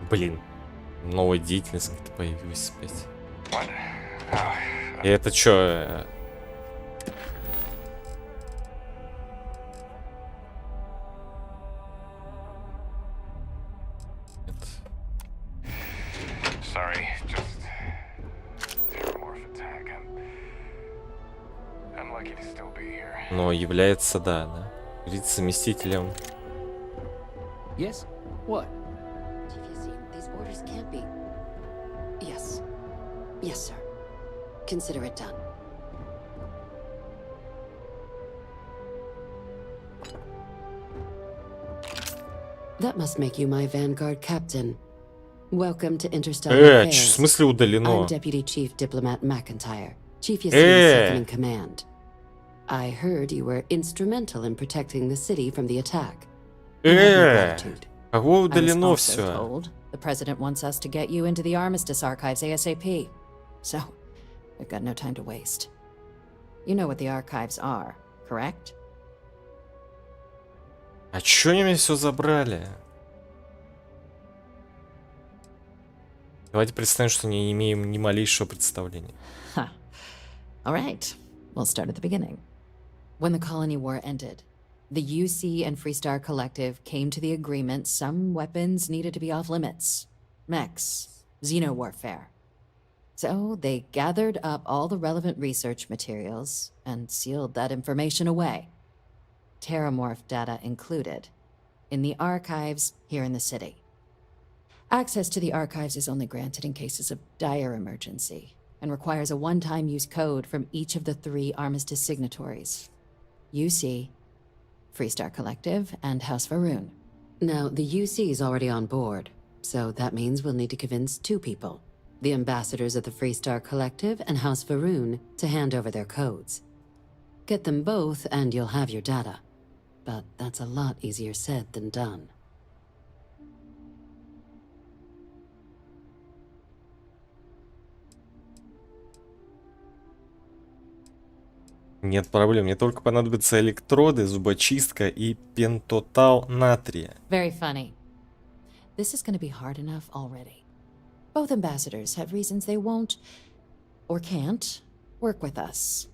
Блин, новая деятельность как-то появилась опять. И это чё? Sorry, just Terramorph attack. I'm lucky to still be here. Но является, да, заместителем. Yes? What? These orders can't be. Yes. Yes, sir. Consider it done. That must make you my Vanguard captain. Welcome to Interstellar В Affairs. смысле удалено? I'm Deputy Chief Diplomat McIntyre, Chief Yasin's second in command. I heard you were instrumental in protecting the city from the attack. Кого I was удалено also все? told the president wants us to get you into the Armistice archives ASAP. So, we've got no time to waste. You know what the archives are, correct? А чё они мне все забрали? Давайте представим, что не имеем ни малейшего представления. Huh. All right, we'll start at the beginning. When the Colony War ended, the UC and Freestar Collective came to the agreement some weapons needed to be off limits. Mechs, xeno-warfare. So they gathered up all the relevant research materials and sealed that information away. Terramorph data included, in the archives here in the city. Access to the archives is only granted in cases of dire emergency and requires a one-time use code from each of the 3 Armistice signatories. UC, Freestar Collective, and House Varun. Now, the UC is already on board, so that means we'll need to convince 2 people. The ambassadors of the Freestar Collective and House Varun to hand over their codes. Get them both and you'll have your data. But that's a lot easier said than done. Нет проблем, мне только понадобятся электроды, зубочистка и пентотал натрия. Very funny. This is going to be hard enough already. Both ambassadors have reasons they won't, or can't, work with us.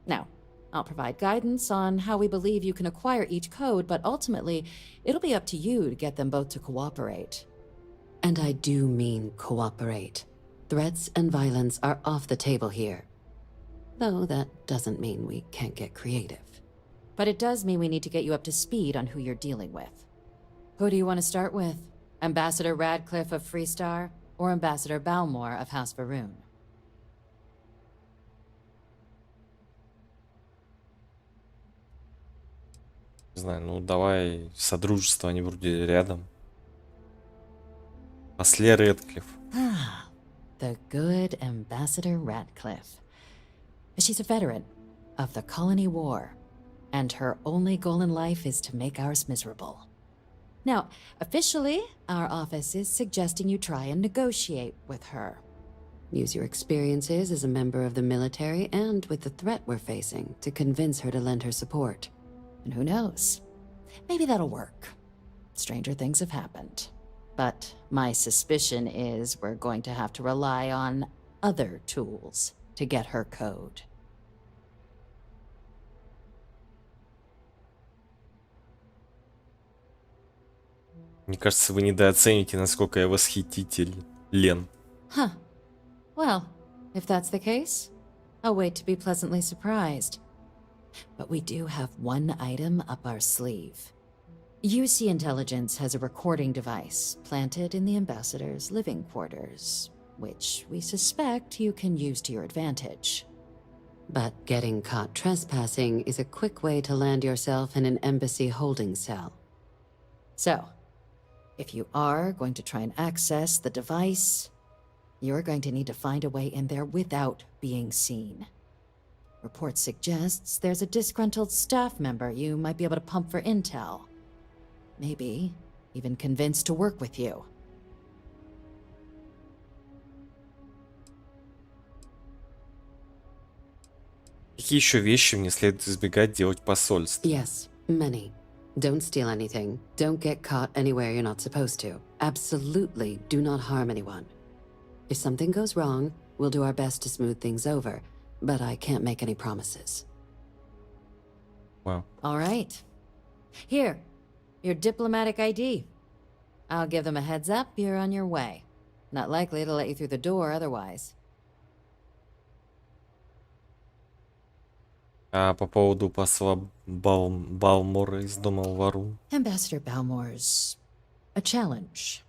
Now, I'll provide guidance on how we believe you can acquire each code, but ultimately, it'll be up to you to get them both to cooperate. And I do mean cooperate. Threats and violence are off the table here. Though that doesn't mean we can't get creative. But it does mean we need to get you up to speed on who you're dealing with. Who do you want to start with? Ambassador Radcliffe of Freestar, or Ambassador Balmore of House Varun? Не знаю, ну давай Содружество, они вроде рядом. После Рэдклифф. The good Ambassador Radcliffe. She's a veteran of the Colony War, and her only goal in life is to make ours miserable. Now, officially, our office is suggesting you try and negotiate with her. Use your experiences as a member of the military and with the threat we're facing to convince her to lend her support. And who knows? Maybe that'll work. Stranger things have happened. But my suspicion is we're going to have to rely on other tools to get her code. Мне кажется, вы недооцените, насколько я восхитителен. Huh. Well, if that's the case, I'll wait to be pleasantly surprised. But we do have one item up our sleeve. UC Intelligence has a recording device planted in the ambassador's living quarters, which we suspect you can use to your advantage. But getting caught trespassing is a quick way to land yourself in an embassy holding cell. So, if you are going to try and access the device, you're going to need to find a way in there without being seen. Report suggests there's a disgruntled staff member you might be able to pump for intel. Maybe even convince to work with you. Какие еще вещи мне следует избегать делать в посольстве? Yes, many. Don't steal anything. Don't get caught anywhere you're not supposed to. Absolutely do not harm anyone. If something goes wrong, we'll do our best to smooth things over, but I can't make any promises. Wow. All right. Here, your diplomatic ID. I'll give them a heads up, you're on your way. Not likely to let you through the door otherwise. А по поводу посла Балмора из дома Вару. Ambassador Balmore's a challenge.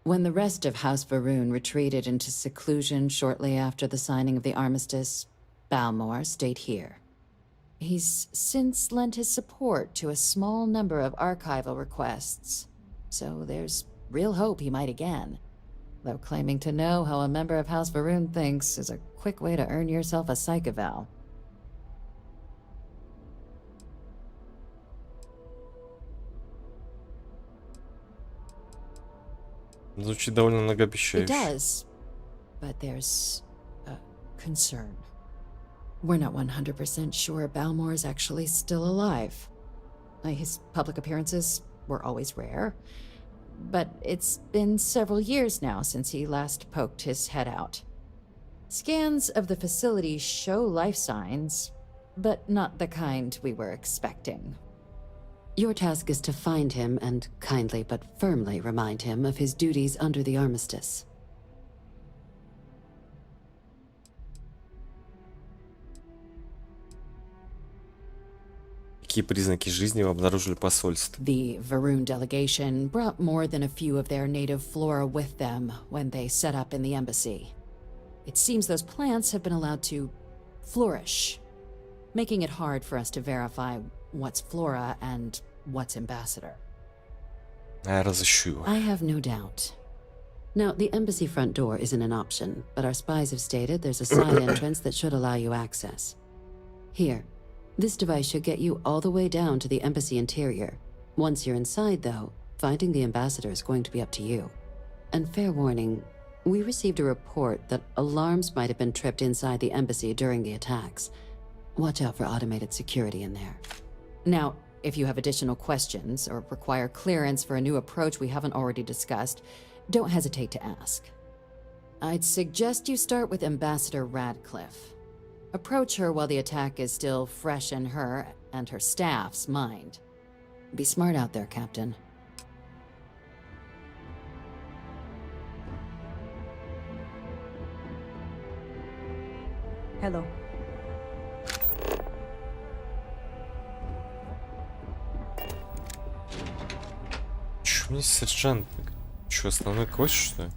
When the rest of House Varun retreated into seclusion shortly after the signing of the armistice, Balmore stayed here. He's since lent his support to a small number of archival requests, so there's real hope he might again. Though claiming to know how a member of House Varun thinks is a quick way to earn yourself a psych eval. Звучит довольно It многообещающе. does, but there's a concern. We're not 100% sure Balmore's actually still alive. His public appearances were always rare, but it's been several years now since he last poked his head out. Scans of the facility show life signs, but not the kind we were expecting. Your task is to find him and kindly but firmly remind him of his duties under the armistice. Какие признаки жизни вы обнаружили в посольстве? The Varun delegation brought more than a few of their native flora with them when they set up in the embassy. It seems those plants have been allowed to flourish, making it hard for us to verify what's flora and what's ambassador. Я разыщу его. I have no doubt. Now, the embassy front door isn't an option, but our spies have stated there's a side entrance that should allow you access. Here, this device should get you all the way down to the embassy interior. Once you're inside, though, finding the ambassador is going to be up to you. And fair warning, we received a report that alarms might have been tripped inside the embassy during the attacks. Watch out for automated security in there. Now, if you have additional questions or require clearance for a new approach we haven't already discussed, don't hesitate to ask. I'd suggest you start with Ambassador Radcliffe. Approach her while the attack is still fresh in her and her staff's mind. Be smart out there, Captain. Hello. Чё мне сержант? Чё, основной квест, что ли?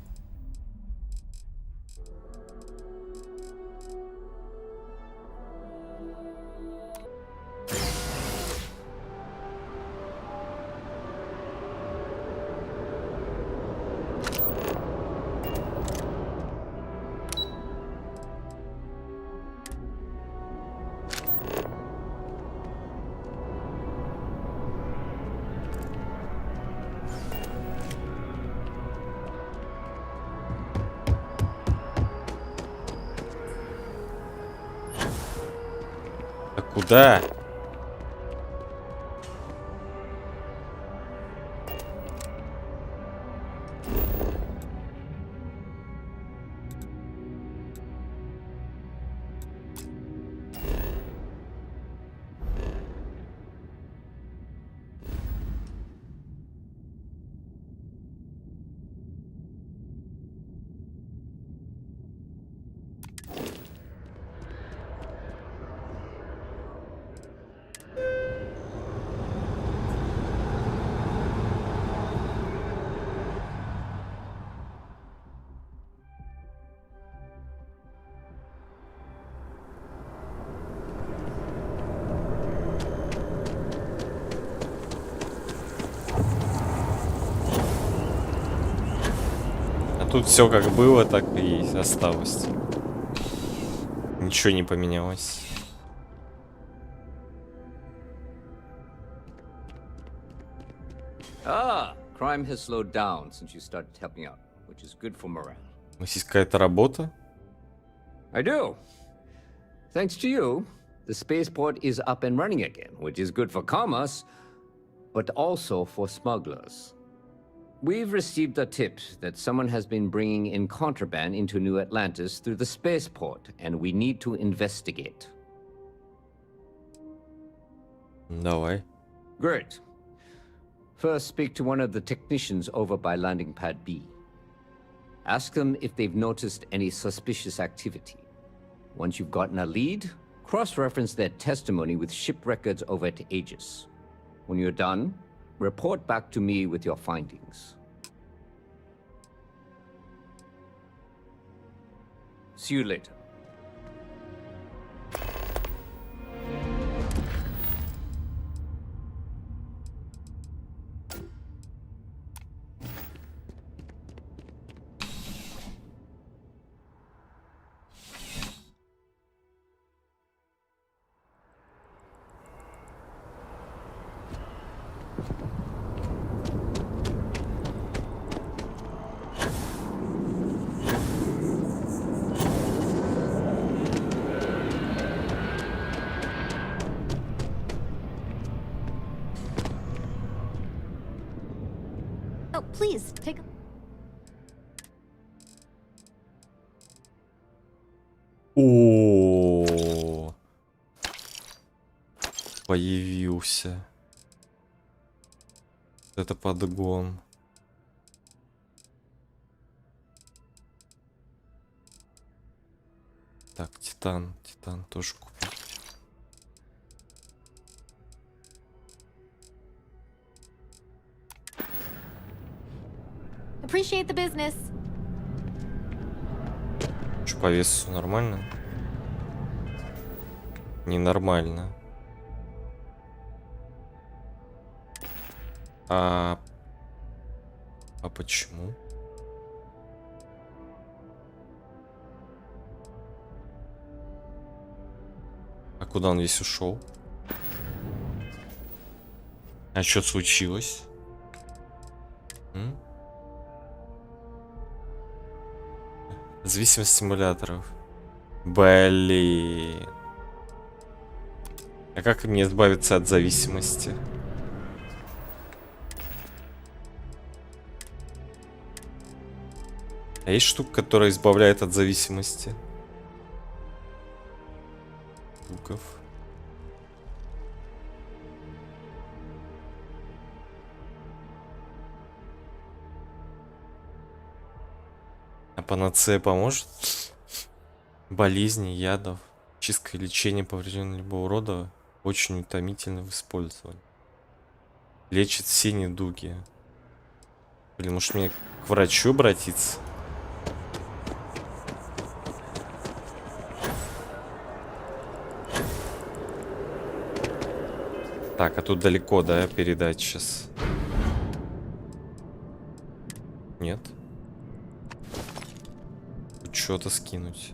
Куда? Тут все как было, так и осталось. Ничего не поменялось. Ah, crime has slowed down since you started helping out, which is good for morale. У вас есть какая-то работа? I do. Thanks to you, the spaceport is up and running again, which is good for commerce, but also for smugglers. We've received a tip that someone has been bringing in contraband into New Atlantis through the spaceport, and we need to investigate. Давай. Great. First, speak to one of the technicians over by landing pad B. Ask them if they've noticed any suspicious activity. Once you've gotten a lead, cross-reference their testimony with ship records over at Aegis. When you're done, report back to me with your findings. See you later. Oh, please, take a... О, появился. Это подгон. Так, Титан тоже купить. Appreciate the business. Что по весу нормально? Ненормально. А почему? А куда он весь ушел? А что случилось? Зависимость стимуляторов. Блин. А как мне избавиться от зависимости? А есть штука, которая избавляет от зависимости? Луков. А панацея поможет? Болезни, ядов, чистка и лечение повреждений любого рода очень утомительно в использовании. Лечит все недуги. Блин, может мне к врачу обратиться? Так, а тут далеко, да, передать сейчас? Нет? Тут что-то скинуть.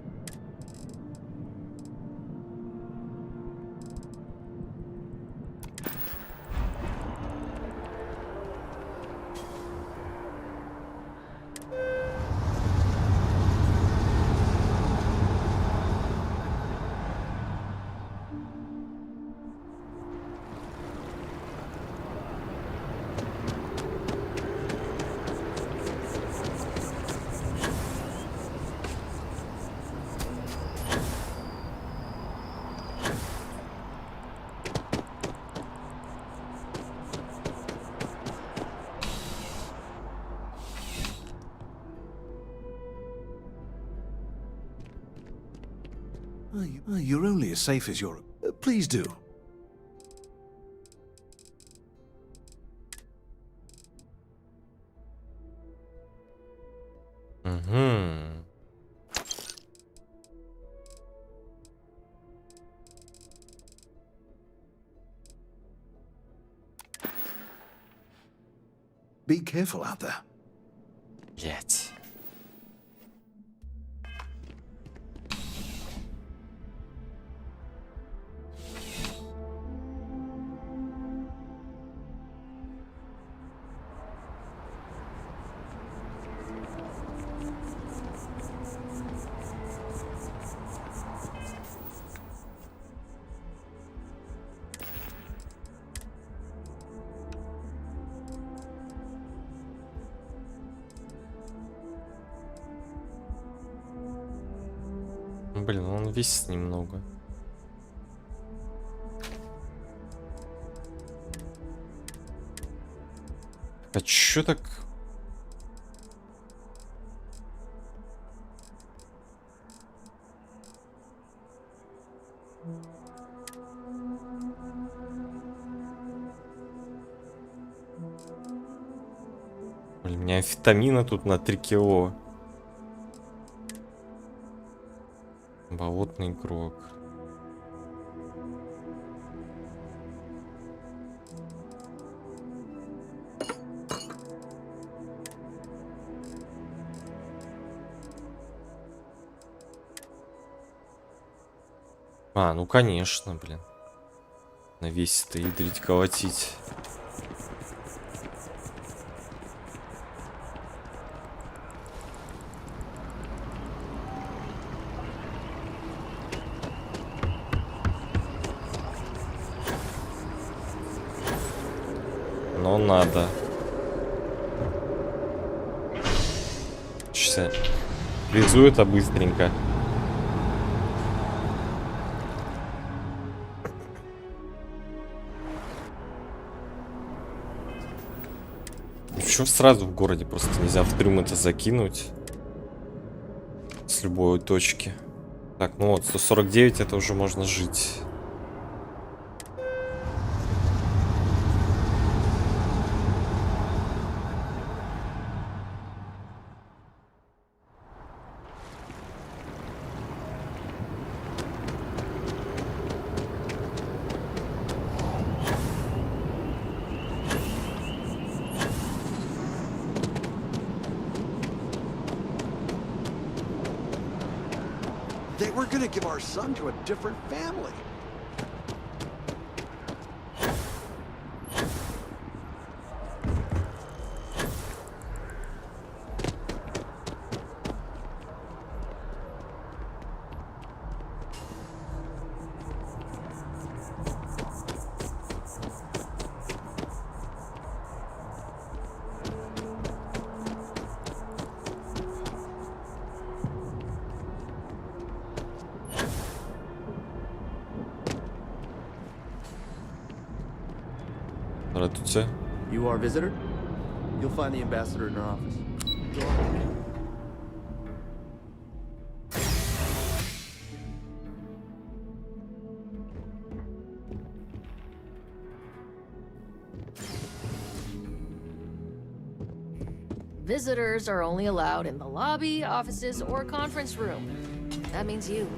You're only as safe as you're... Please do. Be careful out there. Блять. Блин, он весит немного. А чё так? Блин, у меня амфетамина тут на 3 кило. Болотный игрок. А, ну конечно, блин. На весь-то ядрить, колотить. Но надо. Сейчас я везу это быстренько. Почему сразу в городе просто нельзя в трюм это закинуть? С любой точки. Так, ну вот, 149 это уже можно жить. They were gonna give our son to a different family. Здравствуйте. You are a visitor? You'll find the ambassador in our office. Go on. Visitors are only allowed in the lobby, offices, or conference room. That means you.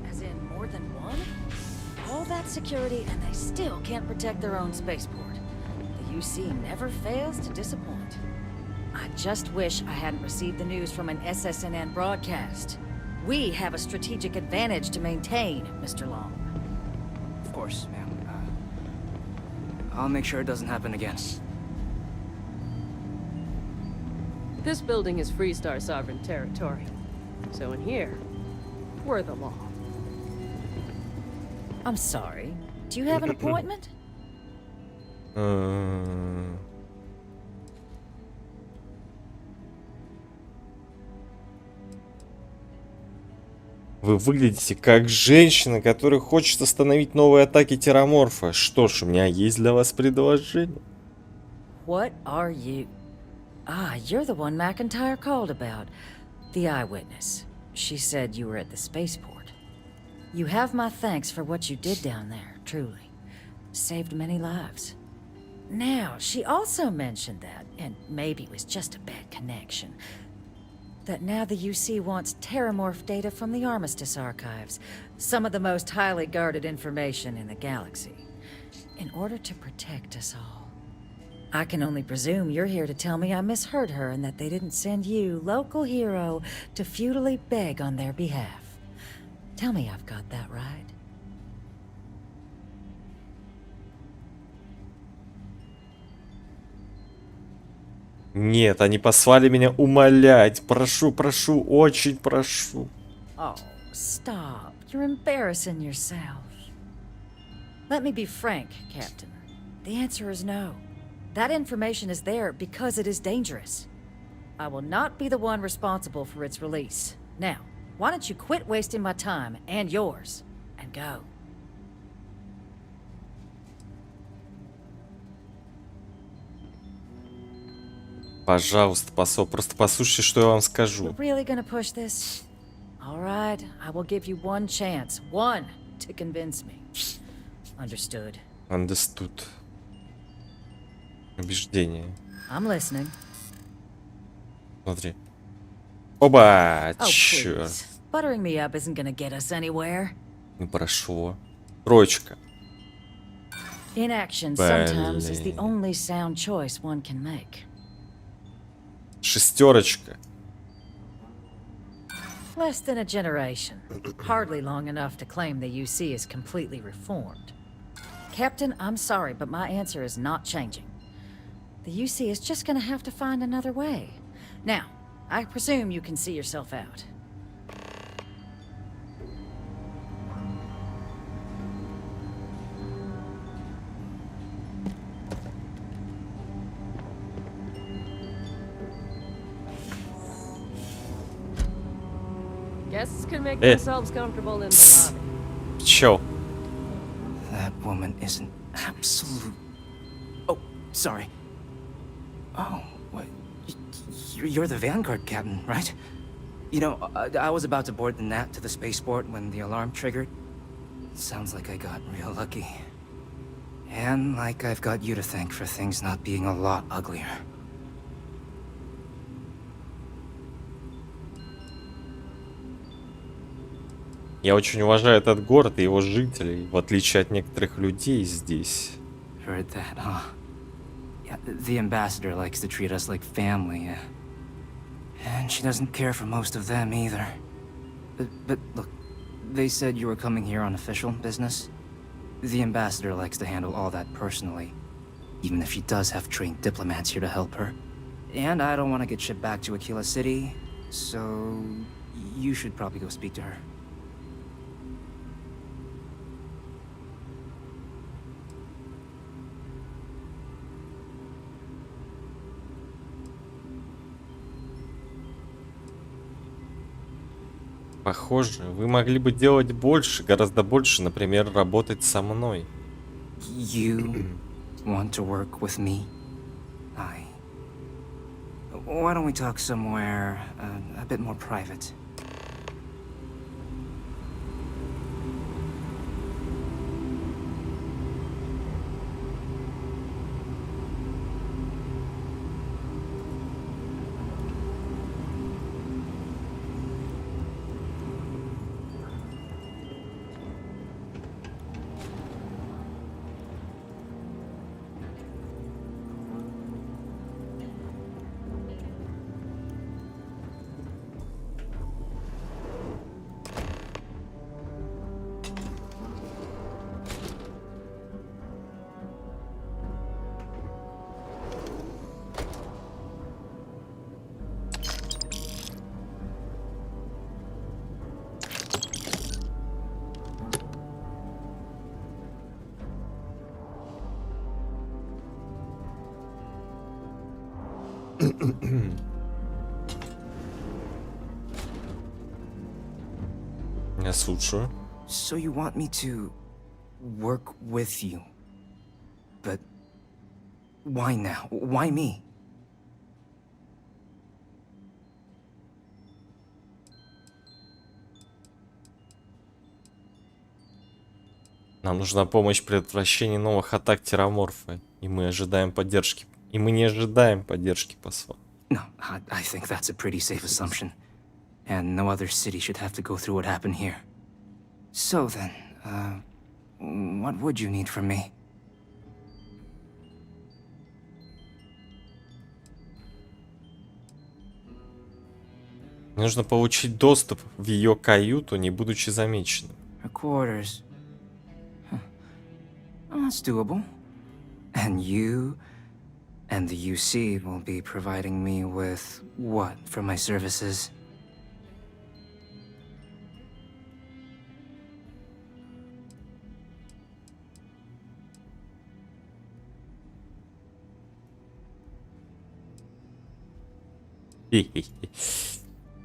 As in more than one? All that security and they still can't protect their own spaceport. The UC never fails to disappoint. I just wish I hadn't received the news from an SSNN broadcast. We have a strategic advantage to maintain, Mr. Long. Of course, ma'am. I'll make sure it doesn't happen again. This building is Freestar sovereign territory. So in here, we're the law. I'm sorry. Do you have an appointment? Вы выглядите как женщина, которая хочет остановить новые атаки терраморфа. Что ж, у меня есть для вас предложение. What are you? Ah, you're the one McIntyre called about. The eyewitness. She said you were at the spaceport. You have my thanks for what you did down there, truly. Saved many lives. Now, she also mentioned that, and maybe it was just a bad connection, that now the UC wants terramorph data from the Armistice archives, some of the most highly guarded information in the galaxy, in order to protect us all. I can only presume you're here to tell me I misheard her and that they didn't send you, local hero, to futilely beg on their behalf. Tell me I've got that right. Нет, они послали меня умолять. Прошу, прошу, очень прошу. Oh, stop. You're embarrassing yourself. Let me be frank, Captain. The answer is no. That information is there because it is dangerous. I will not be the one responsible for its release. Now, why don't you quit wasting my time and yours and go? Пожалуйста, посол, просто послушайте, что я вам скажу. We're really gonna push this? All right, I will give you one chance. One to convince me. Understood. Understood. Убеждение. I'm listening. Смотри. Оба! Oh, Чёрт. please. Buttering me up isn't gonna get us anywhere. Ну прошло. Троечка. Inaction sometimes is the Блин. only sound choice one can make. Шестерочка. Less than a generation. Hardly long enough to claim the UC is completely reformed. Captain, I'm sorry, but my answer is not changing. The UC is just gonna have to find another way. Now, I presume you can see yourself out. Guests can make Eh. themselves comfortable in the lobby. Чё? That woman is an absolute... Oh, sorry. Oh, what? You're the Vanguard captain, right? You know, I was about to board the Nat to the spaceport when the alarm triggered. Sounds like I got real lucky. And like I've got you to thank for things not being a lot uglier. Я очень уважаю этот город и его жителей, в отличие от некоторых людей здесь. Heard that, huh? Yeah, the ambassador likes to treat us like family, and she doesn't care for most of them either. But look, they said you were coming here on official business. The ambassador likes to handle all that personally, even if she does have trained diplomats here to help her. And I don't want to get shipped back to Aquila City, so you should probably go speak to her. Похоже, вы могли бы делать больше, гораздо больше, например, работать со мной. You want to work with me? Why don't we talk somewhere a bit more private? Я слушаю. So you want me to work with you? But why now? Why me? Нам нужна помощь в предотвращении новых атак терраморфа, и мы ожидаем поддержки. И мы не ожидаем поддержки посла. No, I think that's a pretty safe assumption. And no other city should have to go through what happened here. So then, what would you need from me? Мне нужно получить доступ в ее каюту, не будучи замеченным. Her quarters. Huh. Well, that's doable. And you And the UC will be providing me with what for my services?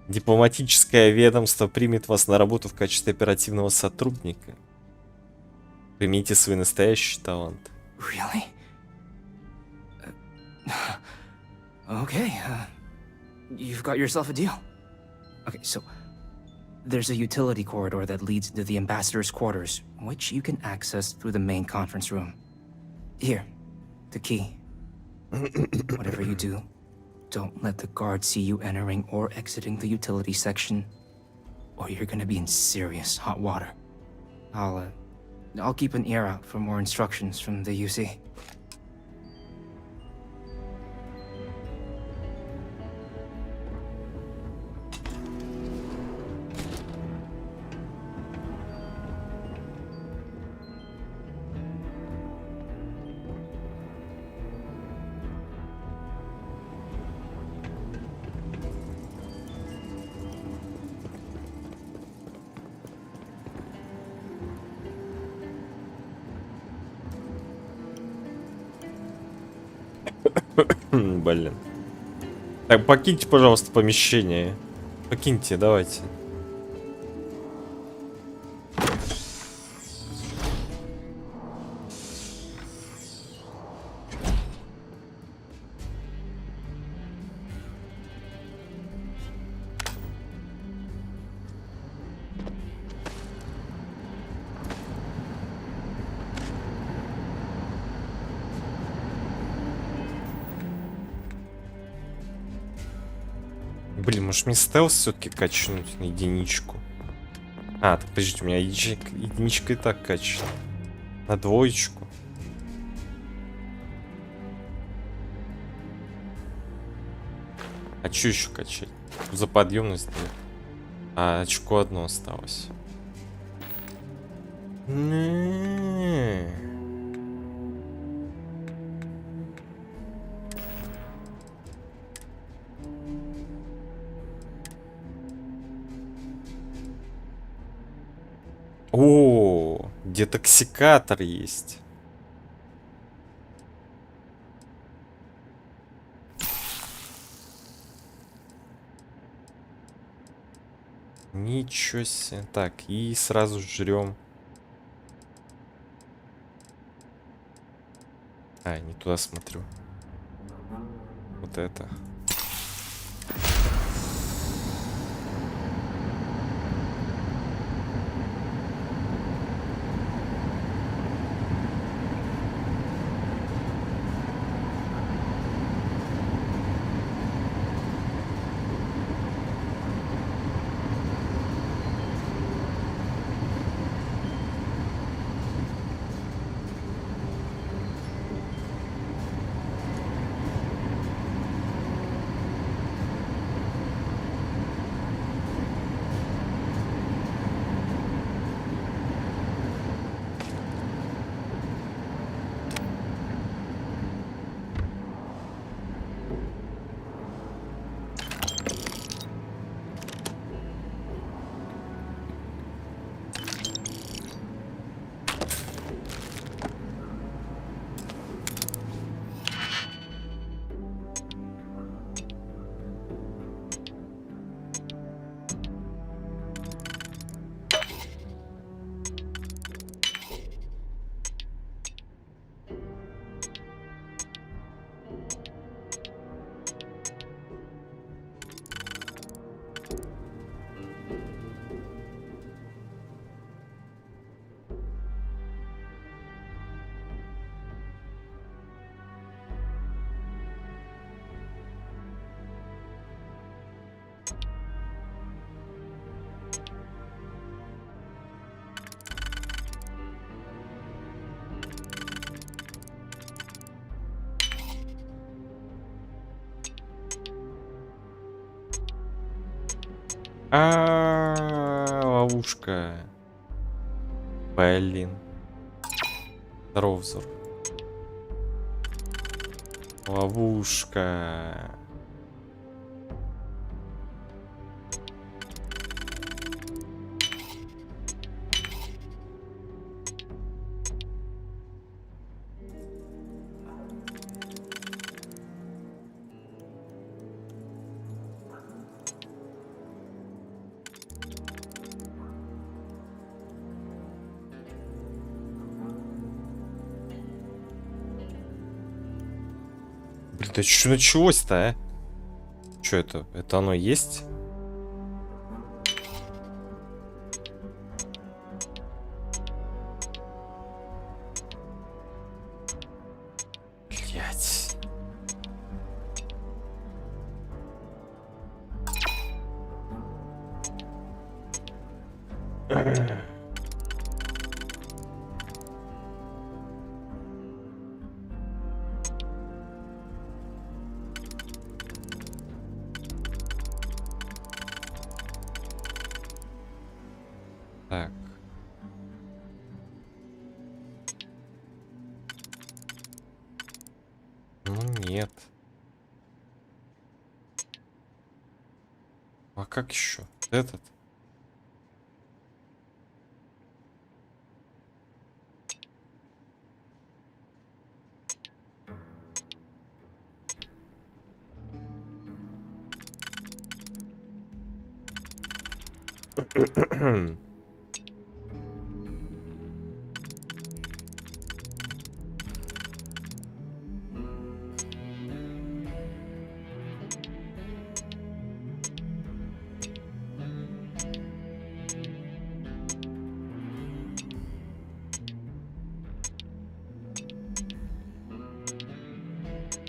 Дипломатическое ведомство примет вас на работу в качестве оперативного сотрудника. Примите свой настоящий талант. Really? Okay, you've got yourself a deal. Okay, so there's a utility corridor that leads into the ambassador's quarters, which you can access through the main conference room. Here, the key. Whatever you do, don't let the guards see you entering or exiting the utility section, or you're gonna be in serious hot water. I'll keep an ear out for more instructions from the UC. Блин. Так, покиньте, пожалуйста, помещение. Покиньте, давайте. Блин, может мне стелс все-таки качнуть на единичку? А, так подождите, у меня единичка и так качана. На двоечку. А что еще качать? За подъемность дает. А очко одно осталось. О, детоксикатор есть. Ничего себе. Так, и сразу жрем. А, не туда смотрю. Вот это. Ловушка. Блин. Здорово, взор. Ловушка. Блин, да что началось-то, а? Что это? Это оно есть? Блять. Так. Ну нет. А как еще? Этот?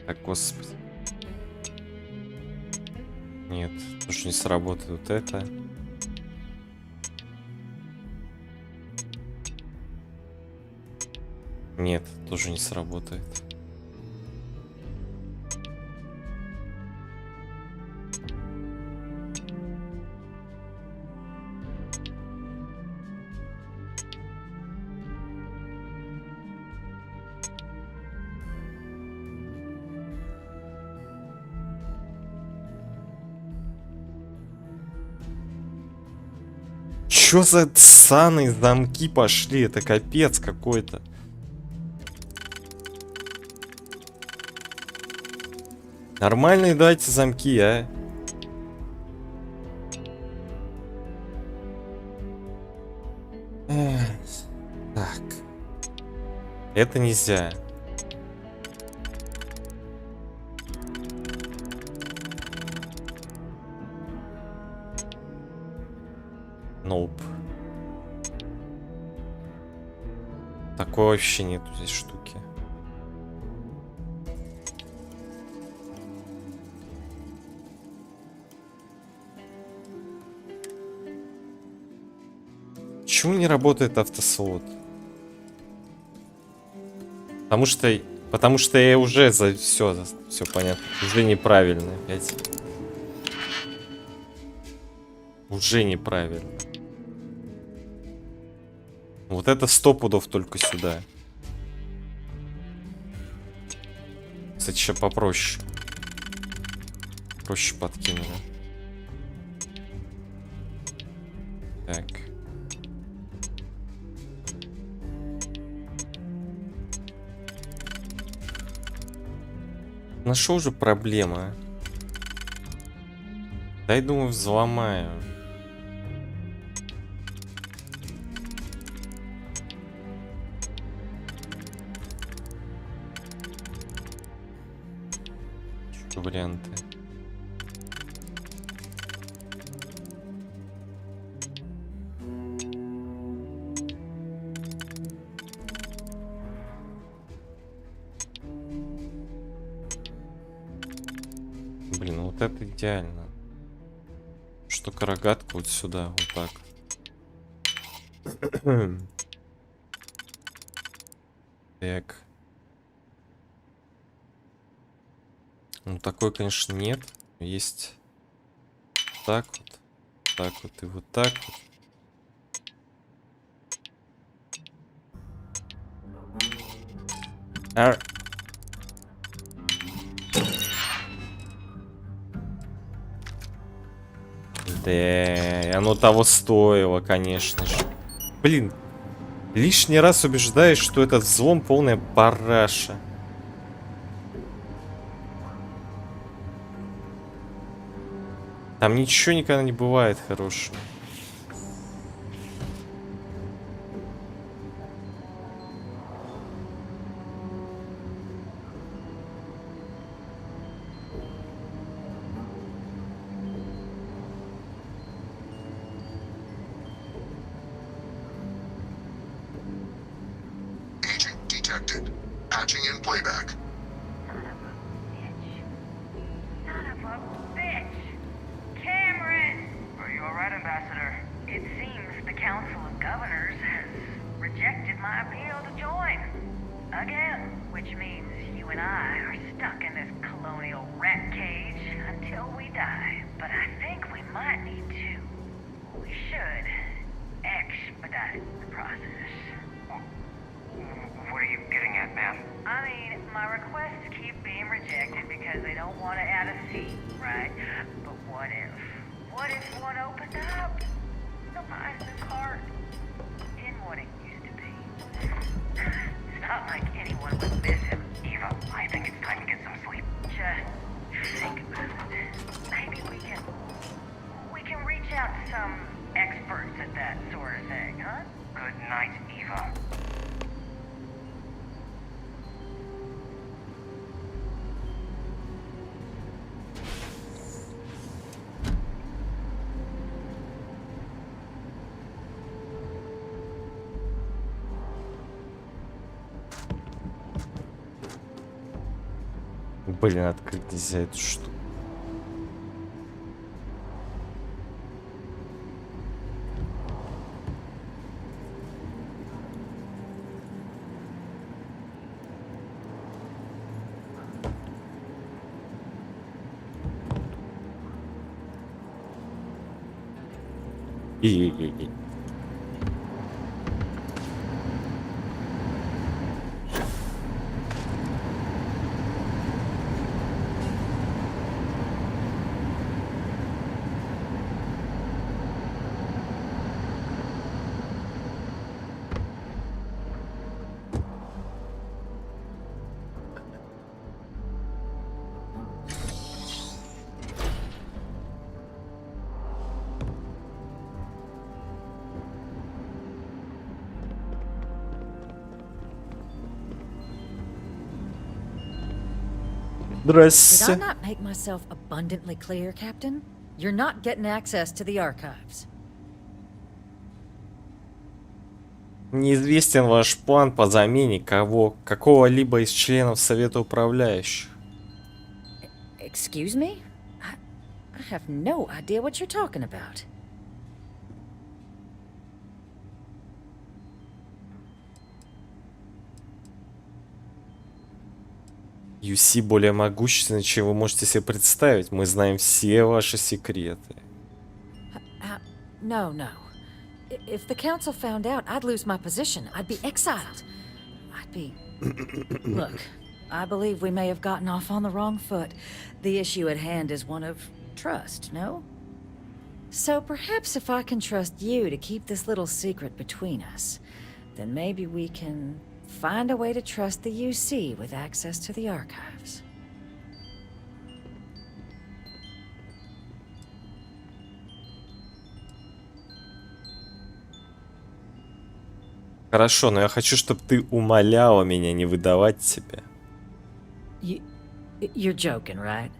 Так, господи. Нет, тоже не сработает вот это. Нет, тоже не сработает. Чё за ссаные замки пошли? Это капец какой-то. Нормальные дайте замки, а. Так. Это нельзя. Nope. Такой вообще нету здесь штуки. Почему не работает автосвод? Потому что я уже все понятно. Уже неправильно опять. Уже неправильно. Вот это 100 пудов только сюда. Кстати, еще попроще. Проще подкинули. Так. Нашел же проблема. Дай, думаю, взломаю. Что варианты? Блин, вот это идеально. Что рогатка вот сюда, вот так. Так. Ну, такой, конечно, нет. Есть так вот и вот так вот. Оно того стоило, конечно же. Блин, лишний раз убеждаюсь, что этот взлом полная параша. Там ничего никогда не бывает хорошего. Patching in playback. Cameron! Are you alright, Ambassador? It seems the Council of Governors has rejected my appeal to join. Again. Which means you and I are stuck in this colonial rat cage until we die. But I think we might need to. We should expedite the process. What are you getting at, ma'am? I mean, my requests keep being rejected because they don't want to add a seat, right? But what if one opened up? The nicest heart in what it used to be. It's not like anyone would miss him. Eva, I think it's time to get some sleep. Just think about it. Maybe we can reach out to some experts at that sort of thing, huh? Good night, Eva. Блин, открыть нельзя эту штуку. И. Did I not make myself abundantly clear, Captain? You're not getting access to the archives. Неизвестен ваш план по замене какого-либо из членов Совета Управляющих. Excuse me? I have no idea what you're talking about. UC более могущественный, чем вы можете себе представить. Мы знаем все ваши секреты. No. If the council found out, I'd lose my position. I'd be exiled. Look, I believe we may have gotten off on the wrong foot. The issue at hand is one of trust, no? So perhaps if I can trust you to keep this little secret between us, then maybe we can find a way to trust the UC with access to the archives. Хорошо, но я хочу, чтобы ты умоляла меня не выдавать тебя. You're joking, right?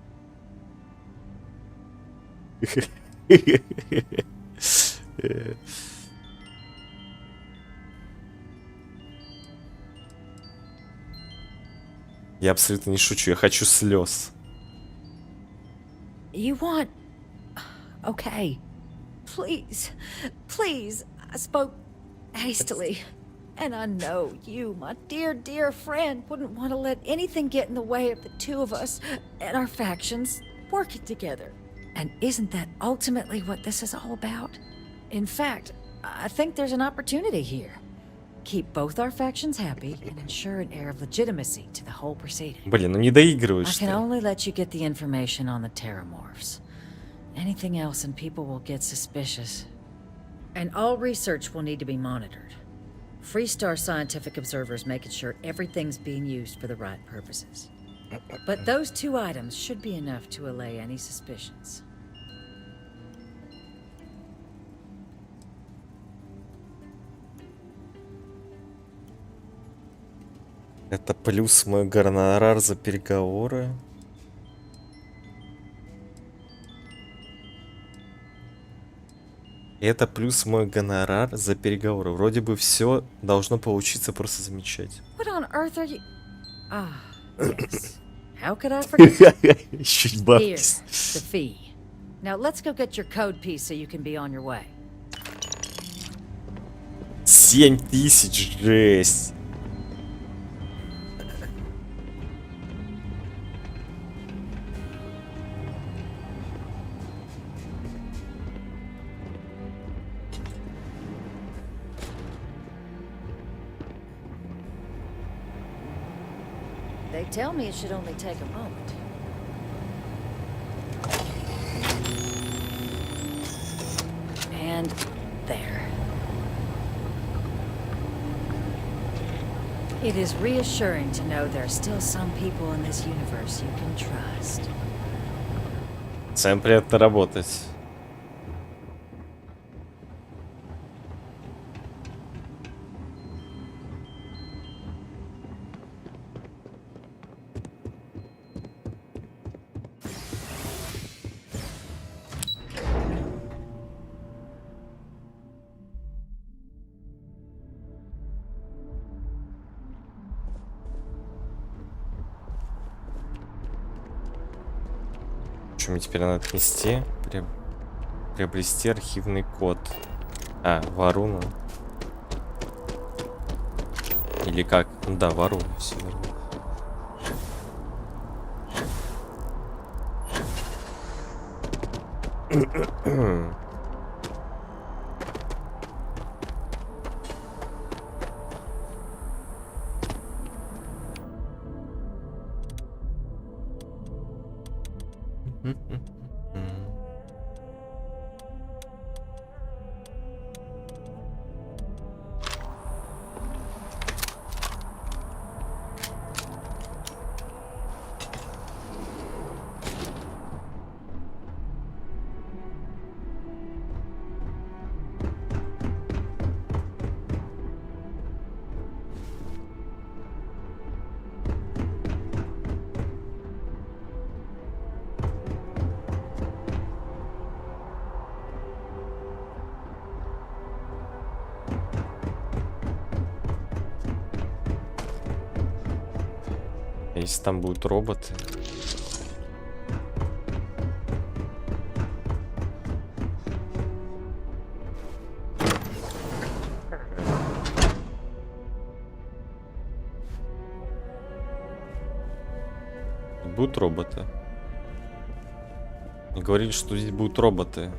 Я абсолютно не шучу, я хочу слез. You want... Okay. Please. I spoke hastily. And I know you, my dear, dear friend, wouldn't want to let anything get in the way of the two of us and our factions working together. And isn't that ultimately what this is all about? In fact, I think there's an opportunity here. Keep both our factions happy and ensure an air of legitimacy to the whole proceeding. Блин, ну не доигрываешь. I can only let you get the information on the terramorphs. Anything else and people will get suspicious. And all research will need to be monitored. Freestar scientific observers making sure everything's being used for the right purposes. But those 2 items should be enough to allay any suspicions. Это плюс мой гонорар за переговоры. Это плюс мой гонорар за переговоры. Вроде бы все должно получиться просто замечать. What on earth are you? Ah, yes. How could I forget? Чуть Here, бабки. the fee. Now let's go get your code piece so you can be on your way. 7000, жесть. They tell me it should only take a moment. And there. It is reassuring to know there are still some people in this universe you can trust. Всем приятно работать. Что мне теперь надо отнести? Приобрести архивный код. А, Варуна. Или как? Ну да, Варуна, все верно. Если там будут роботы. Будут роботы. И говорили, что здесь будут роботы.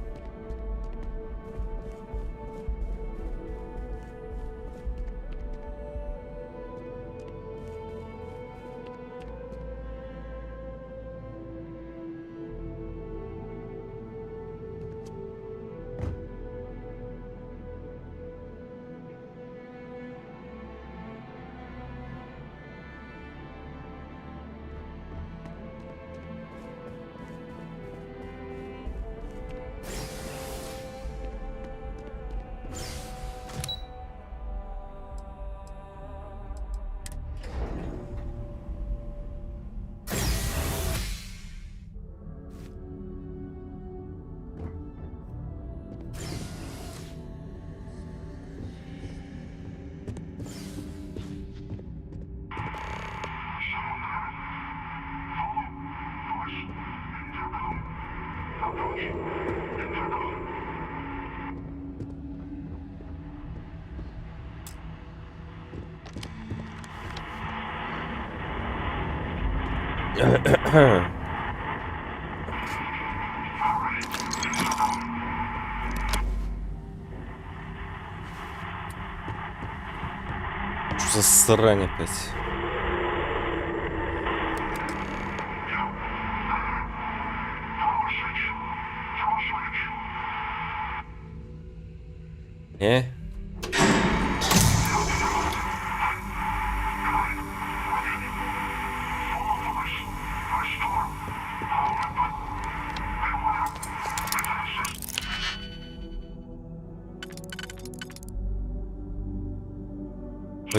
Что за срань опять?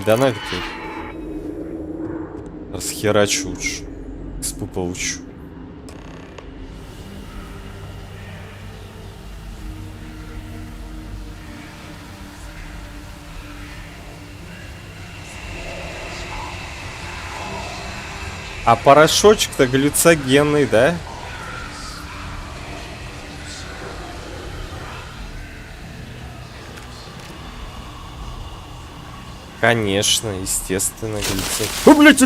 Да на такие. Расхерачу лучше. Экспу получу. А порошочек-то глюцогенный, да? Конечно, естественно, глюцоген. О, блядь,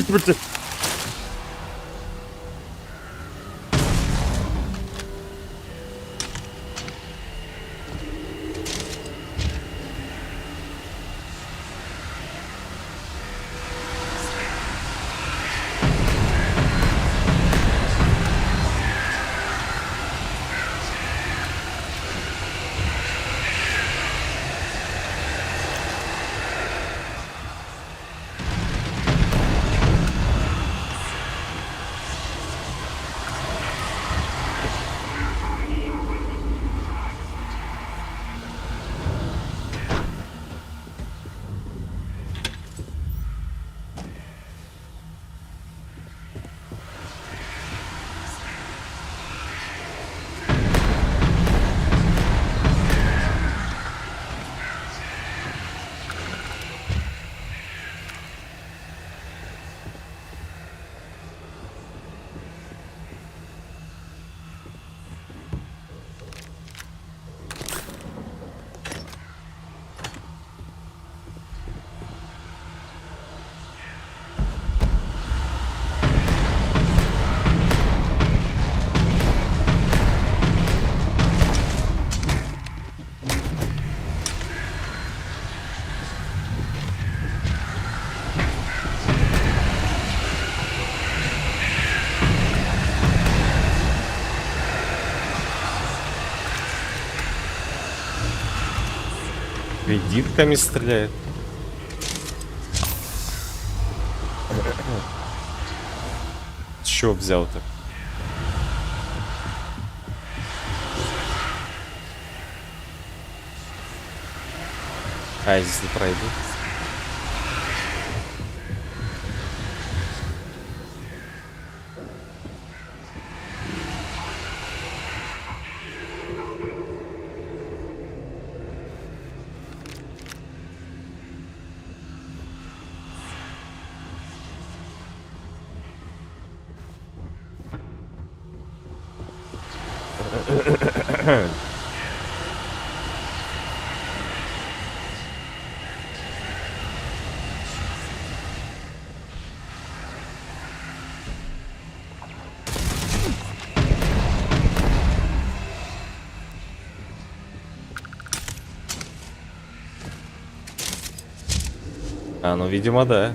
Кредитками стреляет. С чего взял-то? А, я здесь не пройду. А, ну, видимо, да.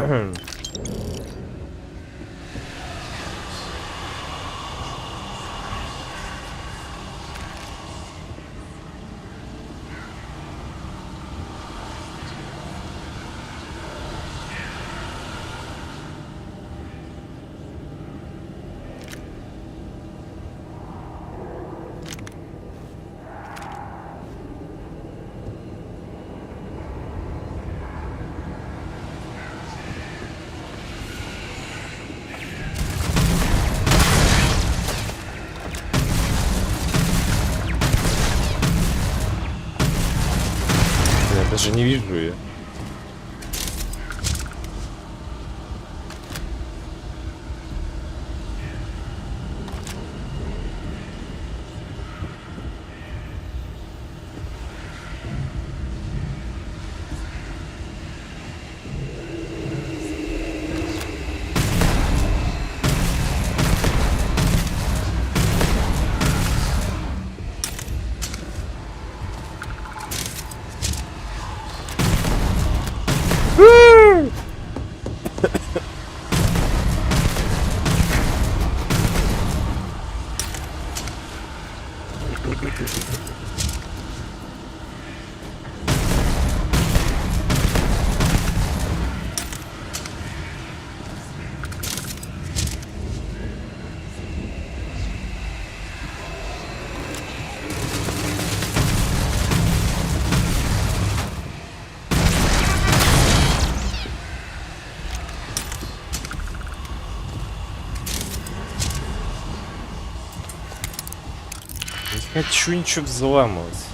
Я даже не вижу ее. Не хочу ничего взламывать.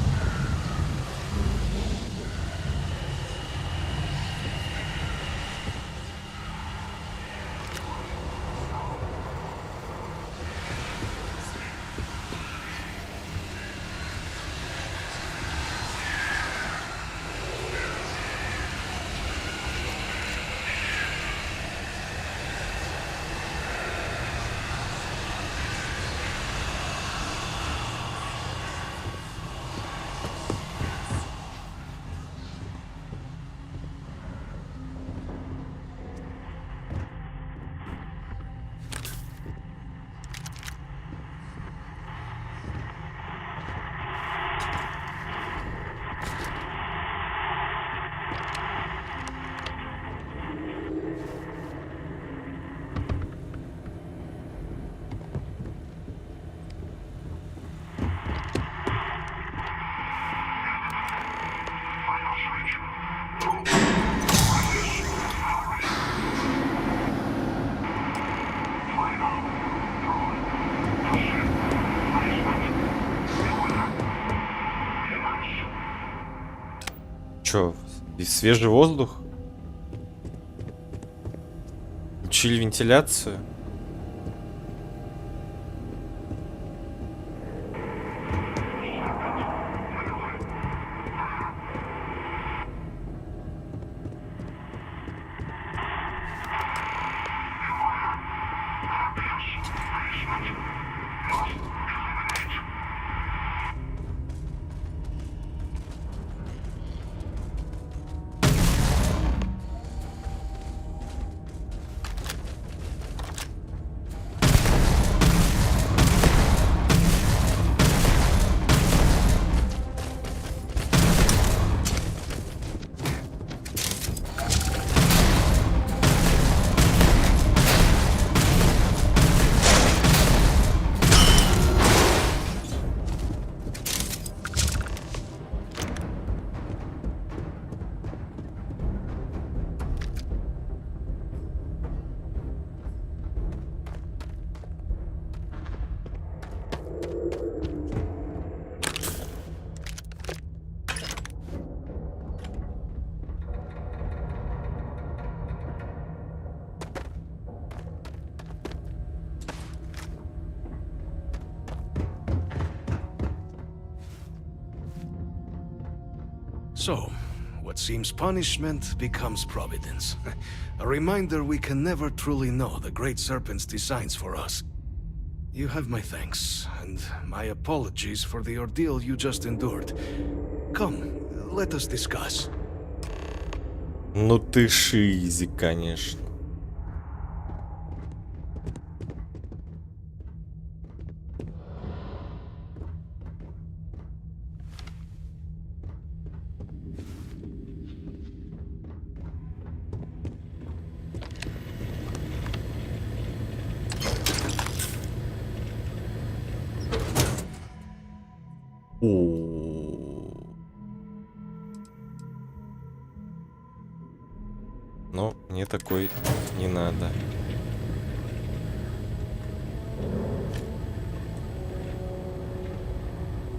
Чё, и свежий воздух? Включили вентиляцию? So, what seems punishment becomes providence. A reminder we can never truly know the Great Serpent's designs for us. You have my thanks, and my apologies for the ordeal you just endured. Come, let us discuss. Ну ты шизик, конечно. Но мне такой не надо.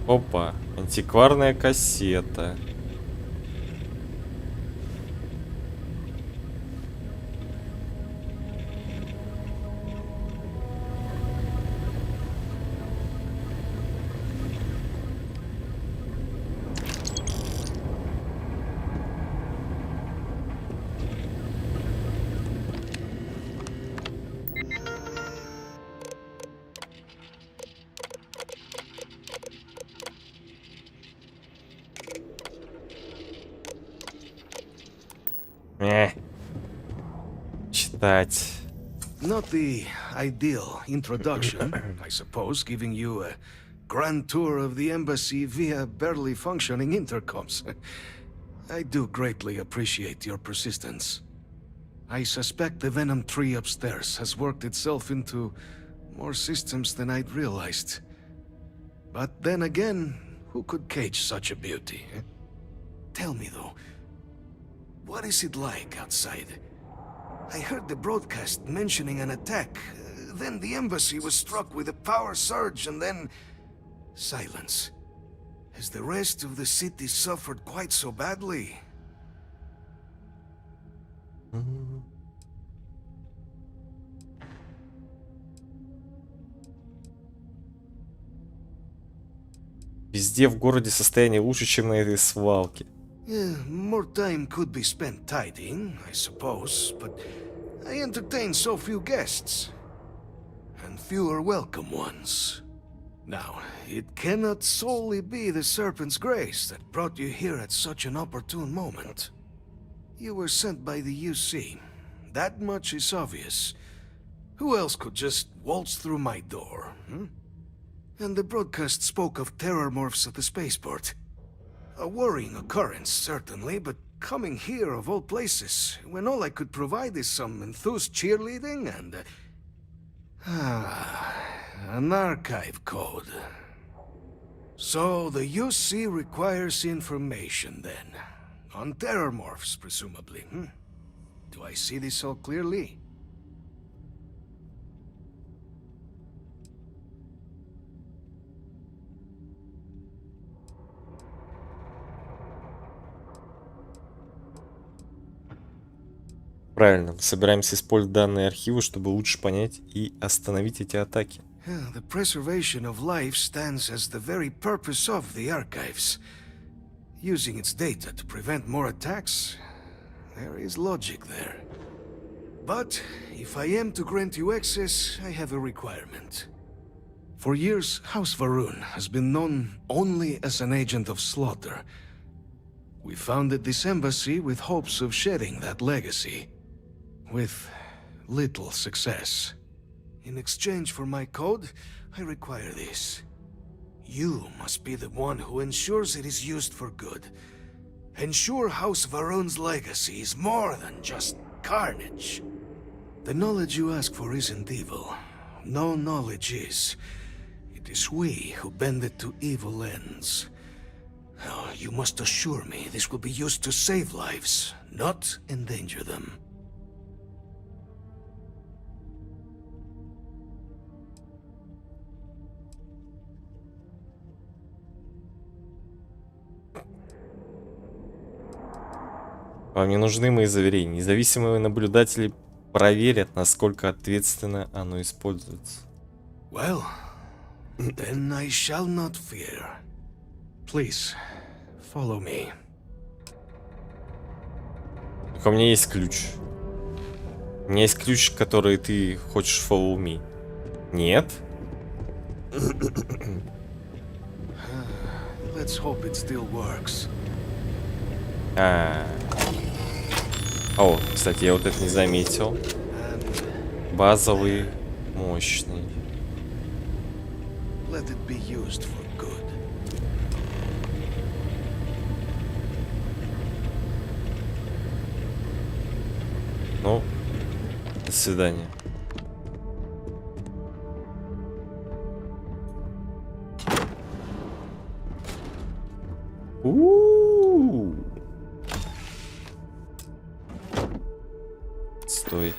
Опа, антикварная кассета. Читать. Not the ideal introduction, I suppose, giving you a grand tour of the embassy via barely functioning intercoms. I do greatly appreciate your persistence. I suspect the Venom tree upstairs has worked itself into more systems than I'd realized. But then again, who could cage such a beauty? Tell me though, what is it like outside? I heard the broadcast mentioning an attack. Then the embassy was struck with a power surge and then... silence. Has the rest of the city suffered quite so badly? Везде в городе состояние лучше, чем на этой свалке. Yeah, more time could be spent tidying, I suppose, but I entertain so few guests. And fewer welcome ones. Now, it cannot solely be the Serpent's grace that brought you here at such an opportune moment. You were sent by the UC. That much is obvious. Who else could just waltz through my door, And the broadcast spoke of terror morphs at the spaceport. A worrying occurrence, certainly, but coming here of all places, when all I could provide is some enthused cheerleading and... an archive code. So the UC requires information, then. On terror morphs, presumably, Do I see this all clearly? Правильно, собираемся использовать данные архивы, чтобы лучше понять и остановить эти атаки. The preservation of life stands as the very purpose of the archives. Using its data to prevent more attacks, there is logic there. But if I am to grant you access, I have a requirement. For years, House Varun has been known only as an agent of slaughter. We founded this embassy with hopes of shedding that legacy. With little success. In exchange for my code, I require this. You must be the one who ensures it is used for good. Ensure House Varun's legacy is more than just carnage. The knowledge you ask for isn't evil. No knowledge is. It is we who bend it to evil ends. Now, you must assure me this will be used to save lives, not endanger them. Вам не нужны мои заверения. Независимые наблюдатели проверят, насколько ответственно оно используется. Well, then I shall not fear. Please, follow me. Так у меня есть ключ. У меня есть ключ, который ты хочешь follow me. Нет? Let's hope it still works. О, кстати, я вот это не заметил. Базовый, мощный. Let it be used for good. Ну, до свидания. Стой.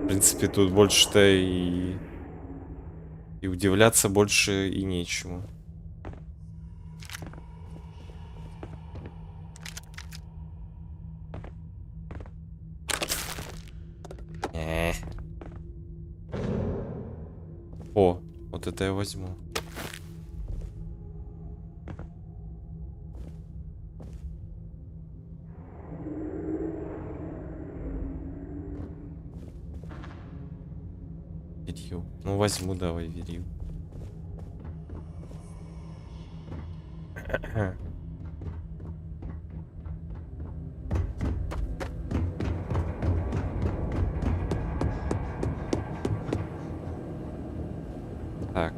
В принципе, тут больше-то и удивляться больше и нечему. О, вот это я возьму. Верью. Ну возьму, давай, верью. Так.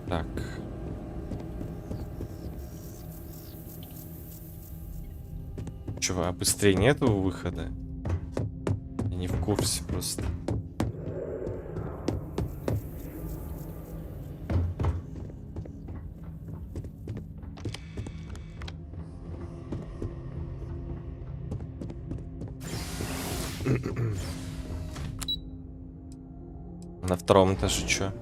Так. Чего, а быстрее нету выхода? Я не в курсе просто. На втором этаже чё?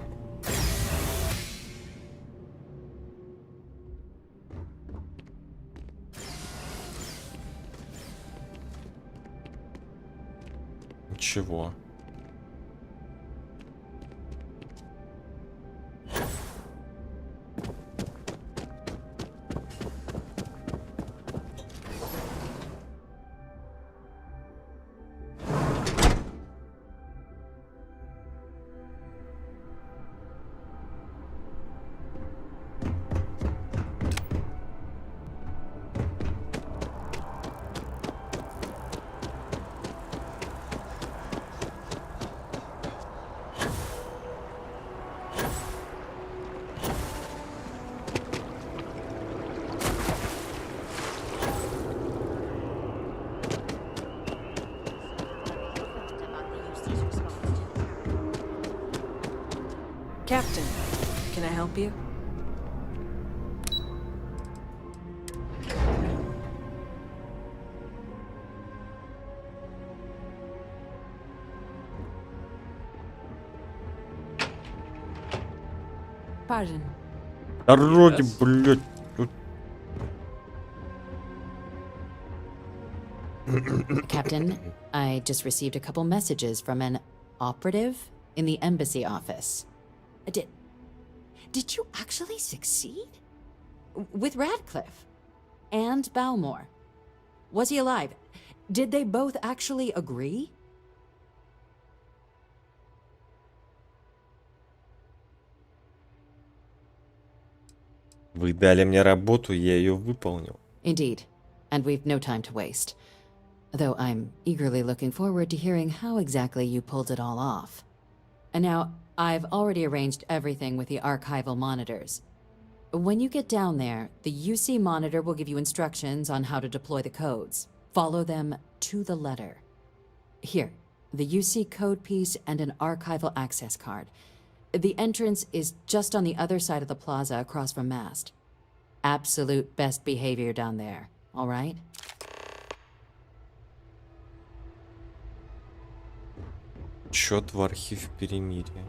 Ничего. Captain, can I help you? Pardon. Дороги, блядь, тут. Captain, I just received a couple messages from an operative in the embassy office. Did you actually succeed? With Radcliffe and Balmore. Was he alive? Did they both actually agree? Вы дали мне работу, я ее выполнил. Indeed, and we've no time to waste. Though I'm eagerly looking forward to hearing how exactly you pulled it all off. And now, I've already arranged everything with the archival monitors. When you get down there, the UC monitor will give you instructions on how to deploy the codes. Follow them to the letter. Here, the UC code piece and an archival access card. The entrance is just on the other side of the plaza across from Mast. Absolute best behavior down there, all right? Счет в архив перемирия.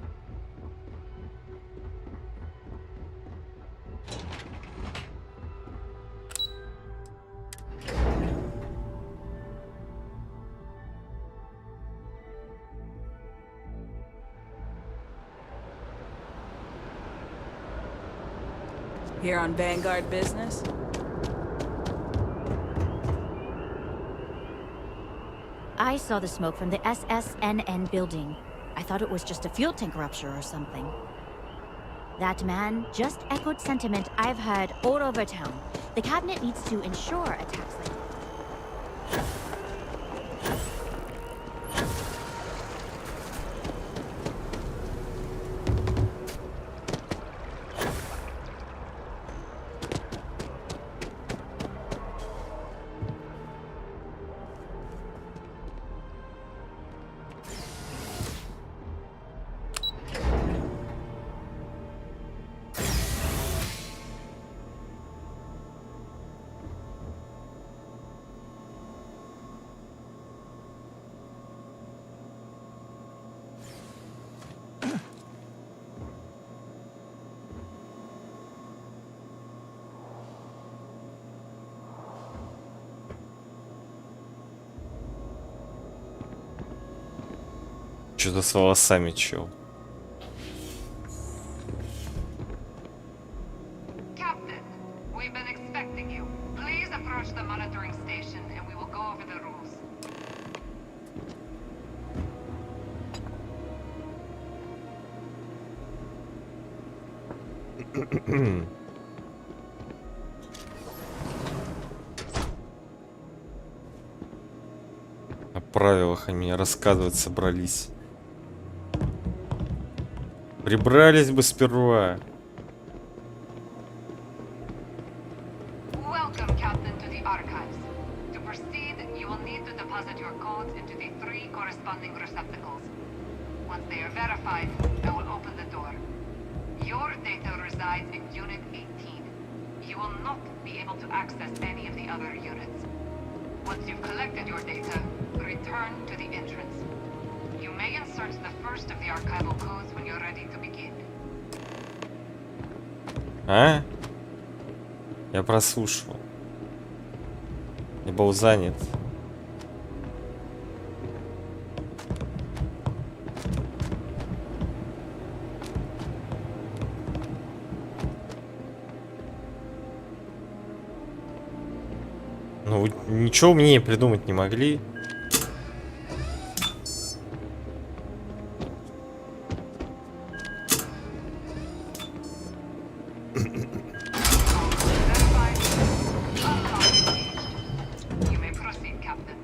Here on Vanguard business? I saw the smoke from the SSNN building. I thought it was just a fuel tank rupture or something. That man just echoed sentiment I've heard all over town. The cabinet needs to ensure attacks like Что-то с волосами, чел. Captain, we've been expecting you. Please approach the monitoring station and we will go over the rules. О правилах они мне рассказывать собрались. Прибрались бы сперва. Welcome, Captain, to the archives. To proceed, you will need to deposit your codes into the 3 corresponding receptacles. Once they are verified, I will open the door. Your data resides in Unit 18. You will not be able to access any of the other units. Once you've collected your data, return to the entrance. You may insert the first of the archival codes when you're ready to begin. А? Я прослушал. Я был занят. Ну, ничего умнее придумать не могли. You may proceed, Captain.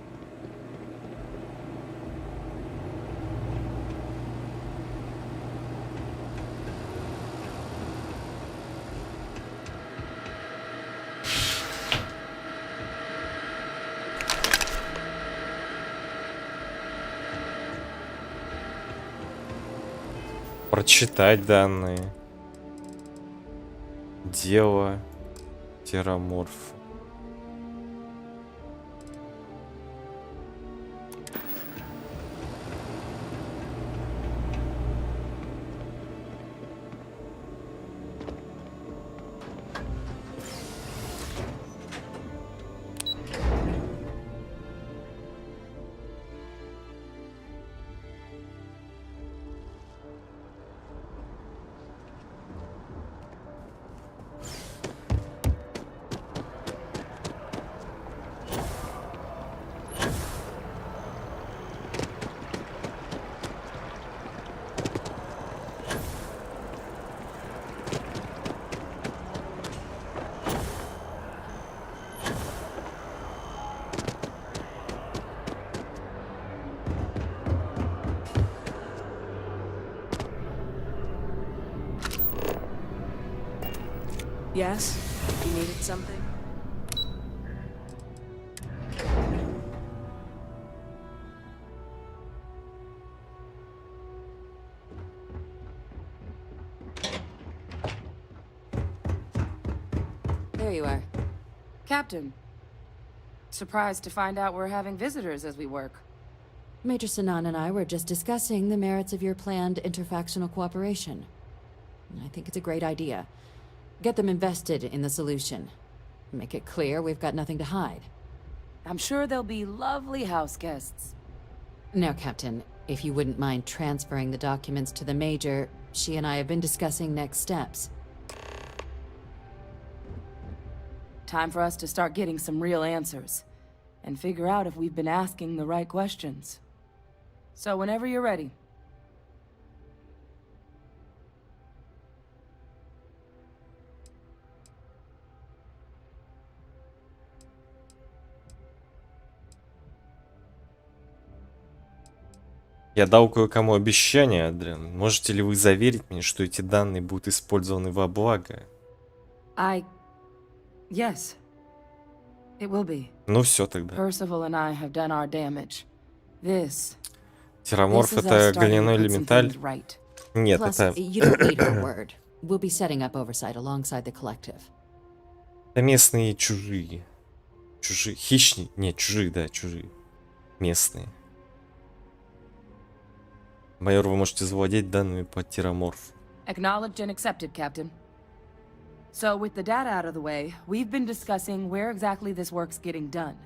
Прочитать данные. Дело тераморф. Yes? You needed something? There you are. Captain. Surprised to find out we're having visitors as we work. Major Sinan and I were just discussing the merits of your planned interfactional cooperation. I think it's a great idea. Get them invested in the solution. Make it clear we've got nothing to hide. I'm sure they'll be lovely house guests. Now, Captain, if you wouldn't mind transferring the documents to the Major, she and I have been discussing next steps. Time for us to start getting some real answers. And figure out if we've been asking the right questions. So whenever you're ready. Я дал кое-кому обещание, Адриан. Можете ли вы заверить мне, что эти данные будут использованы во благо? Yes. It will be. Ну все тогда. Percival and I have done our damage. Тераморф это галиной элементаль? Нет, Plus, это... you don't need our word. We'll be setting up oversight alongside the collective. Это местные чужие. Чужие. Хищники. Нет, чужие, да, чужие. Местные. Майор, вы можете завладеть данными по тераморфу. Acknowledged and accepted, Captain. So, with the data out of the way, we've been discussing where exactly this work's getting done.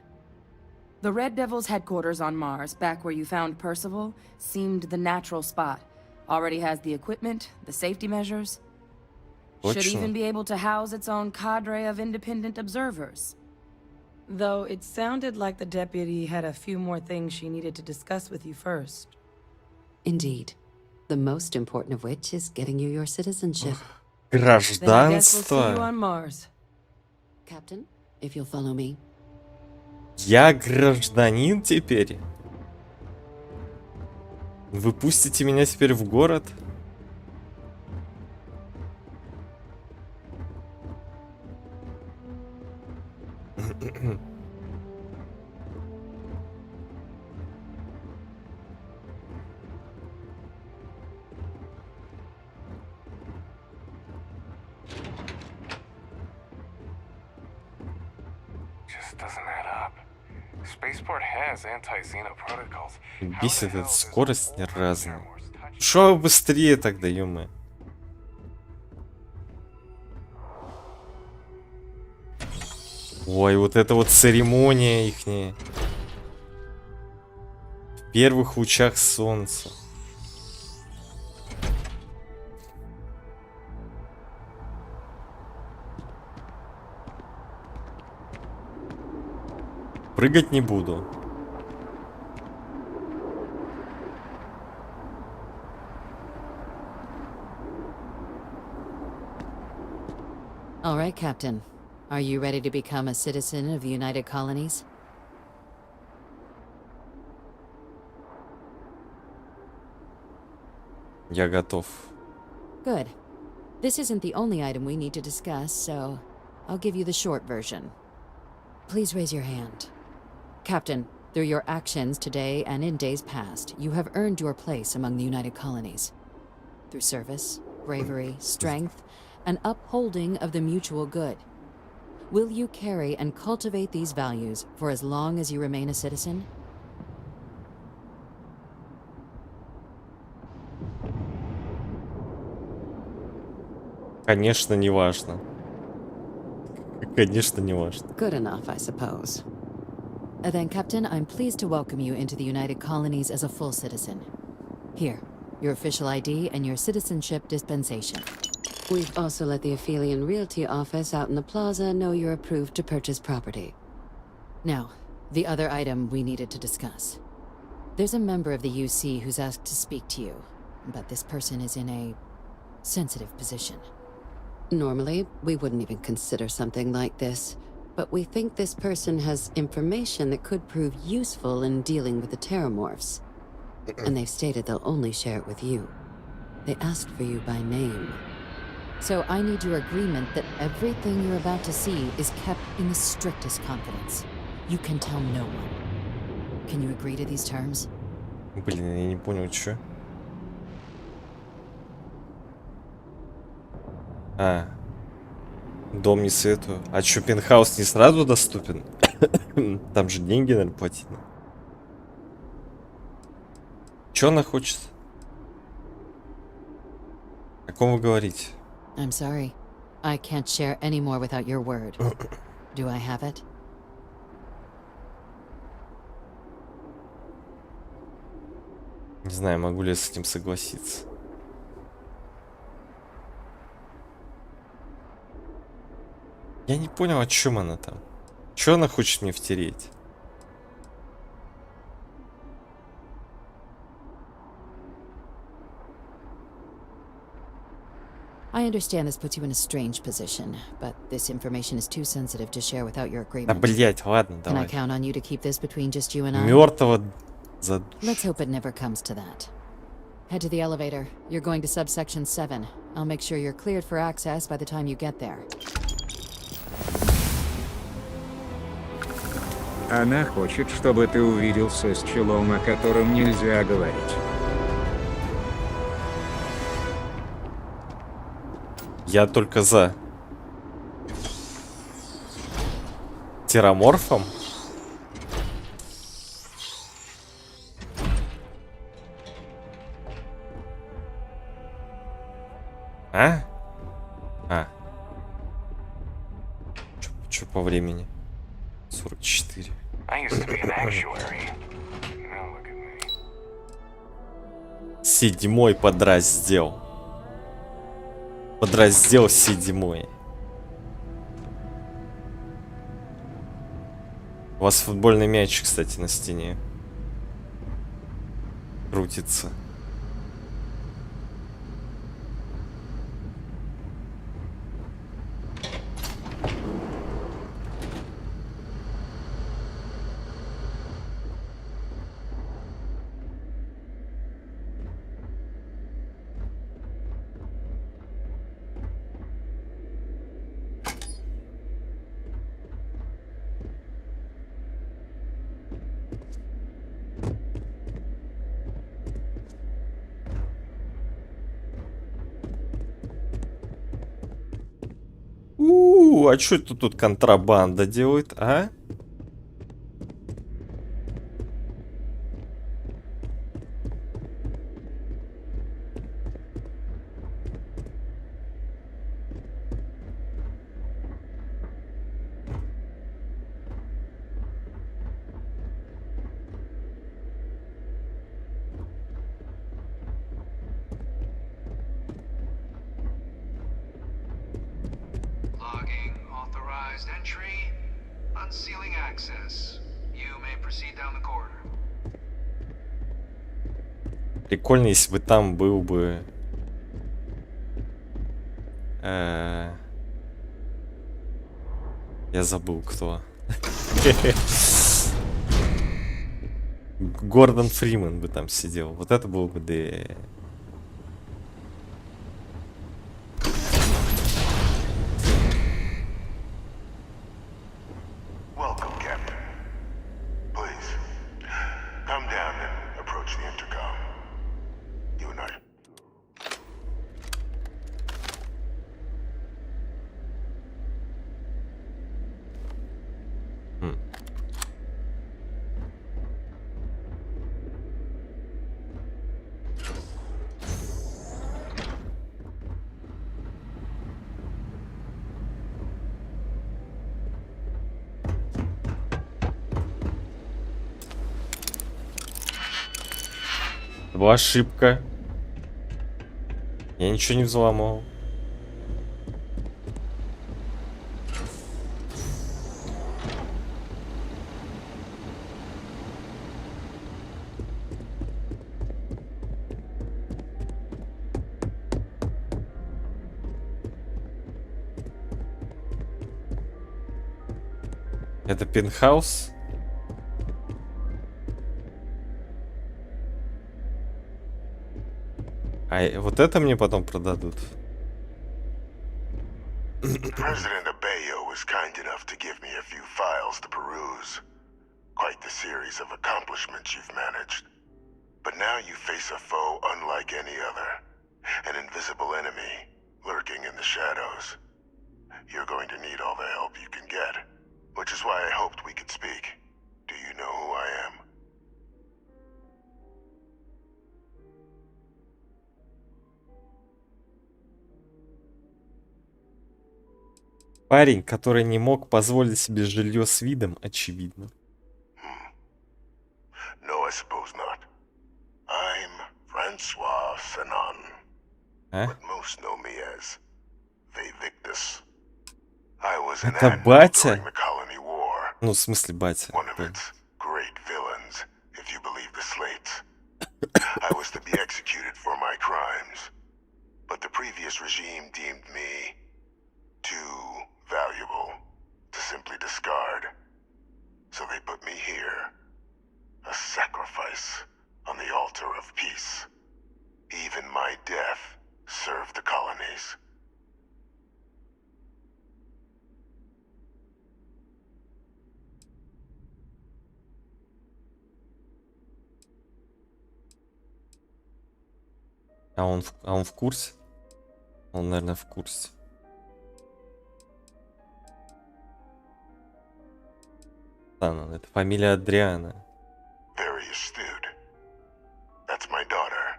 The Red Devil's headquarters on Mars, back where you found Percival, seemed the natural spot. Already has the equipment, the safety measures. Should even be able to house its own cadre of independent observers. Though it sounded like the deputy had a few more things she needed to discuss with you first. Indeed. The most important of which is getting you your citizenship. Гражданство? Captain, if you'll follow me. Я гражданин теперь? Вы пустите меня теперь в город? Бесит эта скорость разная. Шо быстрее тогда, ё-моё. Ой, вот это вот церемония ихняя. В первых лучах солнца. Прыгать не буду. All right, Captain. Are you ready to become a citizen of the United Colonies? Я готов. Good. This isn't the only item we need to discuss, so I'll give you the short version. Please raise your hand. Captain, through your actions today and in days past, you have earned your place among the United Colonies. Through service, bravery, strength, and upholding of the mutual good. Will you carry and cultivate these values for as long as you remain a citizen? Конечно, не важно. Конечно, не важно. Good enough, I suppose. Then, Captain, I'm pleased to welcome you into the United Colonies as a full citizen. Here, your official ID and your citizenship dispensation. We've also let the Aphelion Realty office out in the plaza know you're approved to purchase property. Now, the other item we needed to discuss. There's a member of the UC who's asked to speak to you, but this person is in a sensitive position. Normally, we wouldn't even consider something like this, but we think this person has information that could prove useful in dealing with the Terramorphs. And they've stated they'll only share it with you. They asked for you by name. So I need your agreement that everything you're about to see is kept in the strictest confidence. You can tell no one. Can you agree to these terms? Блин, я не понял, чё. Дом не советую. А чё, пентхаус не сразу доступен? Там же деньги, наверное, платить. Чё она хочет? О ком вы говорите? I'm sorry. I can't share any more without your word. Do I have it? Не знаю, могу ли я с этим согласиться. Я не понял, о чем она там. Что она хочет мне втереть? I understand this puts you in a strange position, but this information is too sensitive to share without your agreement. Да, блять, ладно, Can I давай. count on you to keep this between just you and I? Мертвого Let's hope it never comes to that. Head to the elevator. You're going to subsection 7. I'll make sure you're cleared for access by the time you get there. Она хочет, чтобы ты увиделся с челом, о котором нельзя говорить. Я только за. Тераморфом? А? А. Чё по времени? 44. I used to be an actuary. Now look at me. 7-й подраздел. Подраздел 7-й. У вас футбольный мяч, кстати, на стене крутится. А что это тут контрабанда делает, а? Прикольно, если бы там был бы... Я забыл, кто. Гордон Фриман бы там сидел. Вот это было бы... Да... Была ошибка. Я ничего не взломал. Это пентхаус? А вот это мне потом продадут. President Abeyo was kind enough to give me a few files to peruse. Quite the series of accomplishments you've managed. But now you face a foe unlike any other. An invisible enemy, lurking in the shadows. You're going to need all the help you can get. Which is why I hoped we could speak. Do you know who I am? Парень, который не мог позволить себе жилье с видом, очевидно. No, I suppose not. I'm Francois Sanon. But most know me as Vivictus. I was an admiral during the Colony War. Ну, в смысле, батя. One of its great villains, if you believe the slates. I was to be executed for my crimes. But the previous regime deemed me too valuable to simply discard. So they put me here. A sacrifice. А он в курсе? Он, наверное, в курсе. Да, ну, это фамилия Адриана. Very astute. That's my daughter.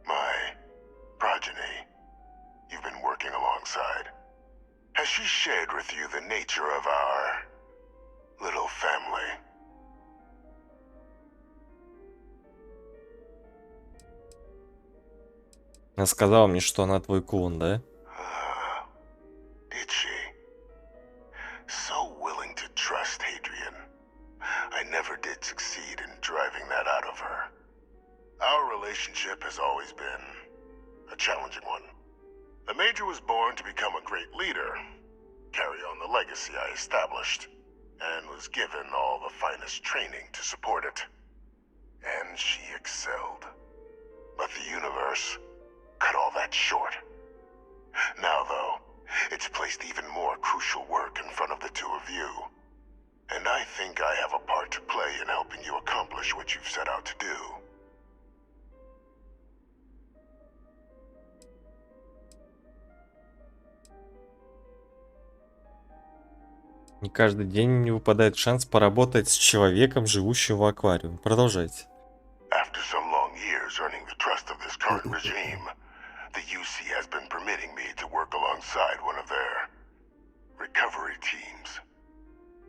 My progeny. You've been working alongside. Has she shared with you the nature of our little family? Она сказала мне, что она твой клон, да? Did she? So willing to trust Hadrian. I never did succeed in driving that out of her. Our relationship has always been a challenging one. The Major was born to become a great leader, carry on the legacy I established, and was given all the finest training to support it. And she excelled. But the universe cut all that short. Now, though, it's placed even more crucial work in front of the two of you. And I think I have a part to play in helping you accomplish what you've set out to do. Не каждый день не выпадает шанс поработать с человеком, живущим в аквариуме. Продолжайте. After some long years earning the trust of this current regime, the UC has been permitting me to work alongside one of their recovery teams,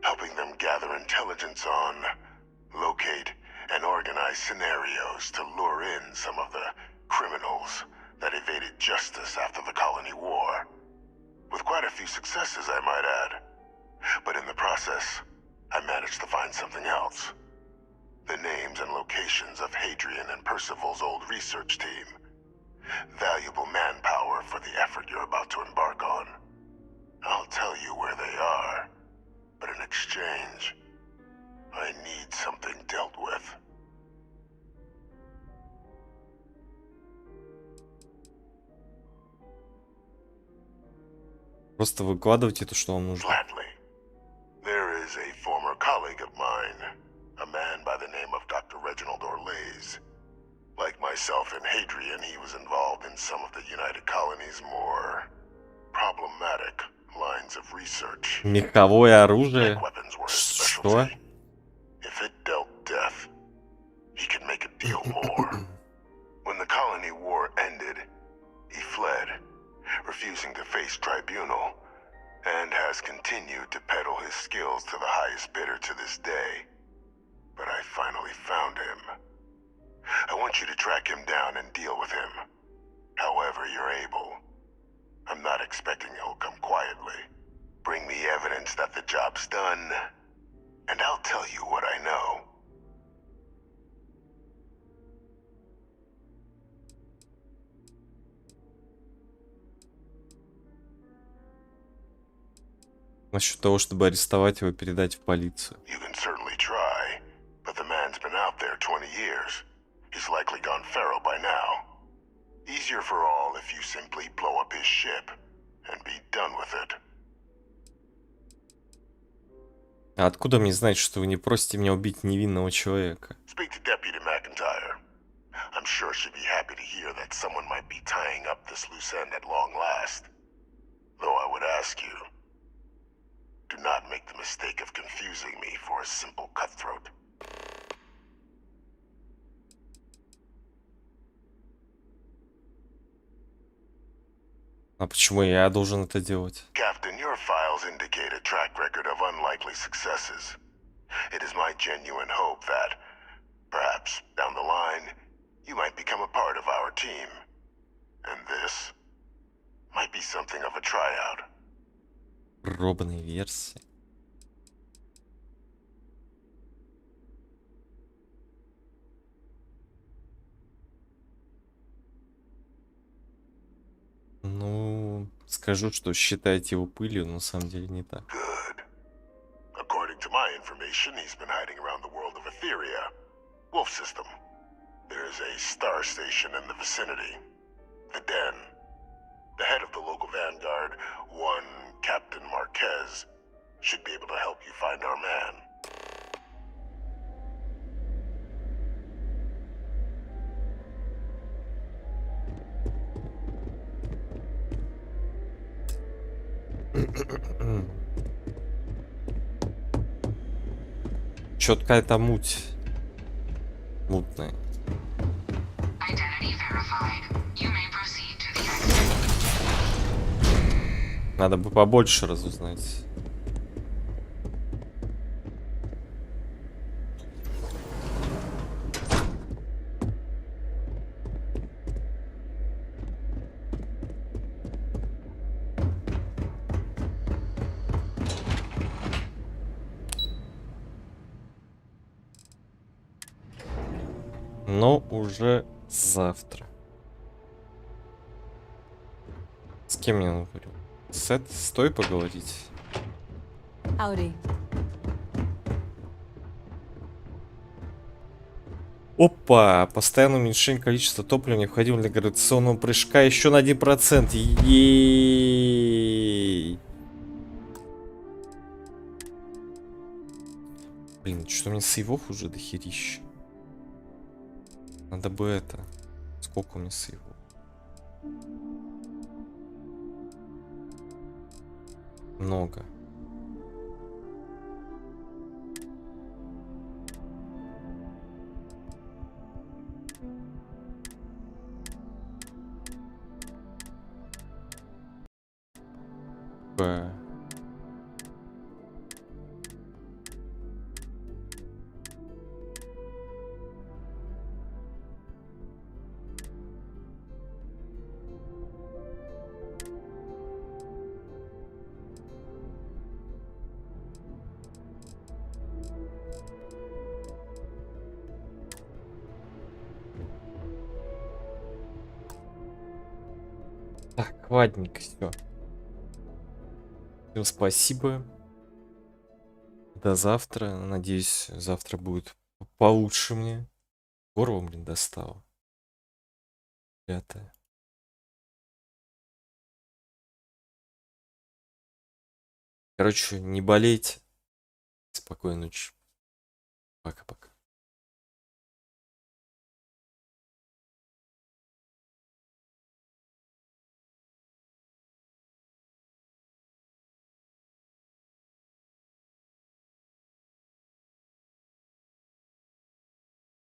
helping them gather intelligence on, locate, and organize scenarios to lure in some of the criminals that evaded justice after the colony war. With quite a few successes, I might add. But in the process, I managed to find something else. The names and locations of Hadrian and Percival's old research team. Valuable manpower for the effort you're about to embark on. I'll tell you where they are, but in exchange, I need something dealt with. Просто выкладывайте то, что вам нужно. Gladly. There is a former colleague of mine, a man by the name of Dr. Reginald Orlays. Like myself and Hadrian, he was involved in some of the United Colonies' more problematic lines of research. Меховое оружие? Weapons were his Что? specialty. If it dealt death, he could make a deal more. When the colony war ended, he fled, refusing to face tribunal, and has continued to peddle his skills to the highest bidder to this day. But I finally found him. I want you to track him down and deal with him, however you're able. I'm not expecting he'll come quietly. Bring me evidence that the job's done, and I'll tell you what I know. Насчет того, чтобы арестовать его и передать в полицию. You can certainly try, but the man's been out there 20 years. He's likely gone feral by now. Easier for all if you simply blow up his ship and be done with it. А откуда мне знать, что вы не просите меня убить невинного человека? Speak to Deputy McIntyre. I'm sure she'd be happy to hear that someone might be tying up this loose end at long last. Though I would ask you, do not make the mistake of confusing me for a simple cutthroat. А почему я должен это делать? Captain, your files indicate a track record of unlikely successes. It is my genuine hope that, perhaps down the line, you might become a part of our team. And this might be something of a tryout. Пробные версии. Ну, скажу, что считаете его пылью, но на самом деле не так. According to my information, he's been hiding around the world of Etheria, Wolf System. There's a star station in the vicinity, the Den. The head of the local vanguard, one Captain Marquez, should be able to help you find our man. Чё-то это муть. Мутная. Надо бы побольше разузнать. Но уже завтра. С кем мне надо говорить? С той поговорить? Howdy. Опа! Постоянное уменьшение количества топлива необходимо для гравитационного прыжка еще на 1%. Ей! Блин, что мне сейвов уже дохерища. Надо бы это. Сколько у меня сейвов? Много. Так, ладненько, все. Всем спасибо. До завтра. Надеюсь, завтра будет получше мне. Горло, блин, достало. Пятое. Короче, не болейте. Спокойной ночи. Пока-пока.